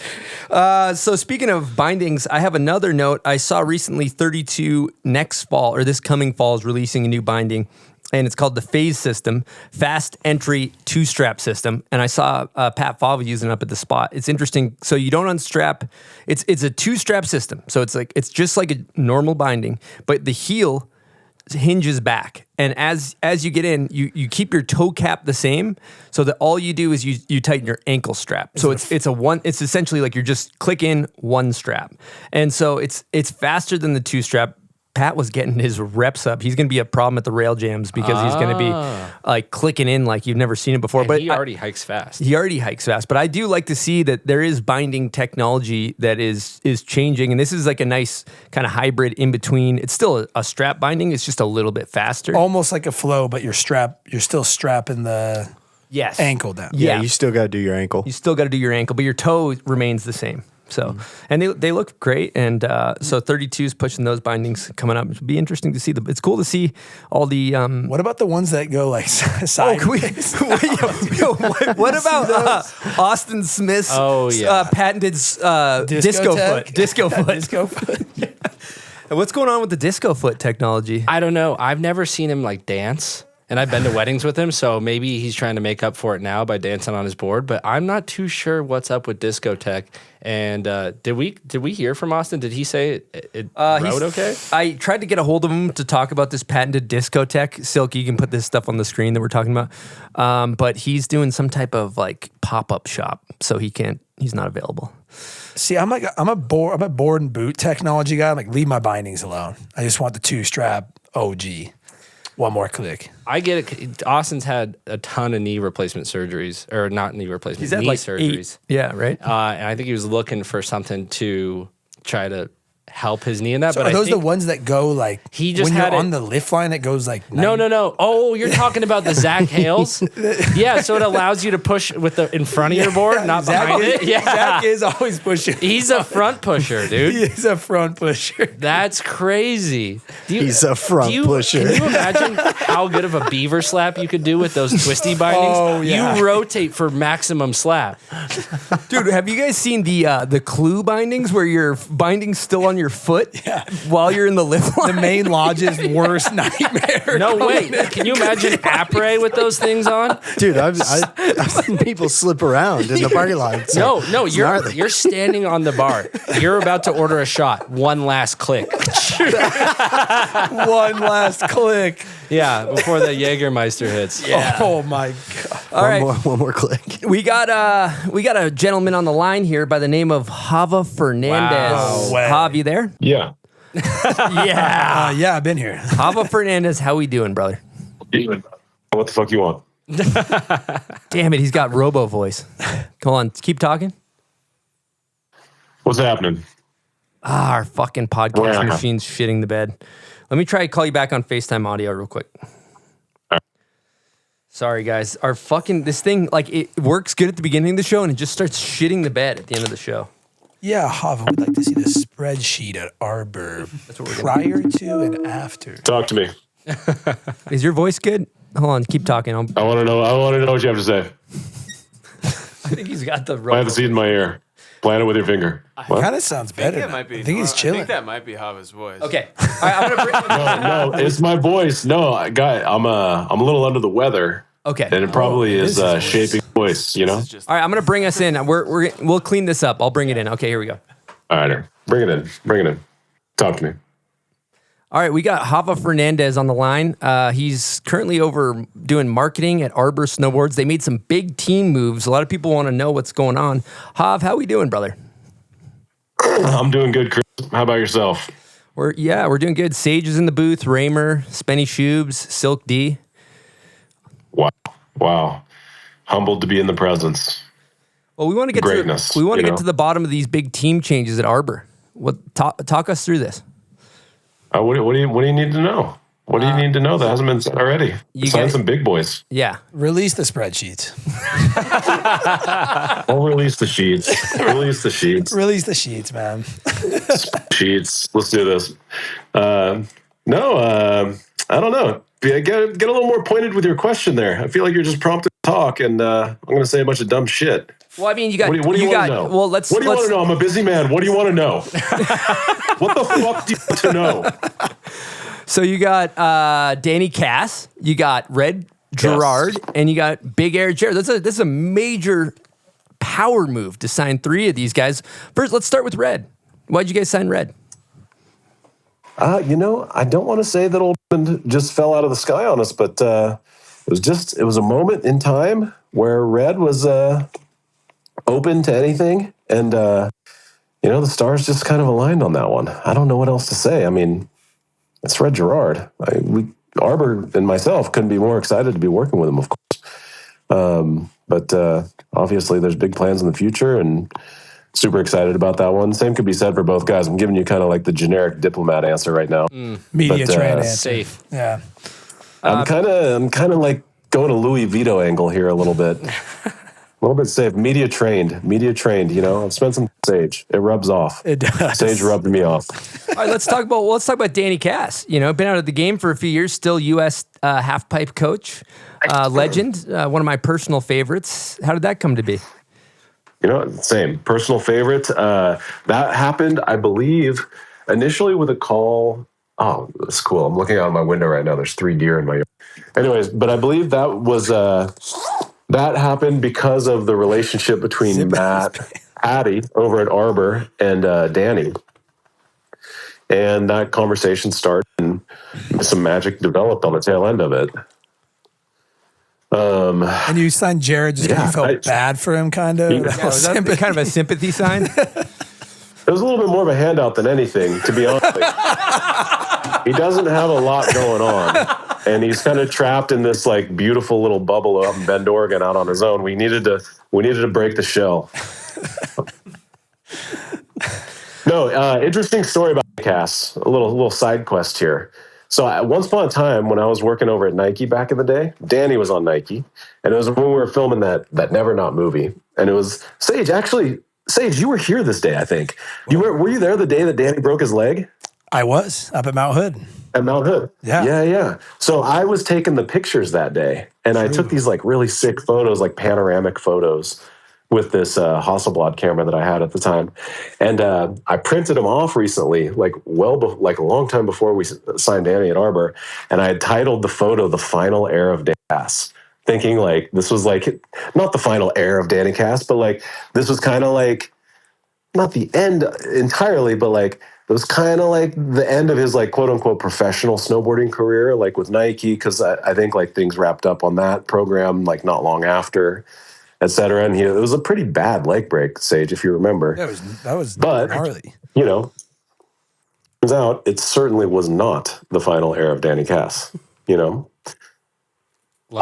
So speaking of bindings, I have another note. I saw recently 32 next fall, or this coming fall, is releasing a new binding, and it's called the Phase System, Fast Entry Two-Strap System. And I saw Pat Fava using it up at the spot. It's interesting. So you don't unstrap. It's a two-strap system. So it's just like a normal binding, but the heel hinges back, and as you get in, you keep your toe cap the same, so that all you do is you tighten your ankle strap. So it's essentially like you're just click in one strap, and so it's faster than the two strap. Pat was getting his reps up. He's going to be a problem at the rail jams because he's going to be like clicking in like you've never seen it before. And but he already hikes fast. But I do like to see that there is binding technology that is changing, and this is like a nice kind of hybrid in between. It's still a strap binding. It's just a little bit faster, Almost like a flow, but you're still strapping the ankle down. Yeah, you still got to do your ankle. You still got to do your ankle, but your toe remains the same. So, and they look great. And so 32's pushing those bindings coming up. It'll be interesting to see. It's cool to see all the. What about the ones that go like sideways? What about Austin Smith's patented disco foot? Disco foot. What's going on with the disco foot technology? I don't know. I've never seen him like dance. And I've been to weddings with him, so maybe he's trying to make up for it now by dancing on his board. But I'm not too sure what's up with discotech. And did we hear from Austin? Did he say it rode okay? I tried to get a hold of him to talk about this patented discotech. Silk, you can put this stuff on the screen that we're talking about. But he's doing some type of like pop-up shop, so he's not available. See, I'm a board and boot technology guy. I'm like, leave my bindings alone. I just want the two-strap OG. One more click. I get it. Austin's had a ton of knee replacement surgeries, or not knee replacement, He's had knee like surgeries. 8. Yeah, right. And I think he was looking for something to try to help his knee in that. So but are I those think the ones that go like he just when had you're on the lift line? It goes like No. Oh, you're talking about the Zach Hales? Yeah, so it allows you to push with the in front of your board, not behind it. Yeah, Zach is always pushing. He's a front pusher, dude. He is a front pusher. That's crazy. He's a front pusher. Can you imagine how good of a beaver slap you could do with those twisty bindings? Oh, yeah. You rotate for maximum slap. Dude, have you guys seen the Clue bindings where your binding's still on your foot while you're in the lift line? The main lodge's worst nightmare. No way. Can you imagine après with those things on? Dude, I've seen people slip around in the parking lot. No, you're standing on the bar. You're about to order a shot. One last click. One last click. Yeah, before the Jägermeister hits. Yeah. Oh my god. All right. One more click. We got a gentleman on the line here by the name of Hava Fernandez. Wow. Hav, you there? Yeah. Yeah, I've been here. Hava Fernandez, how we doing, brother? What the fuck you want? Damn it, he's got robo voice. Hold on, keep talking. What's happening? Our fucking podcast machine's shitting the bed. Let me try to call you back on FaceTime audio real quick. Sorry, guys. This thing, like, it works good at the beginning of the show and it just starts shitting the bed at the end of the show. Yeah, Hava, we'd like to see the spreadsheet at Arbor prior to and after. Talk to me. Is your voice good? Hold on, keep talking. I want to know what you have to say. I think he's got the Plant the seed in my ear. Plant it with your finger. It kind of sounds better. I think he's chilling. I think that might be Hava's voice. Okay. All right, I'm gonna bring No, it's my voice. No, I'm a little under the weather. Okay. And it probably is shaping voice, you know? All right, I'm gonna bring us in. We'll clean this up. I'll bring it in. Okay, here we go. All right, bring it in. Talk to me. All right, we got Hava Fernandez on the line. He's currently over doing marketing at Arbor Snowboards. They made some big team moves. A lot of people want to know what's going on. Hav, how we doing, brother? I'm doing good, Chris. How about yourself? We're doing good. Sage is in the booth. Raymer, Spenny Shubes, Silk D. Wow. Humbled to be in the presence. Well, we want to get Greatness, to the bottom of these big team changes at Arbor. Talk us through this. What do you need to know? What do you need to know that hasn't been said already? You signed some big boys. Yeah. Release the spreadsheets. I'll release the sheets. Release the sheets. Release the sheets, man. Sheets. Let's do this. I don't know. Get a little more pointed with your question there. I feel like you're just prompted to talk, and I'm going to say a bunch of dumb shit. Well, I mean, you got. What do you want to know? Well, What do you want to know? I'm a busy man. What do you want to know? What the fuck do you want to know? So you got Danny Cass, you got Red Gerard, and you got Big Air Jared. This is a major power move to sign 3 of these guys. First, let's start with Red. Why'd you guys sign Red? I don't want to say that old just fell out of the sky on us, but it was a moment in time where Red was open to anything, and the stars just kind of aligned on that one. I don't know what else to say. I mean, it's Red Gerard. Arbor and myself couldn't be more excited to be working with him, of course. But obviously, there's big plans in the future, and super excited about that one. Same could be said for both guys. I'm giving you kind of like the generic diplomat answer right now. Media trained answer. Safe. Yeah. I'm kind of like going a Louis Vito angle here a little bit. A little bit safe. Media trained. I've spent some Sage. It rubs off. It does. Sage rubbed me off. All right, let's talk about Danny Cass. Been out of the game for a few years, still U.S. half pipe coach, legend, one of my personal favorites. How did that come to be? Same personal favorite. That happened, I believe, initially with a call. Oh, it's cool. I'm looking out my window right now. There's 3 deer in my yard. Anyways, but I believe that was that happened because of the relationship between Patty over at Arbor and Danny. And that conversation started and some magic developed on the tail end of it. And you signed Jared just because you felt bad for him, kind of? Was that kind of a sympathy sign? It was a little bit more of a handout than anything, to be honest. He doesn't have a lot going on. And he's kind of trapped in this like beautiful little bubble up in Bend, Oregon, out on his own. We needed to break the shell. No, interesting story about Cass. A little side quest here. So once upon a time, when I was working over at Nike back in the day, Danny was on Nike, and it was when we were filming that Never Not movie, and it was Sage. Actually, Sage, you were here this day, I think. Were you there the day that Danny broke his leg? I was up at Mount Hood. At Mount Hood. Yeah. So I was taking the pictures that day, and I took these like really sick photos, like panoramic photos, with this Hasselblad camera that I had at the time, and I printed them off recently, like a long time before we signed Danny at Arbor, and I had titled the photo "The Final Air of Danny Cass," thinking like this was like not the final air of Danny Cass, but like this was kind of like not the end entirely, but like it was kind of like the end of his like quote unquote professional snowboarding career, like with Nike, because I think like things wrapped up on that program like not long after, et cetera. And it was a pretty bad leg break, Sage, if you remember. That was but gnarly. Turns out it certainly was not the final air of Danny Cass. I'll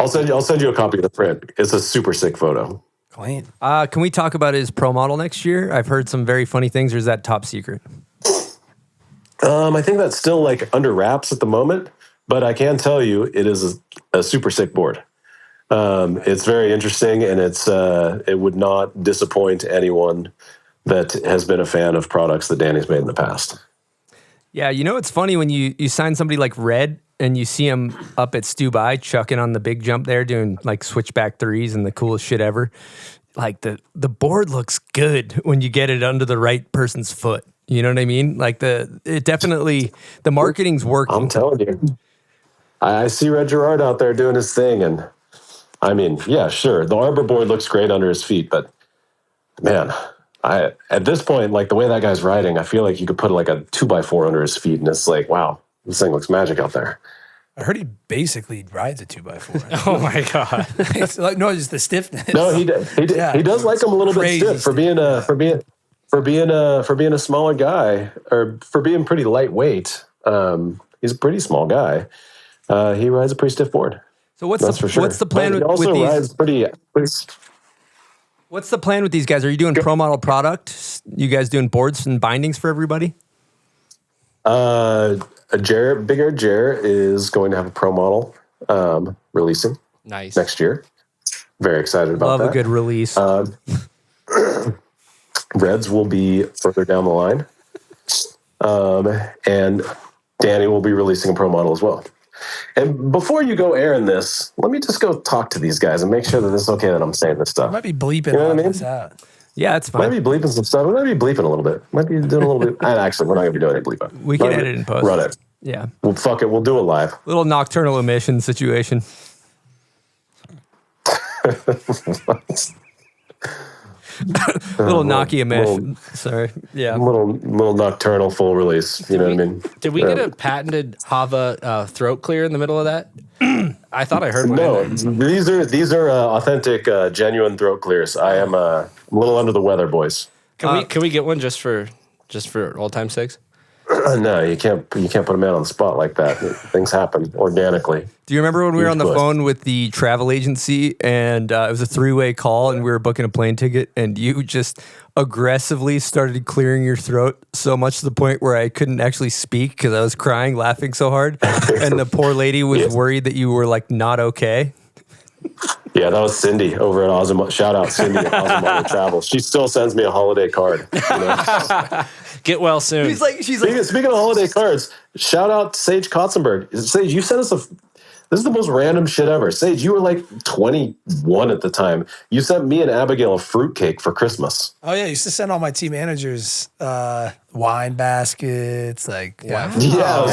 send you a copy of the print. It's a super sick photo. Clean. Can we talk about his pro model next year? I've heard some very funny things, or is that top secret? I think that's still like under wraps at the moment, but I can tell you it is a super sick board. It's very interesting, and it would not disappoint anyone that has been a fan of products that Danny's made in the past. Yeah, it's funny when you sign somebody like Red and you see him up at Stubai chucking on the big jump there, doing like switchback threes and the coolest shit ever. Like the board looks good when you get it under the right person's foot. You know what I mean? Like the marketing's working. I'm telling you. I see Red Gerard out there doing his thing, and I mean, yeah, sure. The Arbor board looks great under his feet, but man, at this point, like the way that guy's riding, I feel like you could put like a 2x4 under his feet, and it's like, wow, this thing looks magic out there. I heard he basically rides a 2x4. Oh my god! It's like, no, just the stiffness. No, he does like him a little bit stiff for being for being a smaller guy, or for being pretty lightweight, he's a pretty small guy. He rides a pretty stiff board. So what's the plan he with also these? rides pretty. What's the plan with these guys? Are you doing pro model product? You guys doing boards and bindings for everybody? Big Air Jarrett is going to have a pro model releasing next year. Very excited about that. Love a good release. Reds will be further down the line. And Danny will be releasing a pro model as well. And before you go airing this, let me just go talk to these guys and make sure that this is okay that I'm saying this stuff. I might be bleeping what I mean? this out. Yeah, it's fine. Might be bleeping some stuff. We might be bleeping a little bit. Might be doing a little bit. And actually, we're not going to be doing any bleeping. We can edit in post. Run it. Yeah. Well, fuck it. We'll do it live. Little nocturnal emission situation. Little Nokia mesh. Sorry. Yeah. Little nocturnal full release. You know what I mean? Did we get a patented Hava throat clear in the middle of that? I thought I heard one. No, these are authentic, genuine throat clears. I am a little under the weather, boys. Can we get one just for old time's sakes? No, you can't put a man on the spot like that. Things happen organically. Do you remember when we were on the phone with the travel agency and it was a 3-way call and we were booking a plane ticket and you just aggressively started clearing your throat so much to the point where I couldn't actually speak because I was crying, laughing so hard, and the poor lady was worried that you were like not okay? Yeah, that was Cindy over at Ozimo. Shout out Cindy at Ozimo Travel. She still sends me a holiday card. You know? Get well soon. She's like, speaking of holiday cards, shout out Sage Kotsenburg. Sage, you sent us this is the most random shit ever. Sage, you were like 21 at the time. You sent me and Abigail a fruitcake for Christmas. Oh yeah, I used to send all my team managers wine baskets, like Yeah,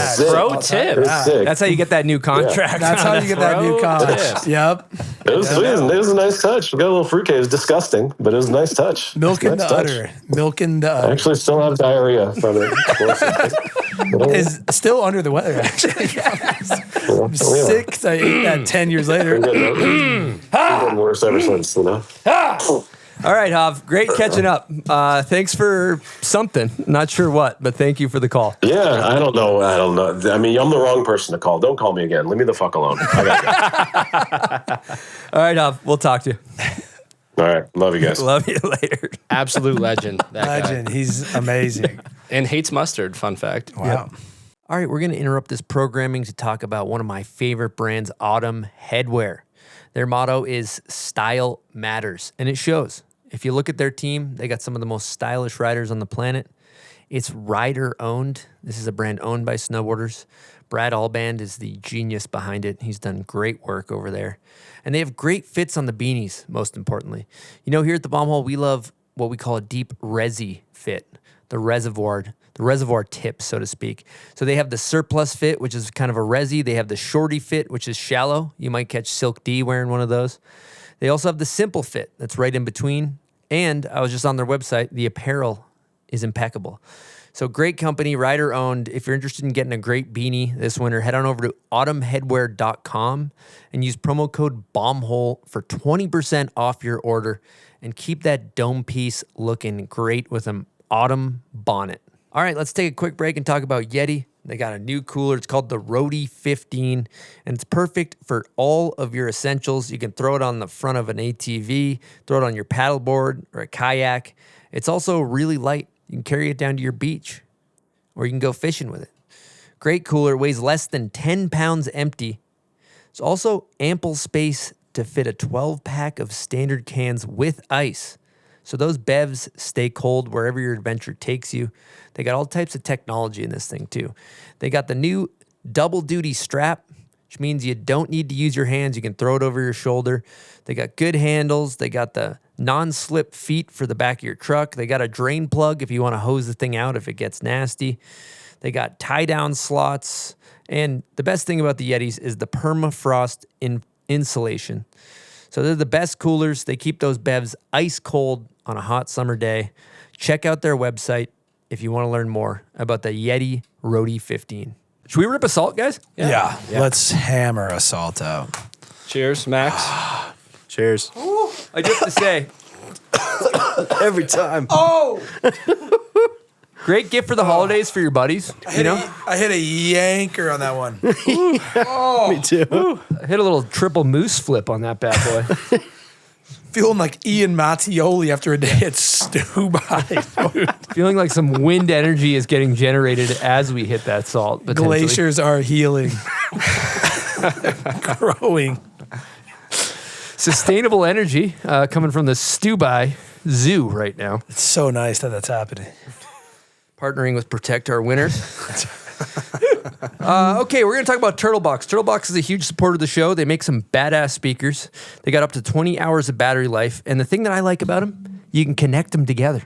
sick. Pro tip. That's how you get that new contract. Yeah. That's how you get that new contract. Yep. It was sweet. It was a nice touch. We got a little fruitcake. It was disgusting, but it was a nice touch. Milk in the udder. Milk in the udder. I actually still have diarrhea from it. Is still under the weather, actually. I'm sick 'cause I ate that 10 years later. It's gotten worse ever since, you know? All right, Hav. Great catching up. Thanks for something. Not sure what, but thank you for the call. Yeah, I don't know. I mean, I'm the wrong person to call. Don't call me again. Leave me the fuck alone. I gotta go. All right, Hav. We'll talk to you. All right. Love you guys. Love you later. Absolute legend. That Legend. guy. He's amazing. And hates mustard. Fun fact. Wow. Yep. All right, we're going to interrupt this programming to talk about one of my favorite brands, Autumn Headwear. Their motto is "Style Matters," and it shows. If you look at their team, they got some of the most stylish riders on the planet. It's rider-owned. This is a brand owned by snowboarders. Brad Alband is the genius behind it. He's done great work over there. And they have great fits on the beanies, most importantly. You know, here at the Bomb Hole, we love what we call a deep resi fit, the reservoir tip, so to speak. So they have the surplus fit, which is kind of a resi. They have the shorty fit, which is shallow. You might catch Silk D wearing one of those. They also have the simple fit that's right in between. And I was just on their website. The apparel is impeccable. So great company, rider owned. If you're interested in getting a great beanie this winter, head on over to autumnheadwear.com and use promo code BOMBHOLE for 20% off your order and keep that dome piece looking great with an autumn bonnet. All right, let's take a quick break and talk about Yeti. They got a new cooler. It's called the Roadie 15, and it's perfect for all of your essentials. You can throw it on the front of an ATV, throw it on your paddleboard or a kayak. It's also really light. You can carry it down to your beach, or you can go fishing with it. Great cooler, weighs less than 10 pounds empty. There's also ample space to fit a 12-pack of standard cans with ice. So those bevs stay cold wherever your adventure takes you. They got all types of technology in this thing too. They got the new double duty strap, which means you don't need to use your hands. You can throw it over your shoulder. They got good handles. They got the non-slip feet for the back of your truck. They got a drain plug if you want to hose the thing out if it gets nasty. They got tie-down slots. And the best thing about the Yetis is the permafrost insulation. So they're the best coolers. They keep those bevs ice cold on a hot summer day. Check out their website if you want to learn more about the Yeti Roadie 15. Should we rip a salt, guys? Yeah. Let's hammer a salt out. Cheers, Max. Cheers. I do have to say, Every time. Oh! Great gift for the holidays for your buddies. I hit a yanker on that one. Oh, me too. I hit a little triple moose flip on that bad boy. Feeling like Ian Mattioli after a day at Stubai. Feeling like some wind energy is getting generated as we hit that salt. Glaciers are healing. Growing. Sustainable energy coming from the Stubai Zoo right now. It's so nice that that's happening. Partnering with Protect Our Winners. Okay, we're going to talk about Turtlebox. Turtlebox is a huge supporter of the show. They make some badass speakers. They got up to 20 hours of battery life. And the thing that I like about them, you can connect them together.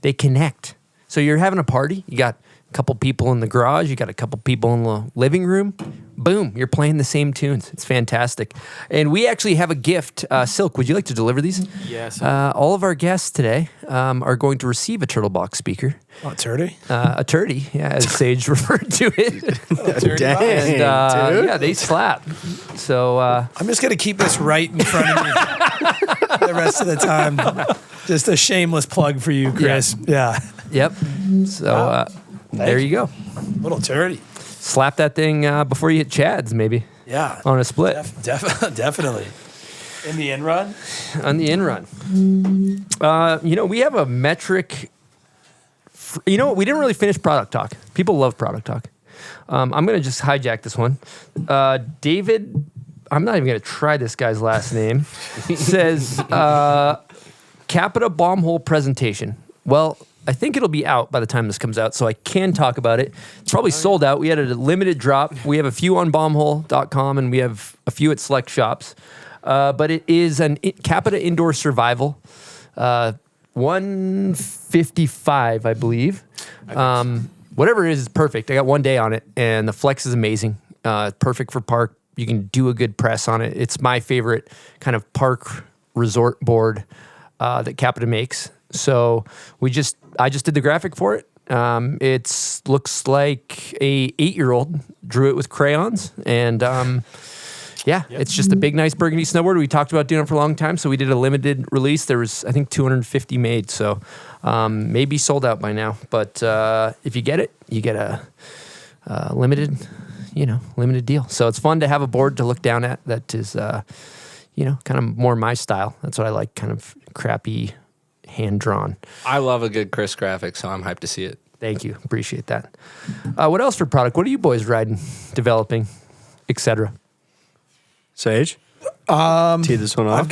They connect. So you're having a party. You got a couple people in the garage. You got a couple people in the living room. Boom, you're playing the same tunes. It's fantastic. And we actually have a gift. Silk, would you like to deliver these? Yes. All of our guests today are going to receive a Turtlebox speaker. Oh, a turdy? A turdy, yeah, as Sage referred to it. Dang, And, dude. yeah, they slap. So I'm just going to keep this right in front of me the rest of the time. Just a shameless plug for you, Chris. Yeah. yep. So there you go. Little turdy. Slap that thing before you hit Chad's, maybe. Yeah. On a split. Definitely. In the in run? On the in run. We have a metric. We didn't really finish product talk. People love product talk. I'm going to just hijack this one. David, I'm not even going to try this guy's last name, says CAPiTA bomb hole presentation. Well, I think it'll be out by the time this comes out, so I can talk about it. It's probably sold out. We had a limited drop. We have a few on bombhole.com, and we have a few at select shops. But it is an CAPiTA indoor survival, 155, I believe. Whatever it is perfect. I got 1 day on it, and the flex is amazing. Perfect for park. You can do a good press on it. It's my favorite kind of park resort board that CAPiTA makes. So I just did the graphic for it. It looks like a 8-year-old drew it with crayons, and it's just a big, nice burgundy snowboard. We talked about doing it for a long time, so we did a limited release. There was, I think, 250 made, so maybe sold out by now. But if you get it, you get a limited deal. So it's fun to have a board to look down at that is, kind of more my style. That's what I like, kind of crappy, hand-drawn. I love a good Chris graphic, so I'm hyped to see it. Thank you. Appreciate that. What else for product? What are you boys riding, developing, etc.? Sage? Tee this one off. I've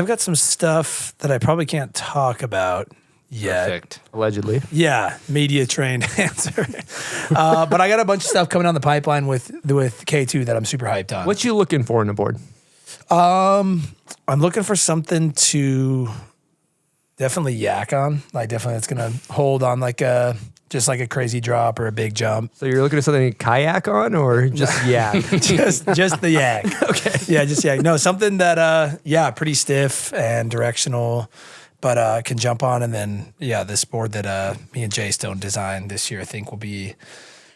got some stuff that I probably can't talk about yet. Perfect. Allegedly. Yeah, media trained answer. But I got a bunch of stuff coming down the pipeline with K2 that I'm super hyped on. What you looking for in a board? I'm looking for something to definitely yak on. Like definitely that's gonna hold on like just like a crazy drop or a big jump. So you're looking at something to kayak on or just yak? just the yak. Okay. Yeah, just yak. No, something that pretty stiff and directional, but can jump on. And then this board that me and Jay Stone designed this year I think will be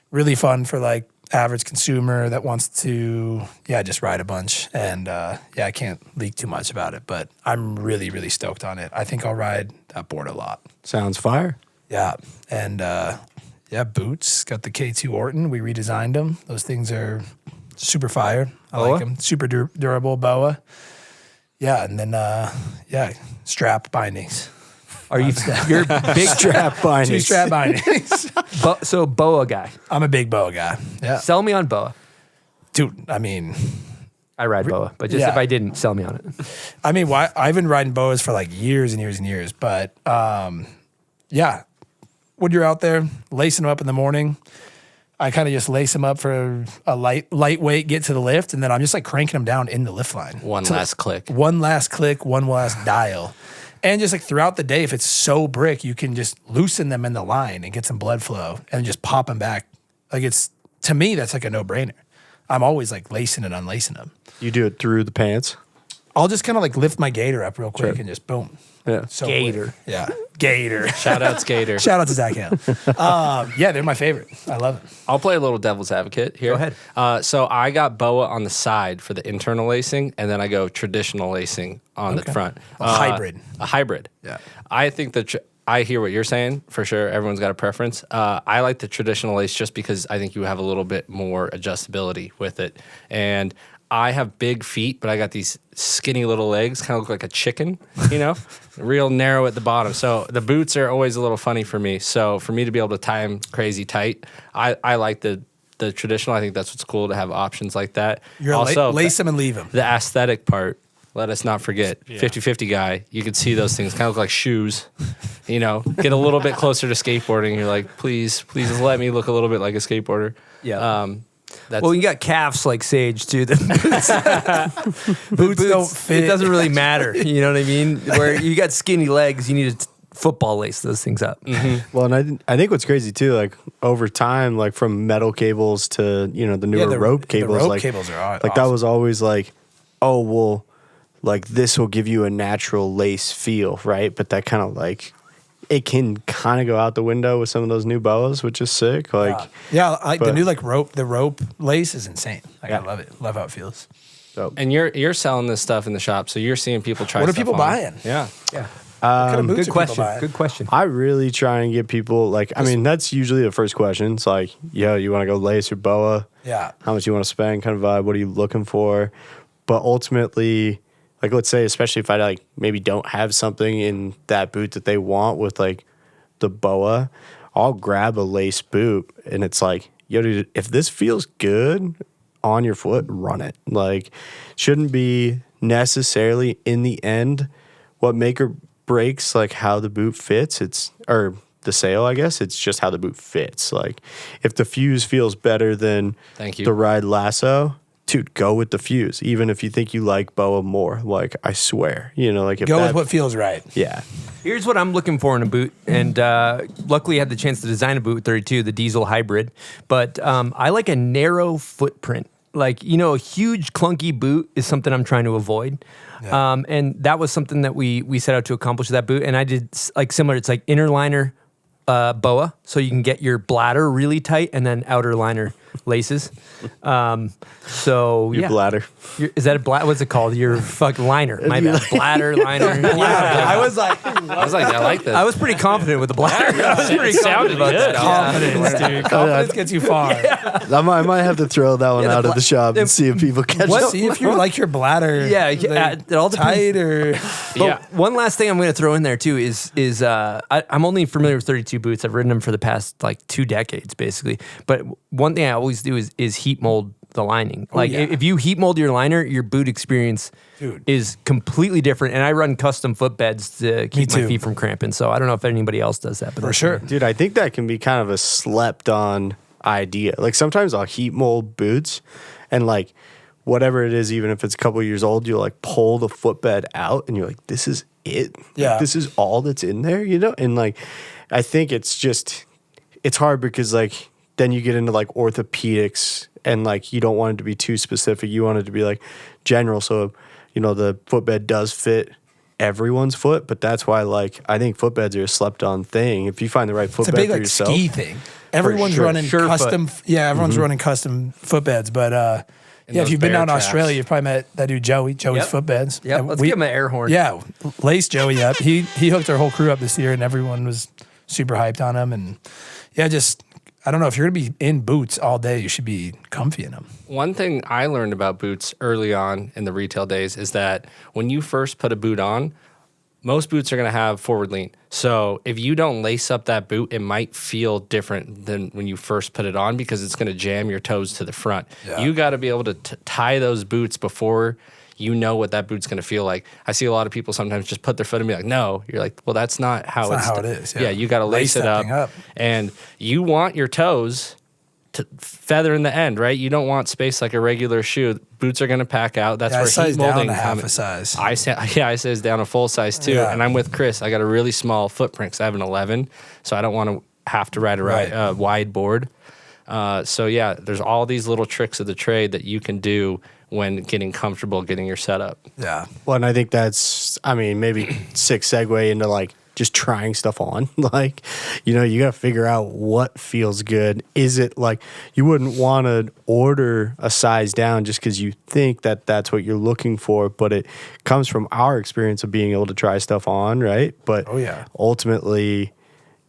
really fun for like average consumer that wants to just ride a bunch. And I can't leak too much about it, but I'm really, really stoked on it. I think I'll ride that board a lot. Sounds fire. Yeah. And boots. Got the K2 Orton. We redesigned them. Those things are super fire. I like them. Super durable BOA. Yeah. And then, strap bindings. Are you you're big strap bindings? 2 strap bindings. So BOA guy. I'm a big BOA guy. Yeah. Sell me on BOA. Dude, I mean, I ride BOA, but just if I didn't, sell me on it. I mean, I've been riding BOAs for like years and years and years, but when you're out there lacing them up in the morning, I kind of just lace them up for a lightweight get to the lift, and then I'm just like cranking them down in the lift line. One last click, one last dial. And just like throughout the day, if it's so brick, you can just loosen them in the line and get some blood flow and just pop them back. Like to me, that's like a no-brainer. I'm always like lacing and unlacing them. You do it through the pants? I'll just kind of like lift my gator up real quick and just boom. Yeah. So Gator. Yeah. Gator. Shout out Skater. Shout out to Zach Hale. Yeah, they're my favorite. I love it. I'll play a little devil's advocate here. Go ahead. So I got BOA on the side for the internal lacing, and then I go traditional lacing on the front. A hybrid. A hybrid. Yeah. I think that I hear what you're saying for sure. Everyone's got a preference. I like the traditional lace just because I think you have a little bit more adjustability with it. And I have big feet, but I got these skinny little legs, kind of look like a chicken, you know, real narrow at the bottom. So the boots are always a little funny for me. So for me to be able to tie them crazy tight, I like the traditional. I think that's what's cool to have options like that. You're also, lace them and leave them. The aesthetic part, let us not forget, 50-50 guy, you could see those things kind of look like shoes, you know, get a little bit closer to skateboarding. You're like, please let me look a little bit like a skateboarder. Yeah. Well, you got calves like Sage too. The boots don't fit. It doesn't really matter. You know what I mean? Where you got skinny legs, you need to football lace those things up. Mm-hmm. Well, and I think what's crazy too, like over time, like from metal cables to the newer rope cables, the rope like cables are like awesome. that was always like, oh well, like this will give you a natural lace feel, right? But that kind of like it can kind of go out the window with some of those new boas, which is sick. Like, the new the rope lace is insane. Like, I love it. Love how it feels. Dope. And you're selling this stuff in the shop, so you're seeing people try. What are stuff people on. buying? Yeah. What kind of boots Good are question. people buying? Good question. I really try and get people like, I mean, that's usually the first question. It's like, yo, you want to go lace or boa? Yeah. How much you want to spend? Kind of vibe. What are you looking for? But ultimately, like, let's say, especially if I like maybe don't have something in that boot that they want with like the boa, I'll grab a lace boot and it's like, yo, dude, if this feels good on your foot, run it. Like, shouldn't be necessarily in the end what make or breaks like how the boot fits. Or the sale, I guess. It's just how the boot fits. Like, if the fuse feels better than the Ride Lasso, dude, go with the fuse. Even if you think you like boa more, like, I swear, like if Go with what feels right. Yeah. Here's what I'm looking for in a boot, and luckily I had the chance to design a boot with 32, the diesel hybrid. But I like a narrow footprint. Like, a huge clunky boot is something I'm trying to avoid. Yeah. And that was something that we set out to accomplish with that boot. And I did like similar. It's like inner liner boa, so you can get your bladder really tight, and then outer liner laces. So your bladder. Is that a bladder? What's it called? Your fucking liner. My bad. Bladder, liner. Yeah, I was like, I like that. I was pretty confident with the bladder. I was pretty confident about that. Confidence, dude. Confidence gets you far. I might have to throw that one out of the shop and see if people catch it. See if you like your bladder. Yeah, it all depends. Tight or. But one last thing I'm going to throw in there too is I'm only familiar with 32 boots. I've ridden them for the past like 2 decades, basically. But one thing I always do is heat mold the lining. Like if you heat mold your liner, your boot experience is completely different. And I run custom footbeds to keep my feet from cramping. So I don't know if anybody else does that. But for sure. Dude, I think that can be kind of a slept on idea. Like sometimes I'll heat mold boots and like whatever it is, even if it's a couple of years old, you'll like pull the footbed out and you're like, this is it. Yeah. Like, this is all that's in there, And like, I think it's hard because like, then you get into like orthopedics and like you don't want it to be too specific. You want it to be like general. So, the footbed does fit everyone's foot, but that's why like I think footbeds are a slept on thing. If you find the right footbed It's a big for like yourself. ski thing. Everyone's running custom. Everyone's running custom footbeds, but if you've been down to Australia, you've probably met that dude Joey's footbeds. Yeah, let's give him an air horn. Yeah, lace Joey up. He hooked our whole crew up this year, and everyone was super hyped on him. And I don't know, if you're going to be in boots all day, you should be comfy in them. One thing I learned about boots early on in the retail days is that when you first put a boot on, most boots are going to have forward lean. So if you don't lace up that boot, it might feel different than when you first put it on because it's going to jam your toes to the front. Yeah. You got to be able to tie those boots before you know what that boot's going to feel like. I see a lot of people sometimes just put their foot and be like, no. You're like, well, that's not how it is. Yeah, you got to lace it up. And you want your toes to feather in the end, right? You don't want space like a regular shoe. Boots are going to pack out. That's where heat molding down to half a size. I size down a full size too. Yeah. And I'm with Chris. I got a really small footprint because I have an 11, so I don't want to have to ride a wide board. So yeah, there's all these little tricks of the trade that you can do when getting comfortable getting your setup. Yeah. Well, and I think that's, I mean, maybe sick segue into like just trying stuff on. Like, you know, you got to figure out what feels good. Is it like you wouldn't want to order a size down just because you think that that's what you're looking for, but it comes from our experience of being able to try stuff on, right? But ultimately,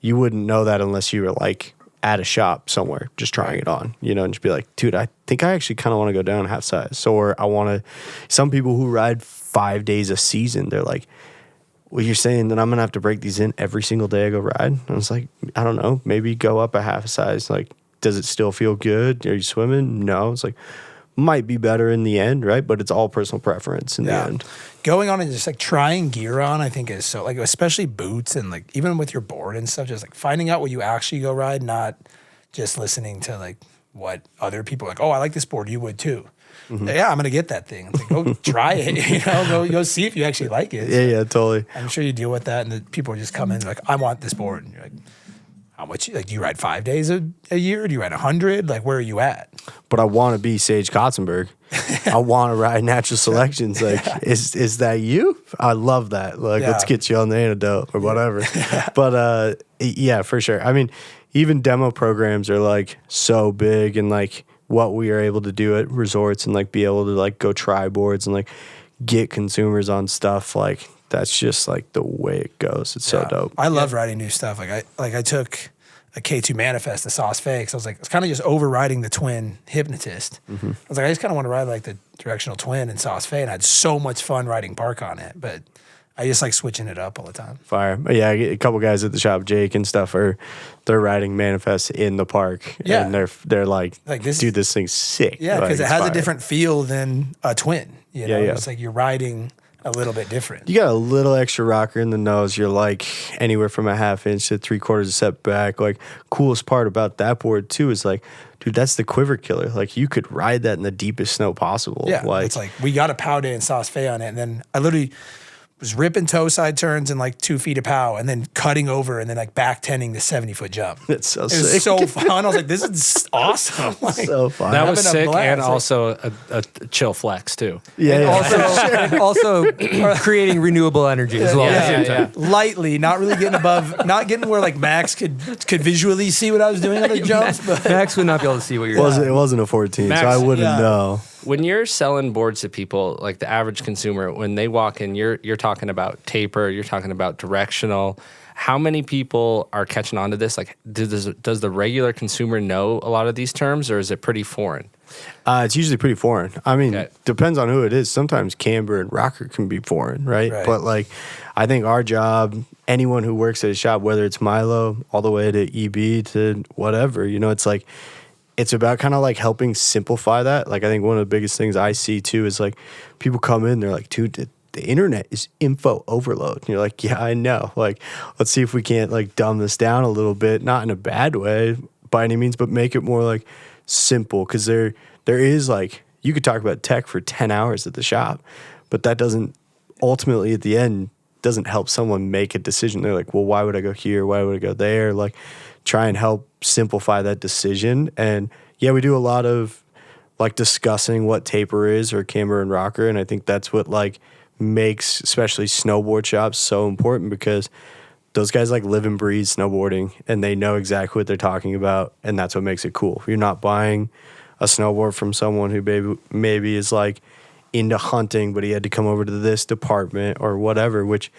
you wouldn't know that unless you were like at a shop somewhere just trying it on, you know, and just be like, dude, I think I actually kind of want to go down half size. Or I want to, some people who ride 5 days a season, they're like, well, you're saying that I'm going to have to break these in every single day I go ride? And I was like, I don't know, maybe go up a half size. Like, does it still feel good? Are you swimming? No. It's like, might be better in the end, right? But it's all personal preference in the end. Going on and just like trying gear on, I think is so like, especially boots and like even with your board and stuff, just like finding out what you actually go ride, not just listening to like what other people are like, oh, I like this board, you would too. Yeah, I'm gonna get that thing. It's like, go try it, you know, go see if you actually like it. Yeah, totally. I'm sure you deal with that, and the people just come in like, I want this board, and you're like, how much? Like, do you ride 5 days a year? Do you ride 100? Like, where are you at? But I want to be Sage Kotsenburg. I want to ride natural selections. Like, is that you? I love that. Like, let's get you on the antidote or whatever. But yeah, for sure. I mean, even demo programs are like so big, and like what we are able to do at resorts and like be able to like go try boards and like get consumers on stuff. Like, that's just like the way it goes. It's so dope. I love riding new stuff. I took a K2 Manifest, the Sauce Fakes. I was like, it's kind of just overriding the twin Hypnotist. I was like, I just kind of want to ride like the directional twin and Sauce Fade. And I had so much fun riding park on it, but I just like switching it up all the time. Fire. Yeah, a couple guys at the shop, Jake and stuff, they're riding Manifest in the park. Yeah. And they're like this, dude, this thing's sick. Yeah, because like, it has fire. a different feel than a twin. You know? Yeah. It's like you're riding a little bit different. You got a little extra rocker in the nose. You're like anywhere from a half inch to 3/4 a step back. Like, coolest part about that board too is like, dude, that's the quiver killer. Like, you could ride that in the deepest snow possible. Yeah, like, it's like we got a pow day and Sauce Fade on it, and then I literally was ripping toe side turns and like 2 feet of pow, and then cutting over and then like back 10ing the 70-foot jump. It's so sick. It was so fun. I was like, this is awesome. Like, so fun. That was sick, and Like, also a chill flex too. And also creating renewable energy as well. Yeah. Lightly, not really getting above, not getting where like Max could visually see what I was doing on the jumps. But Max would not be able to see what you're doing. It wasn't a 14, Max, so I wouldn't know. When you're selling boards to people, like the average consumer, when they walk in, you're talking about taper, you're talking about directional. How many people are catching on to this? Like, does the regular consumer know a lot of these terms, or is it pretty foreign? It's usually pretty foreign. I mean, depends on who it is. Sometimes camber and rocker can be foreign, right? But like, I think our job, anyone who works at a shop, whether it's Milo all the way to EB to whatever, you know, it's like, it's about kind of like helping simplify that. Like, I think one of the biggest things I see too is like people come in, they're like, dude, the internet is info overload. And you're like, yeah, I know. Like, let's see if we can't like dumb this down a little bit, not in a bad way by any means, but make it more like simple. Cause there is like, you could talk about tech for 10 hours at the shop, but that doesn't ultimately at the end doesn't help someone make a decision. They're like, well, why would I go here? Why would I go there? Like, try and help simplify that decision. And yeah, we do a lot of like discussing what taper is or camber and rocker. And I think that's what like makes especially snowboard shops so important, because those guys like live and breathe snowboarding and they know exactly what they're talking about. And that's what makes it cool. You're not buying a snowboard from someone who maybe is like into hunting, but he had to come over to this department or whatever, which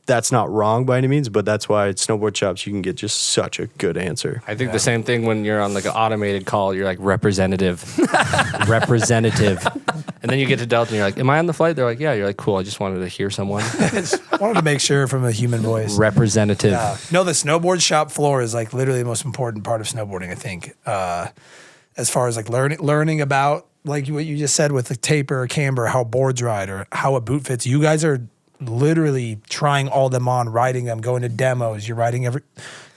that's not wrong by any means, but that's why at snowboard shops you can get just such a good answer. I think the same thing when you're on like an automated call, you're like representative. And then you get to Delta and you're like, am I on the flight? They're like, yeah. You're like, cool, I just wanted to hear someone. I wanted to make sure from a human voice. Representative. No, the snowboard shop floor is like literally the most important part of snowboarding, I think. As far as like learning about like what you just said with the taper or camber, how boards ride or how a boot fits. You guys are literally trying all them on, riding them, going to demos. You're riding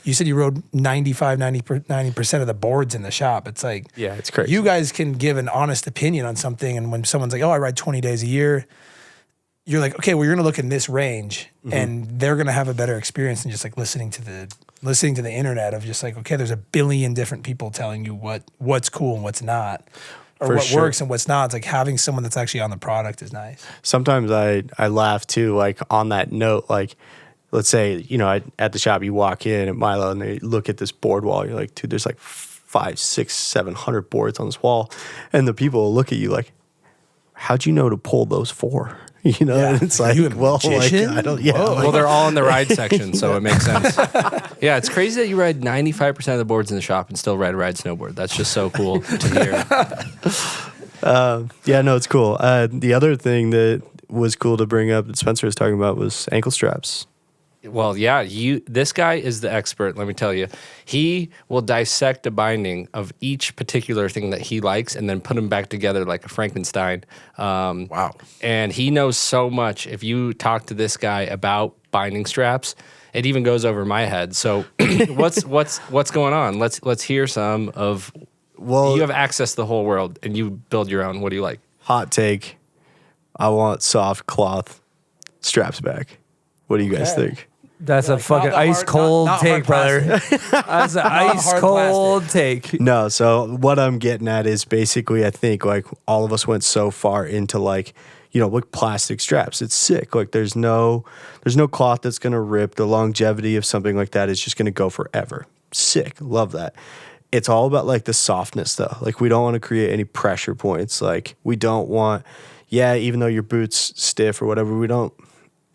you said you rode 90% of the boards in the shop. It's like, yeah, it's crazy. You guys can give an honest opinion on something. And when someone's like, oh, I ride 20 days a year, you're like, okay, well, you're going to look in this range and they're going to have a better experience than just like listening to the internet of just like, okay, there's a billion different people telling you what's cool and what's not. or For what sure. works and what's not. It's like having someone that's actually on the product is nice. Sometimes I laugh too, like on that note, like let's say, you know, at the shop you walk in at Milo and they look at this board wall, you're like, dude, there's like 500, 600, 700 boards on this wall. And the people will look at you like, how'd you know to pull those 4? You know, and it's like, well, like, I don't, well, they're all in the ride section, so it makes sense. Yeah, it's crazy that you ride 95% of the boards in the shop and still ride snowboard. That's just so cool to hear. Yeah, no, it's cool. The other thing that was cool to bring up that Spencer was talking about was ankle straps. Well, yeah, this guy is the expert, let me tell you. He will dissect a binding of each particular thing that he likes and then put them back together like a Frankenstein. Wow. And he knows so much. If you talk to this guy about binding straps, it even goes over my head. So what's going on? Let's hear some of. Well, you have access to the whole world and you build your own. What do you like? Hot take. I want soft cloth straps back. What do you guys think? That's a fucking ice cold take, brother. That's an ice cold take. No, so what I'm getting at is basically, I think like all of us went so far into like, you know, like plastic straps. It's sick. Like there's no cloth that's gonna rip. The longevity of something like that is just gonna go forever. Sick. Love that. It's all about like the softness though. Like we don't want to create any pressure points. Like we don't want, even though your boot's stiff or whatever, we don't.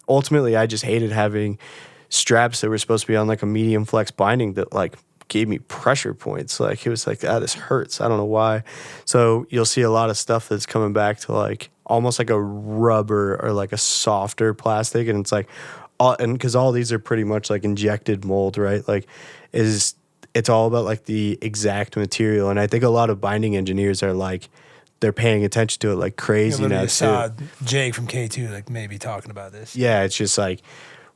Ultimately, I just hated having straps that were supposed to be on like a medium flex binding that like gave me pressure points. Like it was like, this hurts. I don't know why. So you'll see a lot of stuff that's coming back to like almost like a rubber or like a softer plastic. And it's like, and because all these are pretty much like injected mold, right? Like it's all about like the exact material. And I think a lot of binding engineers are like, they're paying attention to it like crazy now too. Saw Jake from K2 like maybe talking about this. Yeah, it's just like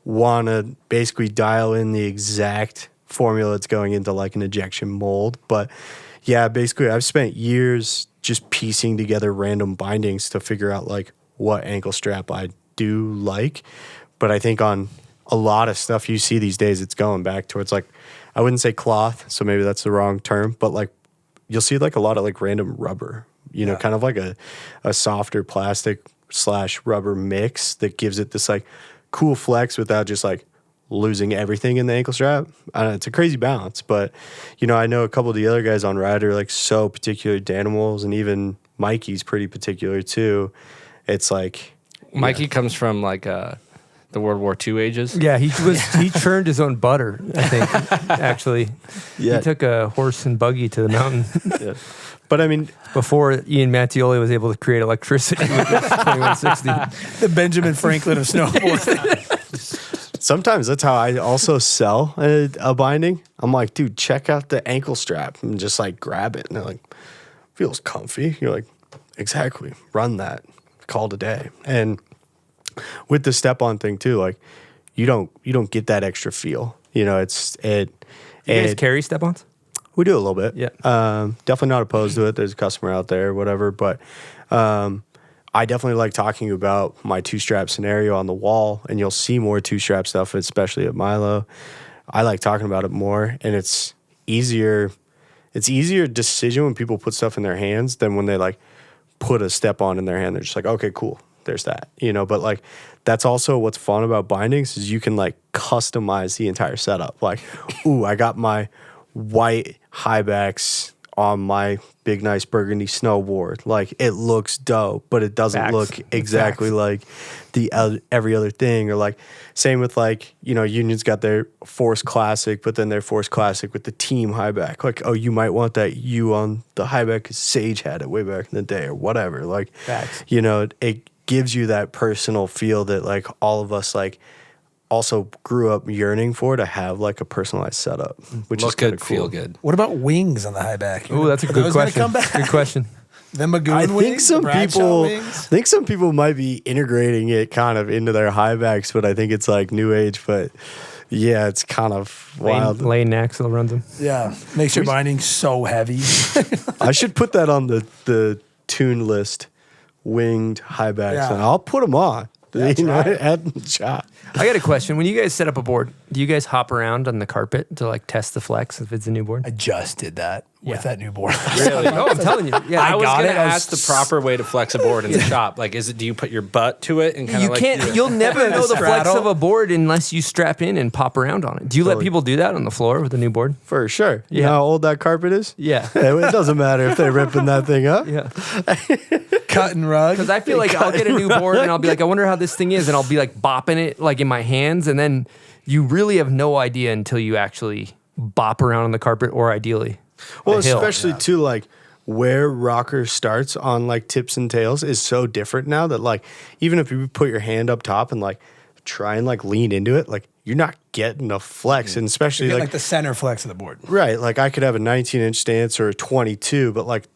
want to basically dial in the exact formula that's going into like an injection mold. But yeah, basically I've spent years just piecing together random bindings to figure out like what ankle strap I do like. But I think on a lot of stuff you see these days, it's going back towards like, I wouldn't say cloth, so maybe that's the wrong term, but like you'll see like a lot of like random rubber. You know, kind of like a softer plastic / rubber mix that gives it this like cool flex without just like losing everything in the ankle strap. I don't know, it's a crazy balance, but you know, I know a couple of the other guys on Ride are like so particular to animals, and even Mikey's pretty particular too. It's like Mikey comes from like the World War II ages. Yeah, he churned his own butter, I think, actually. Yeah. He took a horse and buggy to the mountain. Yeah. But I mean, before Ian Mattioli was able to create electricity with his 2160. The Benjamin Franklin of snowboarding. Sometimes that's how I also sell a binding. I'm like, dude, check out the ankle strap and just like grab it. And they're like, feels comfy. You're like, exactly. Run that. Call it a day. And with the step-on thing too, like you don't get that extra feel. You know, you guys carry step-ons? We do a little bit. Yeah. Definitely not opposed to it. There's a customer out there, whatever. But I definitely like talking about my two-strap scenario on the wall, and you'll see more two-strap stuff, especially at Milo. I like talking about it more, and it's easier. It's easier decision when people put stuff in their hands than when they like put a step-on in their hand. They're just like, okay, cool. There's that, you know, but like that's also what's fun about bindings is you can like customize the entire setup. Like, ooh, I got my white high backs on my big nice burgundy snowboard. Like it looks dope, but it doesn't look exactly like the every other thing. Or like same with like, you know, Union's got their Force Classic, but then their Force Classic with the team high back. Like, oh, you might want that U on the high back because Sage had it way back in the day or whatever. Like, you know, it gives you that personal feel that like all of us like also grew up yearning for, to have like a personalized setup, which is good, cool. feel good. What about wings on the high back? Ooh, that's a good question. Come back? Good question. The Magoon I wings? think some people might be integrating it kind of into their high backs, but I think it's like new age. But yeah, it's kind of wild. Lane Axel runs them. Yeah, makes your binding so heavy. I should put that on the tune list. Winged high backs, and I'll put them on. at the shop. I got a question. When you guys set up a board, do you guys hop around on the carpet to like test the flex if it's a new board? I just did that with that new board. Really? No, I'm telling you. Yeah, I was got going it. to I was ask the proper way to flex a board in the shop. Like, do you put your butt to it and kind You of like can't. You'll never know the flex of a board unless you strap in and pop around on it. Do you let people do that on the floor with a new board? For sure. You know how old that carpet is? Yeah. It doesn't matter if they're ripping that thing up. Yeah. Cutting rug. Because I feel like I'll get a new board and I'll be like, I wonder how this thing is, and I'll be like bopping it like in my hands, and then you really have no idea until you actually bop around on the carpet, or ideally, Well, a hill. especially too, like where rocker starts on like tips and tails is so different now that like even if you put your hand up top and like try and like lean into it, like you're not getting a flex, and especially You get, like the center flex of the board. right, like I could have a 19-inch stance or a 22, but like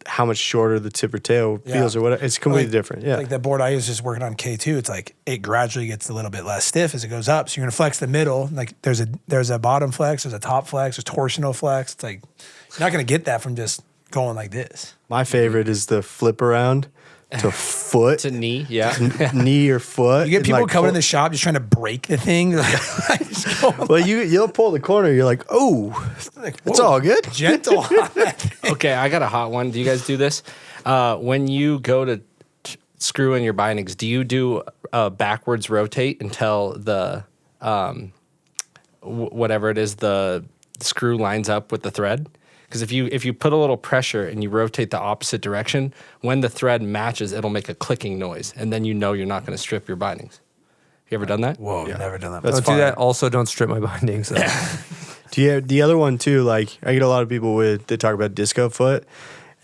how much shorter the tip or tail feels or whatever, it's completely different. Yeah, Like the board I was just working on K2, it's like it gradually gets a little bit less stiff as it goes up. So you're gonna flex the middle. Like there's a bottom flex, there's a top flex, there's torsional flex. It's like you're not gonna get that from just going like this. my favorite is the flip around to foot to knee. Yeah. knee or foot. You get and, people like, coming in the shop just trying to break the thing. well, you'll pull the corner. You're like, oh, it's all good. Gentle on that thing. Okay, I got a hot one. Do you guys do this? When you go to screw in your bindings, do you do a backwards rotate until the whatever it is, the screw lines up with the thread? Because if you put a little pressure and you rotate the opposite direction, when the thread matches, it'll make a clicking noise, and then you know you're not going to strip your bindings. You ever done that? Whoa, never done that. Don't do that. Also, don't strip my bindings. Do you the other one too? Like I get a lot of people they talk about disco foot,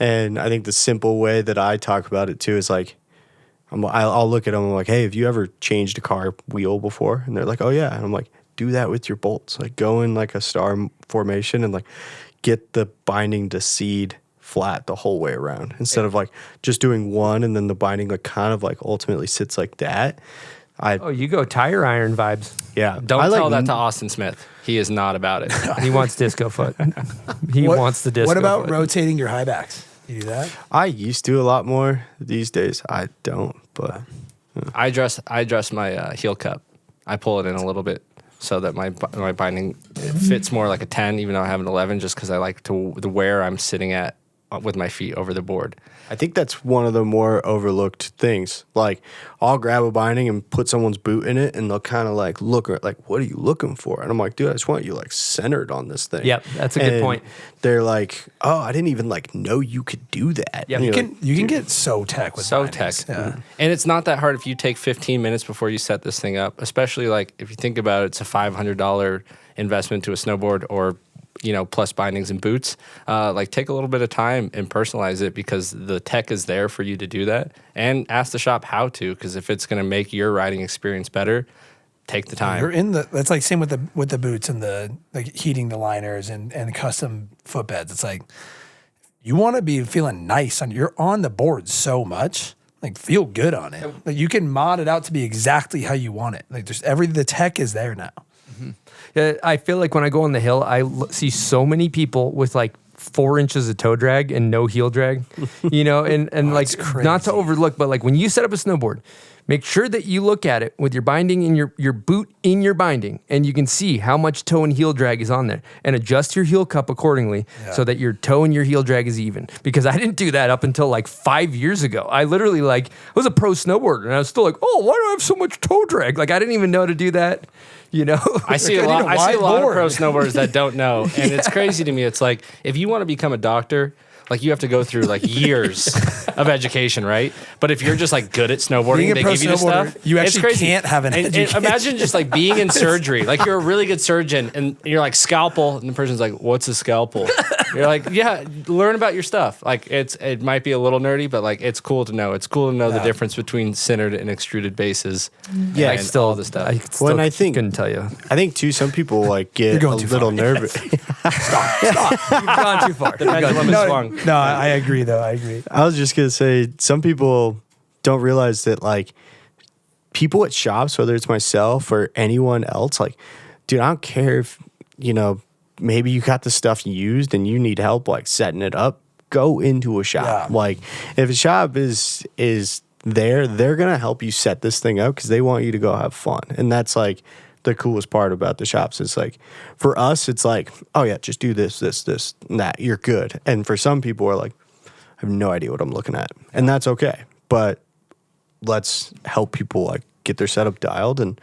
and I think the simple way that I talk about it too is like, I'll look at them. I'm like, hey, have you ever changed a car wheel before? And they're like, oh yeah. And I'm like, do that with your bolts. Like go in like a star formation and like get the binding to seed flat the whole way around instead of like just doing one and then the binding like kind of like ultimately sits like that. You go tire iron vibes. Yeah. Don't tell that to Austin Smith. He is not about it. He wants disco foot. He wants the disco What about foot. rotating your high backs? You do that? I used to a lot more. These days I don't, but I dress my heel cup. I pull it in a little bit so that my binding fits more like a 10, even though I have an 11, just because I like the where I'm sitting at with my feet over the board. I think that's one of the more overlooked things. Like, I'll grab a binding and put someone's boot in it, and they'll kind of like look at like, what are you looking for? And I'm like, dude, I just want you like centered on this thing. Yep, that's a good point. They're like, oh, I didn't even like know you could do that. Yeah, You can get so tech with So bindings. tech. Yeah. And it's not that hard if you take 15 minutes before you set this thing up, especially like if you think about it, it's a $500 investment to a snowboard or plus bindings and boots. Like take a little bit of time and personalize it because the tech is there for you to do that. And ask the shop how to, because if it's going to make your riding experience better, take the time. You're in that's like same with the boots and the like heating the liners and custom footbeds. It's like you want to be feeling nice you're on the board so much. Like feel good on it. Like you can mod it out to be exactly how you want it. Like the tech is there now. I feel like when I go on the hill, I see so many people with like 4 inches of toe drag and no heel drag, and like not to overlook, but like when you set up a snowboard, make sure that you look at it with your binding and your boot in your binding, and you can see how much toe and heel drag is on there, and adjust your heel cup accordingly so that your toe and your heel drag is even. Because I didn't do that up until like 5 years ago. I literally I was a pro snowboarder, and I was still like, oh, why do I have so much toe drag? Like I didn't even know how to do that. I see a lot of pro snowboarders that don't know, and it's crazy to me. It's like if you want to become a doctor, like you have to go through like years of education, right? But if you're just like good at snowboarding, they give you the stuff. You actually can't have an education. Imagine just like being in surgery, like you're a really good surgeon, and you're like scalpel, and the person's like, "What's a scalpel?" You're like, "Yeah, learn about your stuff." Like it might be a little nerdy, but like it's cool to know. It's cool to know the difference between centered and extruded bases. Yeah, and still all the stuff. I couldn't tell you. I think too, some people like get a little nervous. Stop! You've gone too far. The pendulum is swung. No, I agree though. I agree. I was just gonna say, some people don't realize that like people at shops, whether it's myself or anyone else, like, dude, I don't care if maybe you got the stuff used and you need help like setting it up. Go into a shop. Yeah. Like if a shop is they're going to help you set this thing up because they want you to go have fun. And that's like the coolest part about the shops. It's like, for us, it's like, oh yeah, just do this, and that. You're good. And for some people are like, I have no idea what I'm looking at. And that's okay. But let's help people like get their setup dialed, and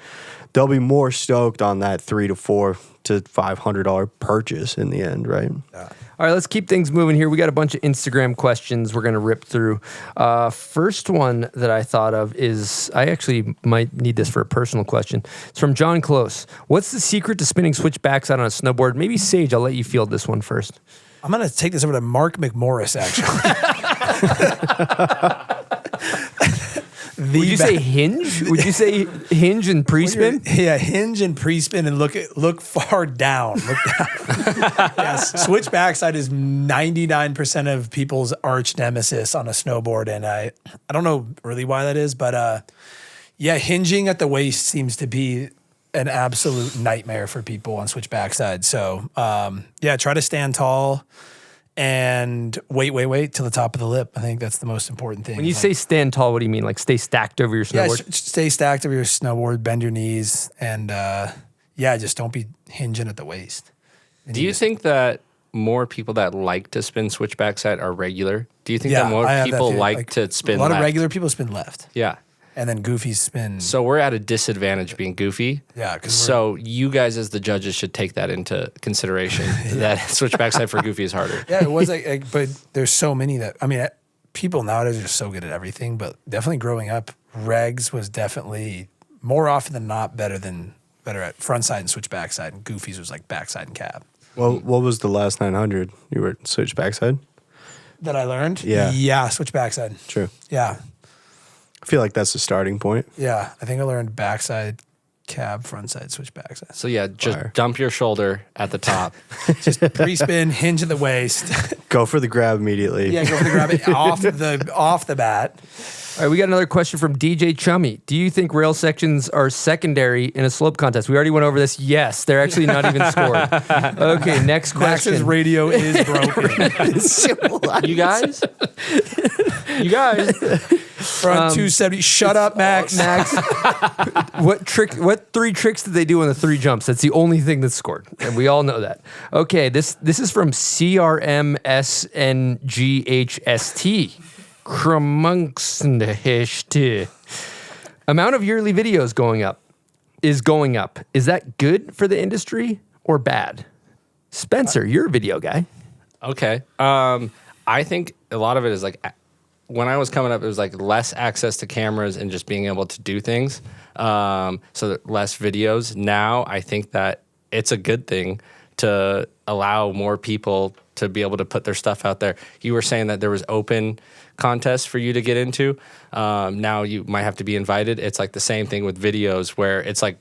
they'll be more stoked on that $300 to $400 to $500 purchase in the end, right? Yeah. All right, let's keep things moving here. We got a bunch of Instagram questions we're going to rip through. First one that I thought of is, I actually might need this for a personal question. It's from John Close. What's the secret to spinning switch backside on a snowboard? Maybe Sage, I'll let you field this one first. I'm going to take this over to Mark McMorris, actually. Would you say hinge? Would you say hinge and pre-spin? Yeah, hinge and pre-spin, and look far down. Look down. Yes, switch backside is 99% of people's arch nemesis on a snowboard, and I don't know really why that is, but yeah, hinging at the waist seems to be an absolute nightmare for people on switch backside. So yeah, try to stand tall. And wait till the top of the lip. I think that's the most important thing. When you say stand tall, what do you mean? Like stay stacked over your snowboard? Yeah, stay stacked over your snowboard, bend your knees, and yeah, just don't be hinging at the waist. Do you think that more people that like to spin switch backside are regular? Do you think that more people like to spin left? A lot of regular people spin left. Yeah. And then goofies spin. So we're at a disadvantage being goofy. Yeah. So you guys as the judges should take that into consideration. That switch backside for goofy is harder. Yeah, it was like, but there's so many that, I mean, people nowadays are so good at everything, but definitely growing up, regs was definitely more often than not better at front side and switch backside, and goofies was like backside and cab. Well, what was the last 900? You were switch backside? That I learned? Yeah. Yeah, switch backside. True. Yeah. I feel like that's the starting point. Yeah, I think I learned backside, cab, frontside, switch backside. So yeah, just dump your shoulder at the top. Just pre-spin, hinge at the waist. Go for the grab immediately. Yeah, go for the grab off the bat. All right, we got another question from DJ Chummy. Do you think rail sections are secondary in a slope contest? We already went over this. Yes, they're actually not even scored. Okay, next question. Max's radio is broken. You guys? You guys? Front 270. Shut up, Max. What 3 tricks did they do on the 3 jumps? That's the only thing that's scored, and we all know that. Okay, this is from CRMSNGHST. Krumungsnhst. Amount of yearly videos going up. Is that good for the industry or bad? Spencer, you're a video guy. Okay. I think a lot of it is like, when I was coming up, it was like less access to cameras and just being able to do things. So less videos. Now I think that it's a good thing to allow more people to be able to put their stuff out there. You were saying that there was open contests for you to get into. Now you might have to be invited. It's like the same thing with videos, where it's like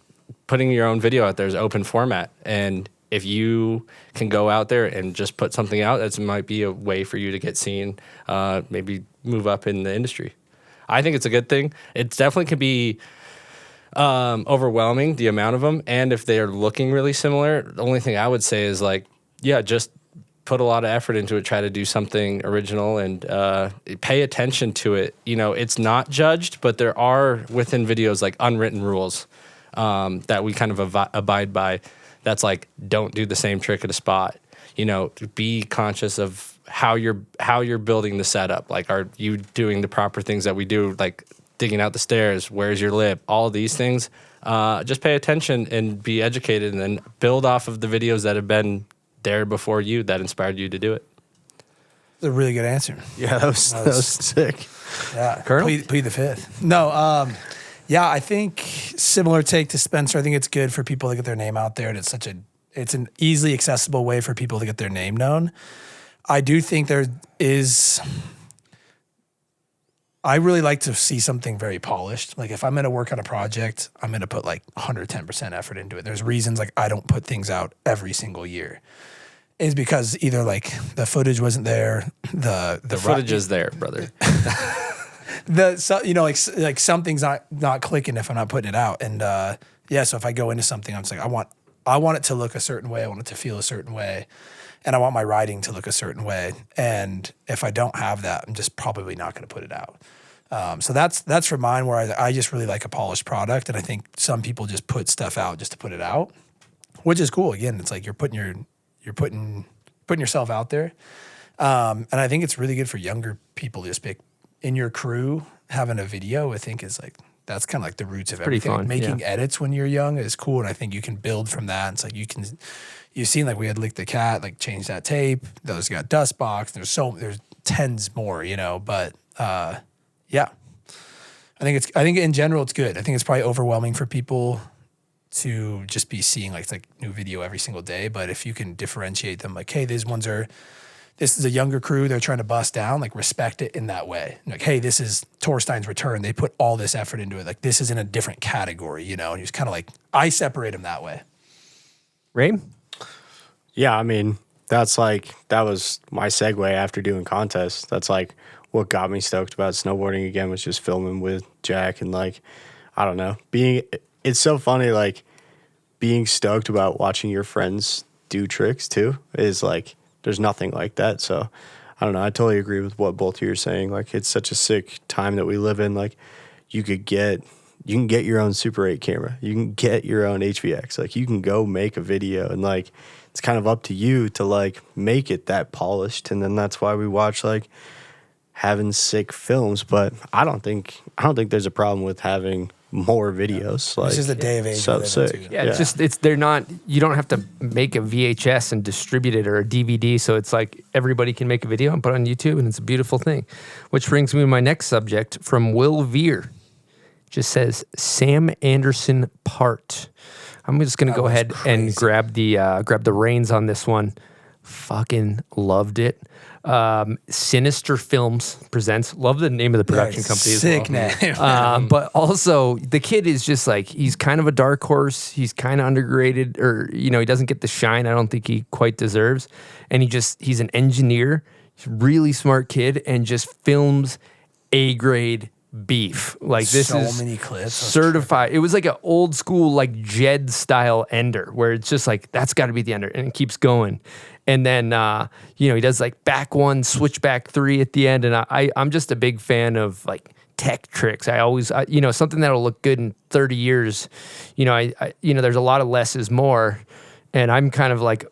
putting your own video out there is open format. And if you can go out there and just put something out, that might be a way for you to get seen, maybe move up in the industry. I think it's a good thing. It definitely can be overwhelming, the amount of them. And if they're looking really similar, the only thing I would say is like, yeah, just put a lot of effort into it, try to do something original, and pay attention to it. You know, it's not judged, but there are within videos like unwritten rules that we kind of abide by. That's like, don't do the same trick at a spot. You know, be conscious of how you're building the setup. Like, are you doing the proper things that we do, like digging out the stairs? Where's your lip? All of these things. Just pay attention and be educated, and then build off of the videos that have been there before you that inspired you to do it. That's a really good answer. Yeah, that was sick. Yeah, Colonel? plead the fifth. No, yeah, I think similar take to Spencer. I think it's good for people to get their name out there, and it's an easily accessible way for people to get their name known. I do think I really like to see something very polished. Like, if I'm going to work on a project, I'm going to put like 110% effort into it. There's reasons like I don't put things out every single year. Is because either like the footage wasn't there, the footage is there, brother. Like something's not clicking if I'm not putting it out. And yeah, so if I go into something, I'm just like, I want it to look a certain way, I want it to feel a certain way, and I want my writing to look a certain way. And if I don't have that, I'm just probably not going to put it out. So that's for mine, where I just really like a polished product, and I think some people just put stuff out just to put it out, which is cool. Again, it's like you're putting yourself out there, and I think it's really good for younger people to just pick in your crew. Having a video, I think, is like that's kind of like the roots of everything. fun, Making edits when you're young is cool, and I think you can build from that. It's like you've seen like we had Lick the Cat, like change that tape. Those got Dust Box. There's tens more, but. Yeah, I think in general it's good. I think it's probably overwhelming for people to just be seeing like new video every single day. But if you can differentiate them, like, hey, this is a younger crew, they're trying to bust down, like respect it in that way. Like, hey, this is Torstein's return. They put all this effort into it. Like this is in a different category, and you just kind of like, I separate them that way. Ray? Yeah, I mean, that was my segue after doing contests. That's like what got me stoked about snowboarding again, was just filming with Jack and like, I don't know, it's so funny, like being stoked about watching your friends do tricks too is like, there's nothing like that. So I don't know. I totally agree with what both of you are saying. Like it's such a sick time that we live in. Like you can get your own Super 8 camera. You can get your own HVX. Like you can go make a video and like, it's kind of up to you to like make it that polished. And then that's why we watch like having sick films, but I don't think there's a problem with having more videos. Like, it's just a day of age. So sick. Yeah, they're not. You don't have to make a VHS and distribute it or a DVD. So it's like everybody can make a video and put it on YouTube, and it's a beautiful thing. Which brings me to my next subject from Will Veer. Just says Sam Anderson part. I'm just gonna go ahead and grab the reins on this one. Fucking loved it. Sinister Films presents. Love the name of the production company as well. Sick name. But also the kid is just like, he's kind of a dark horse. He's kind of underrated, or he doesn't get the shine I don't think he quite deserves. And he's an engineer. He's a really smart kid and just films A-grade beef. Like this so is many clips. certified. It was like an old school like Jed style ender where it's just like, that's got to be the ender, and it keeps going. And then he does like back one, switchback 3 at the end. And I'm just a big fan of like tech tricks. I always something that'll look good in 30 years. There's a lot of less is more, and I'm kind of like,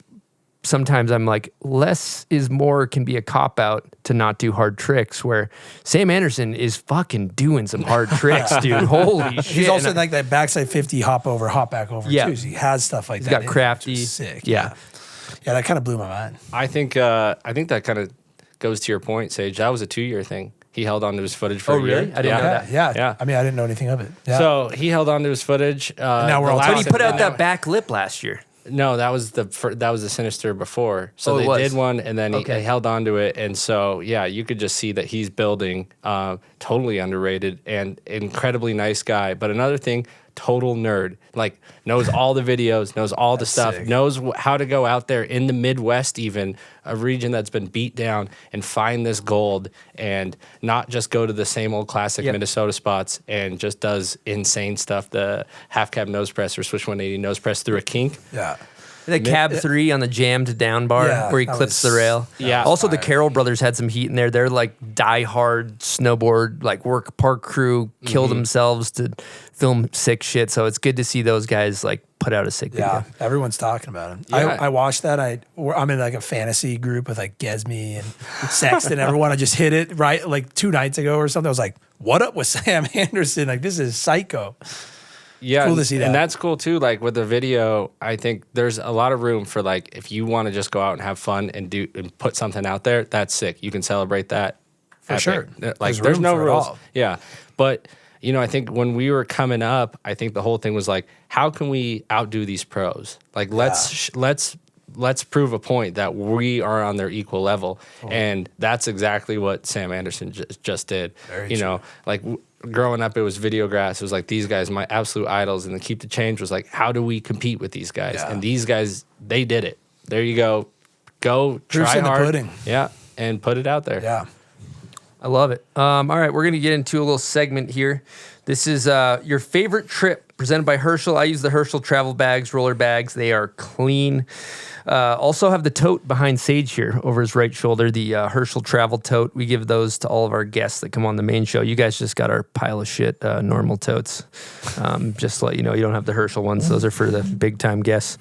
sometimes I'm like, less is more can be a cop-out to not do hard tricks, where Sam Anderson is fucking doing some hard tricks, dude. Holy shit. He's also like that backside 50 hop back over too. So he has stuff like He's that. got crafty. Sick. Yeah. Yeah, that kind of blew my mind. I think that kind of goes to your point, Sage. That was a 2-year thing. He held on to his footage for a year. I didn't know that. Yeah. I mean, I didn't know anything of it. Yeah. So he held on to his footage. Now we're all But he put out that back lip last year. No, that was the Sinister before. So they did one, and then he held on to it. And so, yeah, you could just see that he's building, totally underrated and incredibly nice guy. But another thing, total nerd. Like, knows all the videos, knows all the stuff, sick. knows how to go out there in the Midwest even, a region that's been beat down, and find this gold and not just go to the same old classic Minnesota spots, and just does insane stuff. The half cab nose press or switch 180 nose press through a kink. Yeah. The cab 3 on the jammed down bar where he clips the rail. Yeah. Also, the Carroll brothers had some heat in there. They're like die-hard snowboard, like work park crew, kill themselves to film sick shit. So it's good to see those guys like put out a sick video. Yeah, everyone's talking about him. Yeah. I watched that. I'm in like a fantasy group with like Gesme and Sexton and everyone. I just hit it right like 2 nights ago or something. I was like, what up with Sam Anderson? Like, this is psycho. Yeah, cool to see that. And that's cool too. Like with the video, I think there's a lot of room for like, if you want to just go out and have fun and put something out there, that's sick. You can celebrate that. For sure. Like there's no for it rules. all. Yeah. But I think when we were coming up, I think the whole thing was like, how can we outdo these pros? Like let's prove a point that we are on their equal level. And that's exactly what Sam Anderson just did. Very true. Like growing up, it was Videograss. It was like, these guys, my absolute idols. And the Keep the Change was like, how do we compete with these guys? Yeah. And these guys, they did it. There you go. Go Proof's try in the hard. pudding. Yeah. And put it out there. Yeah. I love it. All right, we're going to get into a little segment here. This is your favorite trip presented by Herschel. I use the Herschel travel bags, roller bags. They are clean. Also have the tote behind Sage here over his right shoulder, the Herschel travel tote. We give those to all of our guests that come on the main show. You guys just got our pile of shit normal totes. Just to let you know, you don't have the Herschel ones. Those are for the big time guests.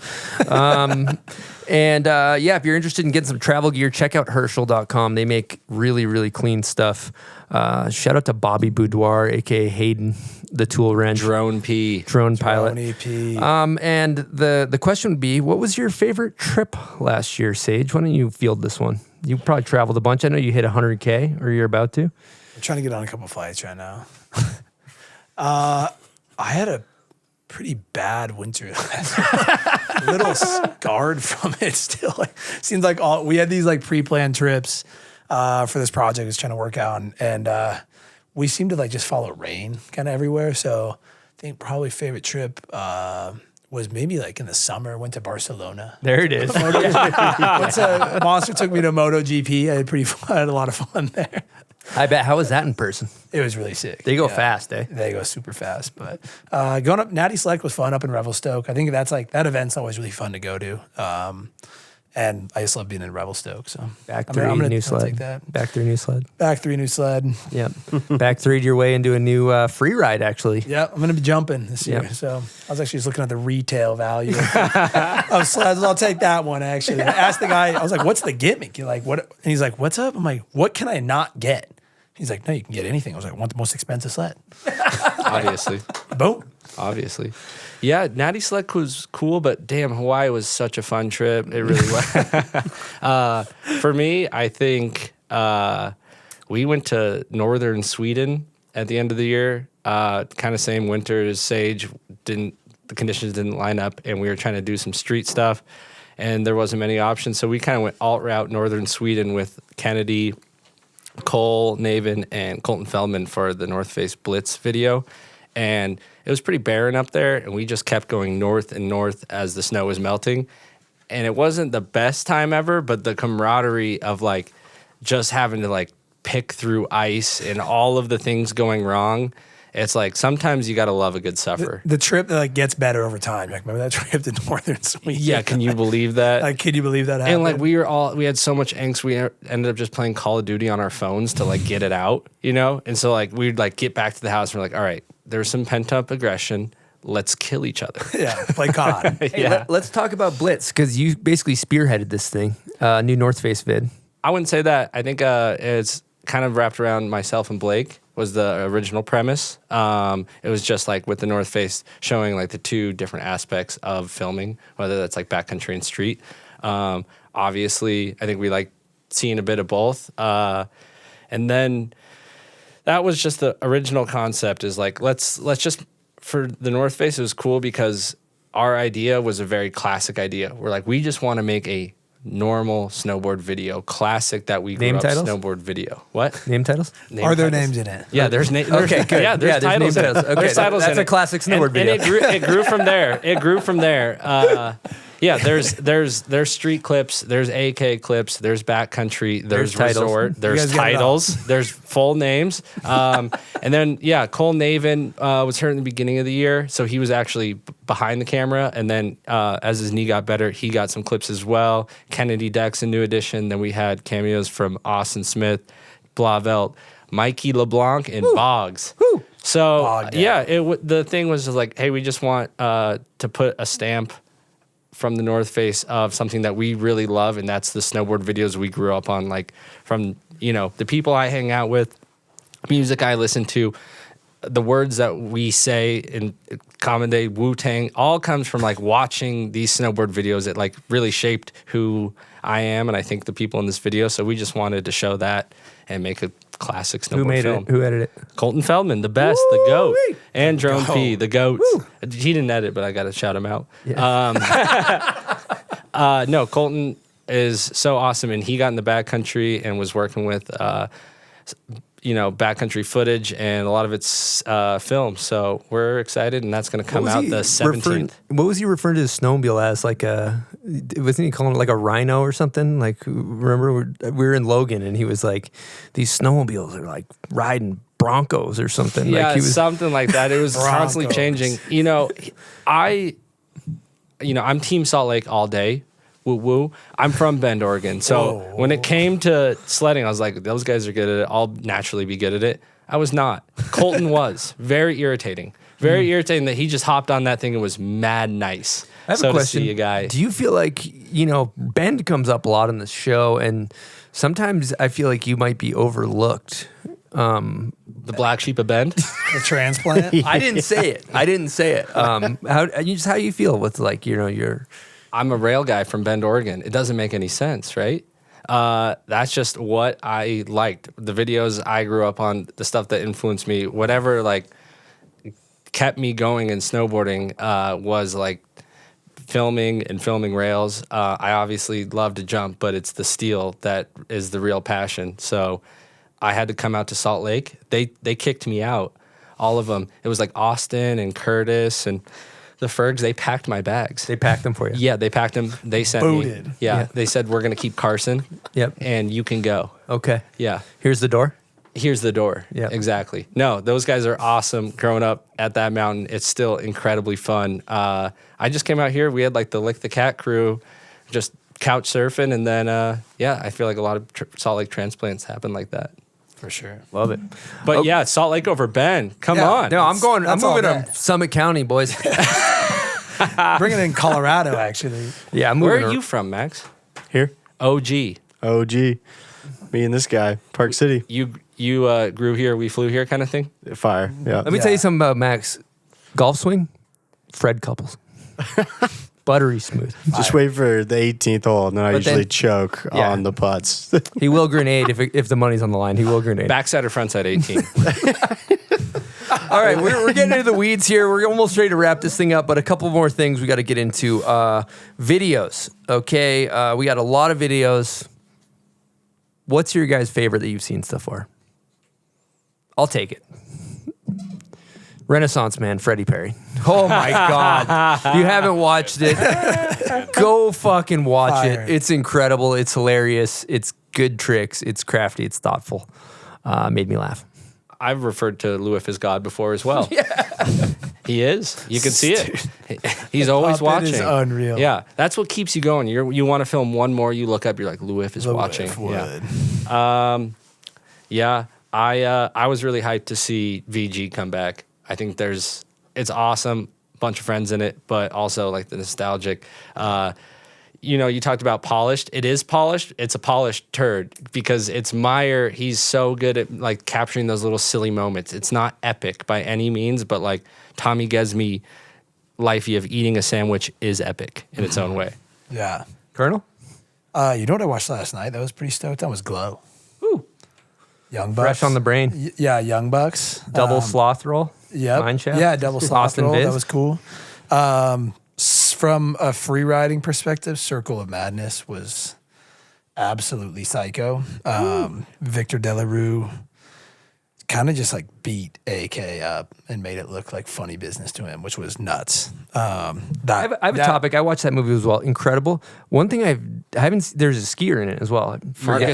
If you're interested in getting some travel gear, check out Herschel.com. They make really, really clean stuff. Shout out to Bobby Boudoir, aka Hayden, the tool wrench. Drone pilot. Drone EP. And the question would be, what was your favorite trip last year, Sage? Why don't you field this one? You probably traveled a bunch. I know you hit 100K, or you're about to. I'm trying to get on a couple flights right now. I had a pretty bad winter. A little scarred from it still. Seems like we had these like pre-planned trips for this project I was trying to work out, and we seemed to like just follow rain kind of everywhere. So I think probably favorite trip was maybe like in the summer. Went to Barcelona. There it is. Monster took me to MotoGP. I had a lot of fun there. I bet. How was that in person? It was really sick. They go fast, eh? They go super fast. But going up Natty Select was fun up in Revelstoke. I think that's like that event's always really fun to go to. And I just love being in Revelstoke. So back 3 new sled. Take that. Back 3 new sled. Back 3 new sled. Yep. Back 3'd your way into a new free ride, actually. Yeah, I'm going to be jumping this year. Yep. So I was actually just looking at the retail value of sleds. I'll take that one, actually. I asked the guy, I was like, what's the gimmick? You're like, what? And he's like, what's up? I'm like, what can I not get? He's like, no, you can get anything. I was like, I want the most expensive sled. Obviously. Boom. Obviously. Yeah, Natty Select was cool, but damn, Hawaii was such a fun trip. It really was. For me, I think we went to northern Sweden at the end of the year. Kind of same winter as Sage. The conditions didn't line up, and we were trying to do some street stuff, and there wasn't many options. So we kind of went alt route northern Sweden with Kennedi, Cole, Navin, and Colton Feldman for the North Face Blitz video. And it was pretty barren up there, and we just kept going north and north as the snow was melting. And it wasn't the best time ever, but the camaraderie of like just having to like pick through ice and all of the things going wrong. It's like sometimes you got to love a good suffer. The trip that like gets better over time. Like, remember that trip to northern Sweden? Yeah, can you believe that? Like, can you believe that happened? And like we had so much angst, we ended up just playing Call of Duty on our phones to like get it out, you know? And so like we'd like get back to the house and we're like, all right, there's some pent up aggression. Let's kill each other. Yeah, play COD. Hey, let's talk about Blitz, because you basically spearheaded this thing, new North Face vid. I wouldn't say that. I think it's kind of wrapped around myself and Blake was the original premise. It was just like with the North Face showing like the two different aspects of filming, whether that's like backcountry and street. Obviously, I think we like seeing a bit of both. And then that was just the original concept is like, let's just, for the North Face, it was cool because our idea was a very classic idea. We're like, we just want to make a normal snowboard video, classic that we grew Name up titles? snowboard video. What? Name titles? Are there names in it? Yeah, there's names. Okay, good. Yeah, there's titles in it. Okay, There's titles that's in a it. classic snowboard video. And it grew from there. It grew from there. Yeah, there's street clips, there's AK clips, there's backcountry, there's resort, there's titles, there's full names. And then, yeah, Cole Navin was hurt in the beginning of the year, so he was actually behind the camera. And then as his knee got better, he got some clips as well. Kennedy Dex, a new addition. Then we had cameos from Austin Smith, Blavelt, Mikey LeBlanc, and Boggs. Woo. So, yeah, the thing was just like, hey, we just want to put a stamp from the North Face of something that we really love, and that's the snowboard videos we grew up on, like from, you know, the people I hang out with, music I listen to, the words that we say in common day, Wu-Tang, all comes from like watching these snowboard videos that like really shaped who I am and I think the people in this video. So we just wanted to show that and make a classic snowboard Who made film. it? Who edited it? Colton Feldman, the best, the GOAT. And Drone P, the GOAT. He didn't edit, but I got to shout him out. Yeah. No, Colton is so awesome, and he got in the backcountry and was working with, backcountry footage, and a lot of it's film. So we're excited, and that's going to come out the 17th. What was he referring to the snowmobile as? Like wasn't he calling it like a rhino or something? Like, remember we were in Logan, and he was like, these snowmobiles are like riding Broncos or something. Yeah, like he was, something like that. It was constantly changing. I'm Team Salt Lake all day. woo woo. I'm from Bend, Oregon. So when it came to sledding, I was like, those guys are good at it. I'll naturally be good at it. I was not. Colton was. Very irritating. Very irritating that he just hopped on that thing and was mad nice. I have a question. To see a guy. Do you feel like, Bend comes up a lot on the show, and sometimes I feel like you might be overlooked. The black sheep of Bend? The transplant? I didn't say it. How you feel with your... I'm a rail guy from Bend, Oregon. It doesn't make any sense, right? That's just what I liked. The videos I grew up on, the stuff that influenced me, whatever kept me going in snowboarding was filming rails. I obviously love to jump, but it's the steel that is the real passion. So I had to come out to Salt Lake. They kicked me out, all of them. It was like Austin and Curtis and the Fergs. They packed my bags. They packed them for you? Yeah, they packed them. They sent Booted. me. Yeah, they said, we're going to keep Carson. Yep. And you can go. Okay. Yeah. Here's the door? Here's the door. Yeah. Exactly. No, those guys are awesome. Growing up at that mountain, it's still incredibly fun. I just came out here. We had the Lick the Cat crew, just couch surfing. And then, I feel like a lot of Salt Lake transplants happen like that. For sure. Love it. But yeah, Salt Lake over Bend. Come on. No, I'm moving all to Summit County, boys. Bring it in Colorado, actually. Yeah, I'm Where moving. are you from, Max? Here. OG. Me and this guy, Park City. You grew here, we flew here kind of thing? Fire. Yeah. Let me tell you something about Max. Golf swing, Fred couples. Buttery smooth. Just wait for the 18th hole, and then I usually choke on the putts. He will grenade if the money's on the line. He will grenade. Backside or frontside 18? All right, we're getting into the weeds here. We're almost ready to wrap this thing up, but a couple more things we got to get into. Videos, okay? We got a lot of videos. What's your guys' favorite that you've seen so far? I'll take it. Renaissance Man, Freddie Perry. Oh my God. If you haven't watched it, go fucking watch it. It's incredible. It's hilarious. It's good tricks. It's crafty. It's thoughtful. Made me laugh. I've referred to Louis as God before as well. Yeah. He is. You can see it. He's always watching. It is unreal. Yeah. That's what keeps you going. You want to film one more, you look up, you're like, Louis is watching. Yeah. I was really hyped to see VG come back. I think it's awesome. Bunch of friends in it, but also the nostalgic. You talked about polished. It is polished. It's a polished turd because it's Meyer. He's so good at capturing those little silly moments. It's not epic by any means, but Tommy Gesme, lifey of eating a sandwich is epic in its own way. Yeah. Colonel? You know what I watched last night that was pretty stoked on was Glow. Ooh. Young Bucks. Fresh on the brain. Yeah, Young Bucks. Double sloth roll. Yep. Mine shaft. Yeah, double sloth Austin roll. Viz. That was cool. From a free riding perspective, Circle of Madness was absolutely psycho. Victor Delarue kind of just beat AK up and made it look like funny business to him, which was nuts. I have a topic. I watched that movie as well. Incredible. One thing I haven't. There's a skier in it as well.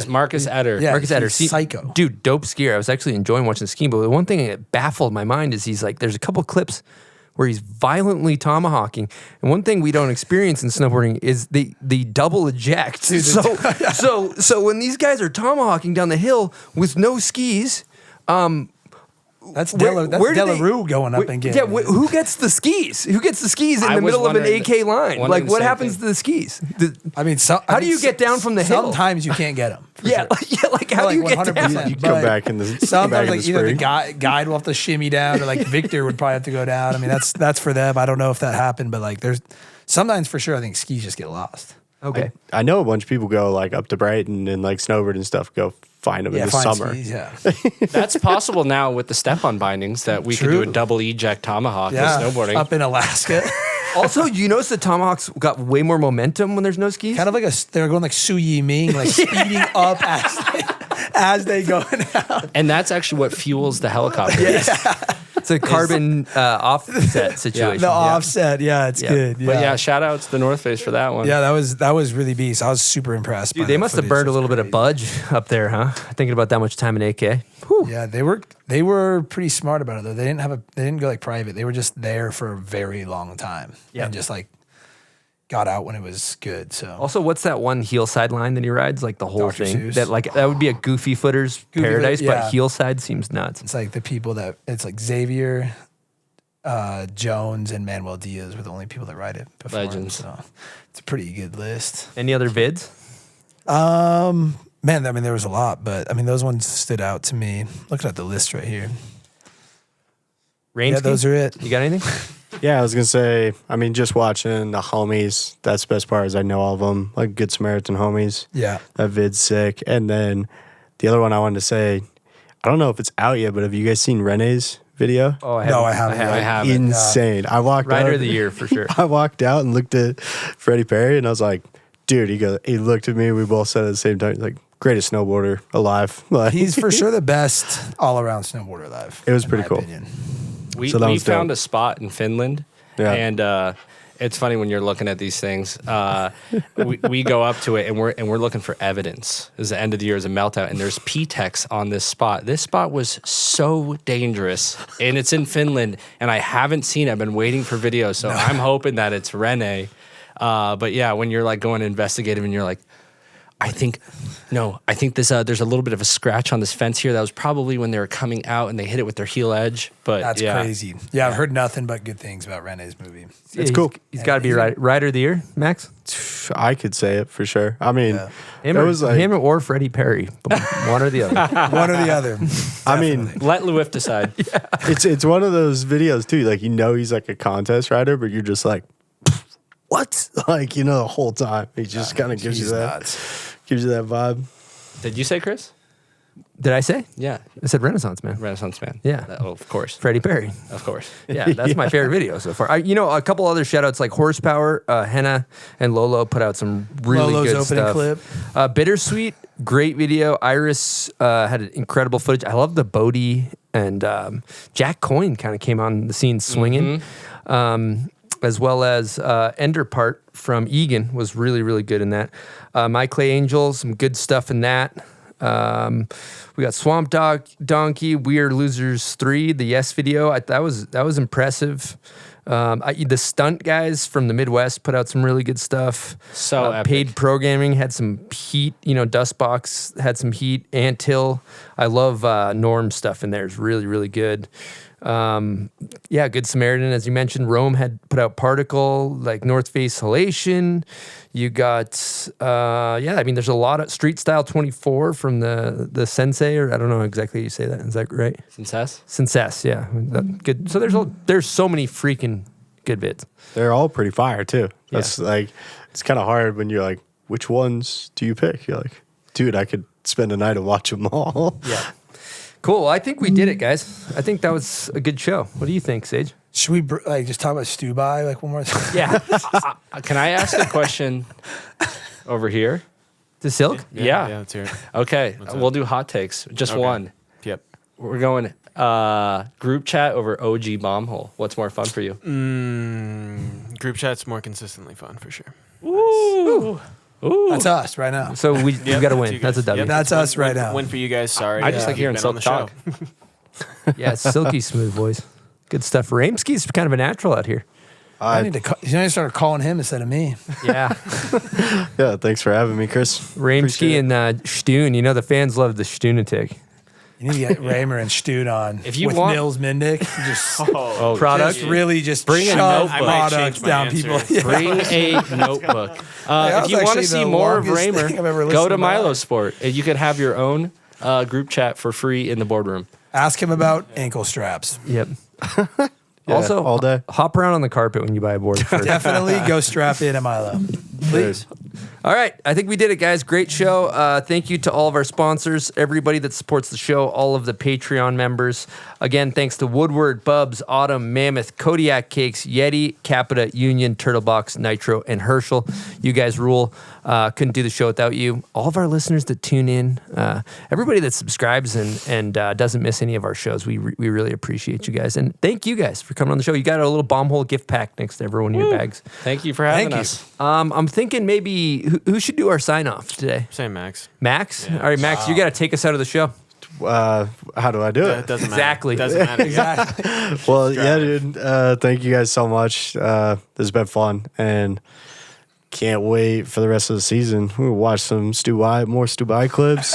Marcus Eder. Yeah, Marcus Eder. Psycho. Dude, dope skier. I was actually enjoying watching the skiing, but the one thing that baffled my mind is there's a couple clips where he's violently tomahawking. And one thing we don't experience in snowboarding is the double eject. So when these guys are tomahawking down the hill with no skis, that's Delarue going up and getting. Yeah, who gets the skis? Wwho gets the skis in the middle of an AK line? What happens to the skis? How do you get down from the hill? Sometimes you can't get them. Yeah, how do you get down? You come back in the sometimes either the guide will have to shimmy down, or Victor would probably have to go down. I mean, that's for them. I don't know if that happened, but there's sometimes for sure. I think skis just get lost. Okay, I know a bunch of people go up to Brighton and snowboard and stuff. Go find them in the summer. Skis, That's possible now with the step-on bindings that we can do a double eject tomahawk with snowboarding. Up in Alaska. Also, you notice the tomahawks got way more momentum when there's no skis? Kind of they're going Su Yi Ming, speeding up as they go down. And that's actually what fuels the helicopter. It's a carbon offset situation. The offset, it's good. Yeah. But shout out to the North Face for that one. Yeah, that was really beast. I was super impressed. Dude, they must have burned a little bit of budge up there, huh? Thinking about that much time in AK. Whew. Yeah, they were pretty smart about it though. They didn't go private. They were just there for a very long time. Yeah. And just got out when it was good. So Also, what's that one heel side line that he rides? Like the whole Dr. thing. Seuss. That would be a goofy footer's paradise, foot, yeah. but heel side seems nuts. it's like the people that it's like Xavier, Jones, and Manuel Diaz were the only people that ride it before him, Legends. so it's a pretty good list. Any other vids? Man, I mean, there was a lot, but I mean, those ones stood out to me. Looking at the list right here. Rain Yeah, those are it. You got anything? Yeah, I was gonna say. I mean, just watching the homies. That's the best part. Is I know all of them, like Good Samaritan homies. Yeah. That vid's sick. And then the other one I wanted to say, I don't know if it's out yet, but have you guys seen Renee's video? Oh, I No, I haven't. I haven't. Insane. I walked Rider out. of the year for sure. I walked out and looked at Freddie Perry, and I was like, dude. He looked at me. We both said at the same time, he's like, greatest snowboarder alive. Like, He's for sure the best all-around snowboarder alive. It was in pretty my cool. opinion. We So that was found dope. a spot in Finland, Yeah. and it's funny when you're looking at these things. We go up to it and we're looking for evidence. It's the end of the year, is a meltout, and there's P-Tex on this spot. This spot was so dangerous, and it's in Finland, and I haven't seen it. I've been waiting for videos, so I'm hoping that it's Rene. But yeah, when you're like going to investigate him, and you're like, I think this. There's a little bit of a scratch on this fence here. That was probably when they were coming out and they hit it with their heel edge. But That's yeah. crazy. Yeah, I've heard nothing but good things about Rene's movie. It's cool. He's got to be rider of the year, Max. I could say it for sure. I mean, Him it or, was like, him or Freddie Perry, one or the other. One or the other. I mean, Let Lewif decide. it's one of those videos too. Like, he's like a contest rider, but you're just like, what? Like, the whole time he just kind of gives you that vibe. Did you say Chris? Did I say? Yeah, I said Renaissance Man. Renaissance Man. Yeah. Oh, of course. Freddie Perry. Of course. Yeah, that's my favorite video so far. A couple other shout outs like Horsepower, Henna, and Lolo put out some really Lolo's good opening stuff. clip. Bittersweet, great video. Iris had incredible footage. I love the Bodie, and Jack Coyne kind of came on the scene swinging. As well as Ender Part from Egan was really, really good in that. My Clay Angel, some good stuff in that. We got Swamp Donkey, We Are Losers 3, the Yes video. That was impressive. The stunt guys from the Midwest put out some really good stuff. So epic. Paid Programming had some heat. Dustbox had some heat. Anthill. I love Norm stuff in there. It's really, really good. Good Samaritan, as you mentioned. Rome had put out Particle, like North Face Halation. You got, there's a lot of Street Style 24 from the Sensei, or I don't know exactly how you say that. Is that right? Senses, yeah. Good. So there's so many freaking good vids. They're all pretty fire too. That's like, it's kind of hard when you're like, which ones do you pick? You're like, dude, I could spend a night and watch them all. Yeah. Cool. Well, I think we did it, guys. I think that was a good show. What do you think, Sage? Should we just talk about Stubai one more time? Yeah. Can I ask a question over here? To Silk? Yeah. Yeah, let's hear it. Okay. We'll do hot takes. Just Okay. one. Yep. We're going group chat over OG bomb hole. What's more fun for you? Group chat's more consistently fun for sure. Ooh. That's us right now. So we got to win. you That's a guys. W. Yep, That's win- us right win- now. Win for you guys. Sorry. I just like you've hearing been on Silk the talk. show. Yeah, silky smooth voice. Good stuff. Ramsky's kind of a natural out here. I need to. You need to start calling him instead of me. Yeah. Yeah, thanks for having me, Chris. Ramsky and Stoon. The fans love the Stoonatic. You need to get Raymer and Stewed on If you with want- Nils Mindick. Just Product. just really just Bring a shove notebook. I might products change my down answer. people. Yeah. Bring a notebook. that If you was want to actually see the more of longest Raymer, thing I've ever go listened to to in my Milo life. Sport. You could have your own group chat for free in the boardroom. Ask him about ankle straps. Yep. Yeah, Also, all day. hop around on the carpet when you buy a board. First. Definitely go strap in at Milo. Please. All right. I think we did it, guys. Great show. Thank you to all of our sponsors, everybody that supports the show, all of the Patreon members. Again, thanks to Woodward, Bubs, Autumn, Mammoth, Kodiak Cakes, Yeti, CAPiTA, Union, Turtlebox, Nitro, and Herschel. You guys rule. Couldn't do the show without you. All of our listeners that tune in, everybody that subscribes and doesn't miss any of our shows, we really appreciate you guys. And thank you guys for coming on the show. You got a little bomb hole gift pack next to every one of your bags. Thank you for having Thank you. us. I'm thinking maybe who should do our sign off today? Say Max. Max? All right, Max, you got to take us out of the show. How do I do It it? doesn't matter. Exactly. Doesn't matter. Exactly. Well, yeah, dude. Thank you guys so much. This has been fun, and can't wait for the rest of the season. We'll watch some more Stubai clips.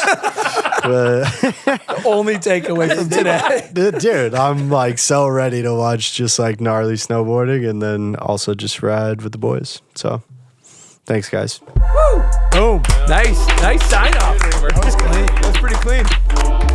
Only takeaway from today. Dude, I'm like so ready to watch just like gnarly snowboarding and then also just ride with the boys. So thanks, guys. Woo! Boom. Nice sign off. That was clean. That's pretty clean.